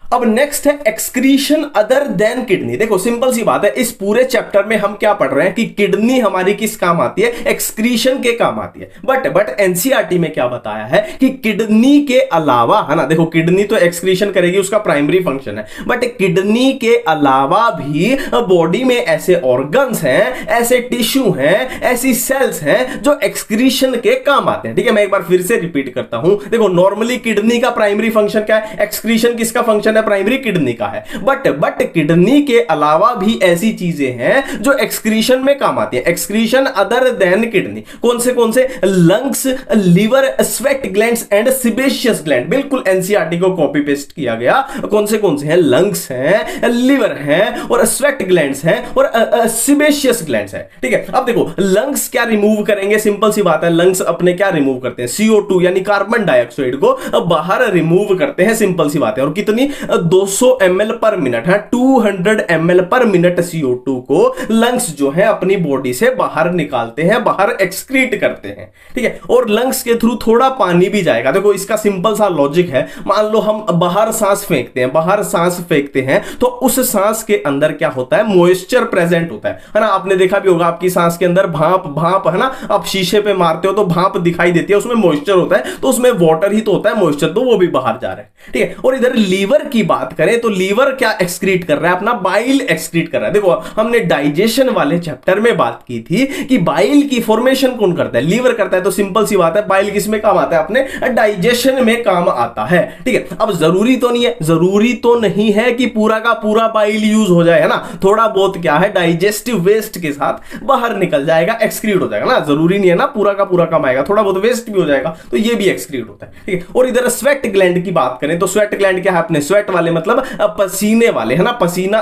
अब नेक्स्ट है एक्सक्रीशन अदर देन किडनी। देखो सिंपल सी बात है, इस पूरे चैप्टर में हम क्या पढ़ रहे हैं कि किडनी हमारी किस काम आती है, एक्सक्रीशन के काम आती है। बट एनसीईआरटी में क्या बताया है कि किडनी के अलावा, है ना, देखो किडनी तो एक्सक्रीशन करेगी, उसका प्राइमरी फंक्शन है, बट किडनी के अलावा भी बॉडी में ऐसे ऑर्गन्स हैं, ऐसे टिश्यू हैं, ऐसी सेल्स हैं जो एक्सक्रीशन के काम आते हैं। ठीक है, मैं एक बार फिर से रिपीट करता हूं। देखो नॉर्मली किडनी का प्राइमरी फंक्शन क्या है, एक्सक्रीशन किसका फंक्शन है, प्राइमरी किडनी का है। बट किडनी के अलावा भी ऐसी चीजें हैं जो एक्सक्रीशन में काम आती है। एक्सक्रीशन अदर देन किडनी कौन से, lungs, liver, sweat glands and sebaceous gland. बिल्कुल एनसीईआरटी को कॉपी पेस्ट किया गया। कौन से हैं, लंग्स हैं, लिवर हैं और स्वेट ग्लैंड्स हैं और सीबेशियस ग्लैंड्स हैं। ठीक है, अब देखो लंग्स क्या रिमूव करेंगे, सिंपल सी बात है, लंग्स अपने क्या रिमूव करते हैं, CO2 यानी कार्बन डाइऑक्साइड को बाहर रिमूव करते हैं, सिंपल सी बात है। और कितनी, 200 ml पर मिनट है, 200 ml पर मिनट CO2 को लंग्स जो है अपनी बॉडी से बाहर निकालते हैं, बाहर एक्सक्रीट करते हैं। ठीक है, और लंग्स के थ्रू थोड़ा पानी भी जाएगा। देखो इसका सिंपल सा लॉजिक है, मान लो हम बाहर सांस फेंकते हैं तो उस सांस के अंदर क्या होता है, मॉइस्चर प्रेजेंट होता है ना। आपने देखा भी होगा आपकी सांस के अंदर भाप है ना, आप शीशे पे मारते हो तो भाप दिखाई देती है, उसमें मॉइस्चर होता है, तो उसमें वाटर ही तो होता है, मॉइस्चर तो वो भी बाहर जा रहा है। ठीक है, और इधर लीवर की बात करें तो लीवर क्या एक्सक्रीट कर रहा है, अपना बाइल एक्सक्रीट कर रहा है। देखो हमने डाइजेशन वाले चैप्टर में बात की थी कि बाइल की फॉर्मेशन कौन करता है, लीवर करता है। तो सिंपल सी बात है, बाइल किस में काम आता है, अपने डाइजेशन में काम आता है। ठीक है, अब जरूरी तो नहीं है कि पूरा का पूरा बाइल यूज हो जाए, है ना, थोड़ा बहुत क्या है डाइजेस्टिव वेस्ट के साथ बाहर निकल जाएगा, एक्सक्रीट हो जाएगा ना। जरूरी नहीं है ना पूरा का पूरा काम आएगा, थोड़ा बहुत वेस्ट भी हो जाएगा, तो ये भी एक्सक्रीट होता है। ठीक है, और इधर स्वेट ग्लैंड की बात करें तो स्वेट ग्लैंड क्या है, अपने स्वेट स्वेट वाले मतलब पसीने वाले, है ना,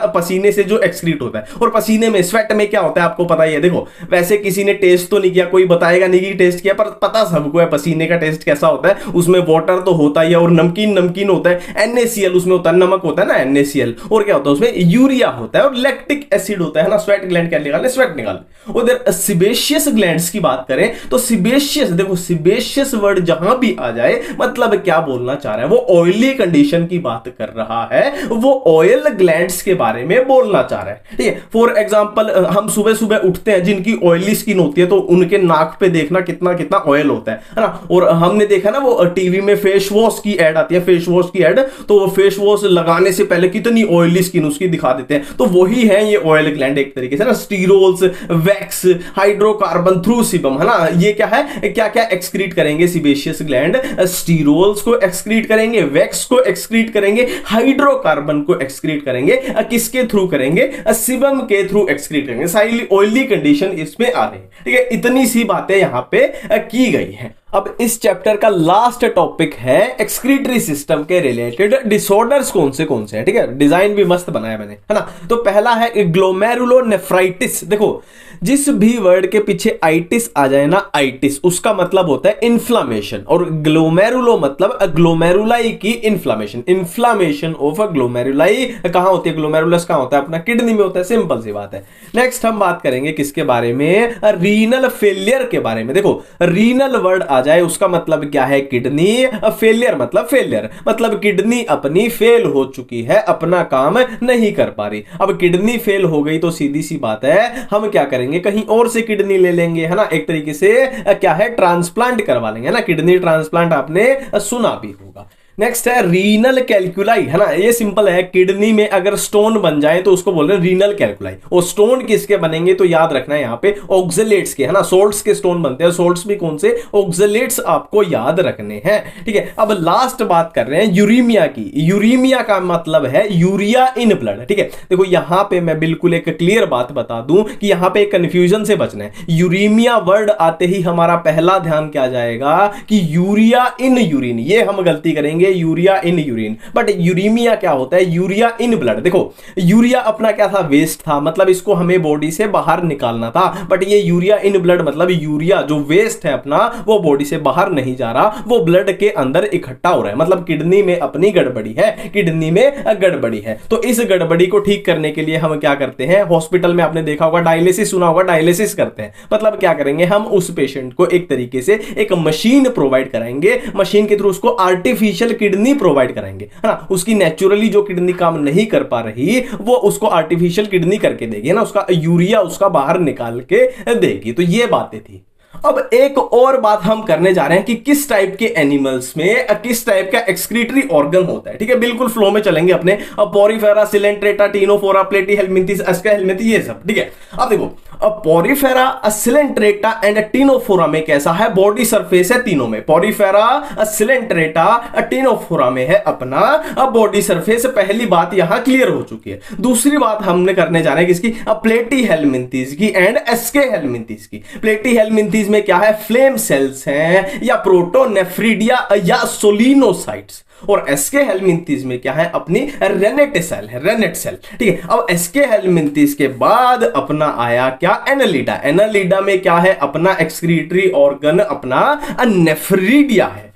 पसीने से जो एक्सक्रीट होता है। और पसीने में, स्वेट में क्या होता है आपको पता ही है। देखो वैसे किसी ने टेस्ट तो नहीं किया, कोई बताएगा नहीं कि टेस्ट किया, पर पता सबको है पसीने का टेस्ट कैसा होता है। उसमें वाटर तो होता ही है और नमकीन होता है, NaCl उसमें होता है, नमक होता है ना NaCl, और क्या होता है उसमें यूरिया होता है और लैक्टिक एसिड होता है ना। स्वेट ग्लैंड क्या निकालने, स्वेट निकालने। उधर सिबेशियस ग्लैंड्स की बात करें तो सिबेशियस, देखो सिबेशियस वर्ड जहां भी आ जाए मतलब क्या बोलना चाह रहा है, वो ऑयली कंडीशन की बात कर रहा है, वो ऑयल ग्लैंड्स के बारे में बोलना चाह रहा है, ठीक है। फॉर एग्जांपल हम सुबह सुबह उठते हैं, जिनकी ऑयली स्किन होती है तो उनके नाक पे देखना कितना कितना ऑयल होता है ना। और हमने देखा ना वो टीवी में फेस वॉश की एड आती है, फेस वॉश की एड, तो वो फेस वॉश लगाने से पहले कितनी ऑयली स्किन उसकी दिखा देते हैं। तो वही है ये ऑयल ग्लैंड एक तरीके से ना। Sterols, wax, hydrocarbon through sebum, है ना। ये क्या है, क्या क्या एक्सक्रीट करेंगे सिबेशियस ग्लैंड, स्टीरोल्स को एक्सक्रीट करेंगे, वैक्स को एक्सक्रीट करेंगे, हाइड्रोकार्बन को एक्सक्रीट करेंगे। किसके थ्रू करेंगे, सीबम के थ्रू एक्सक्रीट करेंगे। सारी ऑयली कंडीशन इसमें आ रही है, ठीक है। इतनी सी बातें यहां पे की गई हैं। अब इस चैप्टर का लास्ट टॉपिक है एक्सक्रीटरी सिस्टम के रिलेटेड डिसऑर्डर्स कौन से हैं, ठीक है। डिजाइन भी मस्त बनाया मैंने, है ना। तो पहला है ग्लोमेरुलोनेफ्राइटिस। देखो जिस भी वर्ड के पीछे आइटिस आ जाए ना, आइटिस उसका मतलब होता है इन्फ्लामेशन, और ग्लोमेरुलो मतलब ग्लोमेरुलाई की इन्फ्लामेशन। इन्फ्लामेशन ऑफ ग्लोमेरुलाई कहां होती है, ग्लोमेरुलस कहां होता है, अपना किडनी में होता है, सिंपल सी बात है। नेक्स्ट हम बात करेंगे किसके बारे में, रीनल फेलियर के बारे में। देखो रीनल वर्ड आ जाए उसका मतलब क्या है, किडनी। फेलियर मतलब किडनी अपनी फेल हो चुकी है, अपना काम नहीं कर पा रही। अब किडनी फेल हो गई तो सीधी सी बात है हम क्या करेंगे, कहीं और से किडनी ले लेंगे, है ना। एक तरीके से क्या है, ट्रांसप्लांट करवा लेंगे, है ना। किडनी ट्रांसप्लांट आपने सुना भी होगा। नेक्स्ट है रीनल कैलकुलाई, है ना। ये सिंपल है, किडनी में अगर स्टोन बन जाए तो उसको बोल रहे हैं रीनल कैलकुलाई। और स्टोन किसके बनेंगे तो याद रखना है यहाँ पे ऑक्सलेट्स के, है ना। सोल्ट्स के स्टोन बनते हैं, सोल्ट्स भी कौन से, ऑक्सलेट्स आपको याद रखने हैं, ठीक है। अब लास्ट बात कर रहे हैं यूरीमिया की। यूरीमिया का मतलब है यूरिया इन ब्लड, ठीक है। देखो यहां पे मैं बिल्कुल एक क्लियर बात बता दूं कि यहां पे कंफ्यूजन से बचना है। यूरीमिया वर्ड आते ही हमारा पहला ध्यान क्या जाएगा कि यूरिया इन यूरिन, ये हम गलती करेंगे, urea in urine. But uraemia क्या होता है, यूरिया इन ब्लड। देखो यूरिया अपना क्या था, वेस्ट था, मतलब इसको हमें बॉडी से बाहर निकालना था। बट ये यूरिया इन ब्लड मतलब यूरिया जो वेस्ट है अपना वो बॉडी से बाहर नहीं जा रहा, वो ब्लड के अंदर इकट्ठा हो रहा है। मतलब किडनी में अपनी गड़बड़ी है, किडनी में गड़बड़ी है। तो इस गड़बड़ी को ठीक करने के लिए हम क्या करते हैं, हॉस्पिटल में आपने देखा होगा डायलिसिस, सुना होगा, डायलिसिस करते हैं। मतलब क्या करेंगे, हम उस पेशेंट को एक तरीके से एक मशीन प्रोवाइड कराएंगे, मशीन के थ्रू उसको आर्टिफिशियल किडनी प्रोवाइड कराएंगे, है ना। उसकी नेचुरली जो किडनी काम नहीं कर पा रही वो उसको आर्टिफिशियल किडनी करके देगी, है ना। उसका यूरिया उसका बाहर निकाल के देगी। तो ये बातें थी। अब एक और बात हम करने जा रहे हैं कि किस टाइप के एनिमल्स में किस टाइप का एक्सक्रीटरी ऑर्गन होता है, ठीक है। बिल्कुल फ्लो में चलेंगे अपने। अब पोरीफेरा, सिलेंट्रेटा, टीनोफोरा, प्लेटीहेल्मिंथिस, एस्काहेल्मिंथिस, ये सब, ठीक है। अब देखो अब पोरीफेरा, सिलेंट्रेटा एंड टीनोफोरा में कैसा है, बॉडी सरफेस है तीनों में। पोरीफेरा, सिलेंट्रेटा, टीनोफोरा में है अपना अब बॉडी सरफेस। पहली बात यहां क्लियर हो चुकी है। दूसरी बात हमने करने जा रहे हैं किसकी, प्लेटीहेल्मिंथिस की एंड एस्काहेल्मिंथिस की। प्लेटीहेल्मिंथिस में क्या है, फ्लेम सेल्स हैं या प्रोटोनेफ्रिडिया या सोलिनोसाइट्स। और एस्काहेल्मिंथिस में क्या है, अपनी रेनेट सेल है, रेनेट सेल, ठीक है। अब एस्काहेल्मिंथिस के बाद अपना आया क्या, एनालिडा। एनालिडा में क्या है, अपना एक्सक्रीटरी ऑर्गन अपना नेफ्रिडिया है।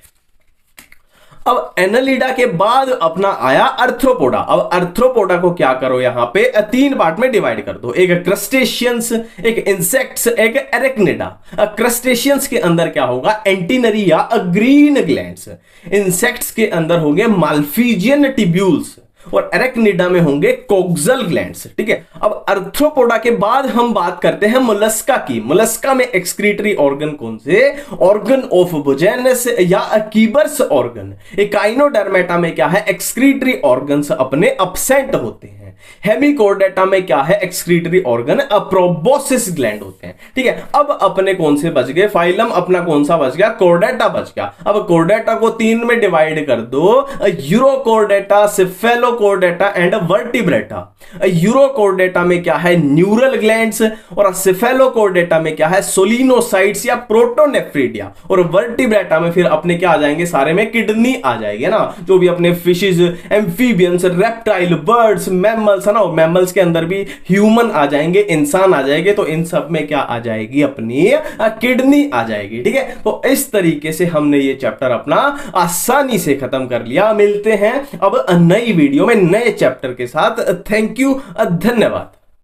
अब एनालिडा के बाद अपना आया अर्थ्रोपोडा। अब अर्थ्रोपोडा को क्या करो, यहां पे तीन पार्ट में डिवाइड कर दो, एक क्रस्टेशियंस, एक इंसेक्ट्स, एक एरेक्निडा। क्रस्टेशियंस के अंदर क्या होगा, एंटीनरी या ग्रीन ग्लैंड्स। इंसेक्ट्स के अंदर होंगे माल्फीजियन टिब्यूल्स और एरेक्निडा में होंगे कोक्सल ग्लैंड्स, ठीक है। अब अर्थ्रोपोडा के बाद हम बात करते हैं मोलस्का की। मोलस्का में एक्सक्रीटरी ऑर्गन कौन से, ऑर्गन ऑफ बुजेनस या कीबर्स ऑर्गन। एकाइनोडर्मेटा में क्या है, एक्सक्रीटरी ऑर्गन्स अपने अब्सेंट होते हैं। हेमिकोर्डेटा में क्या है, एक्सक्रीटरी ऑर्गन प्रोबोसिस ग्लैंड होते हैं, ठीक है। अब अपने कौन से बच गए, फाइलम अपना कौन सा बच गया, कोर्डेटा बच गया। अब कोर्डेटा को तीन में डिवाइड कर दो, यूरोकोर्डेटा, सिफेलोकोर्डेटा एंड वर्टिब्रेटा। यूरोकोर्डेटा में क्या है, न्यूरल ग्लैंड्स, और सेफेलोकोर्डेटा में क्या है, सोलिनोसाइट्स या प्रोटोनेफ्रिडिया, और वर्टिब्रेटा में फिर अपने क्या आ जाएंगे, सारे में किडनी आ जाएगी ना, जो भी अपने fishes, amphibians, reptile, birds, mammals है ना, मैमल्स के अंदर भी ह्यूमन आ जाएंगे, इंसान आ जाएंगे, तो इन सब में क्या आ जाएगी, अपनी किडनी आ जाएगी। ठीक है, तो इस तरीके से हमने ये चैप्टर अपना आसानी से खत्म कर लिया। मिलते हैं अब नई वीडियो में नए चैप्टर के साथ। थैंक यू, धन्यवाद।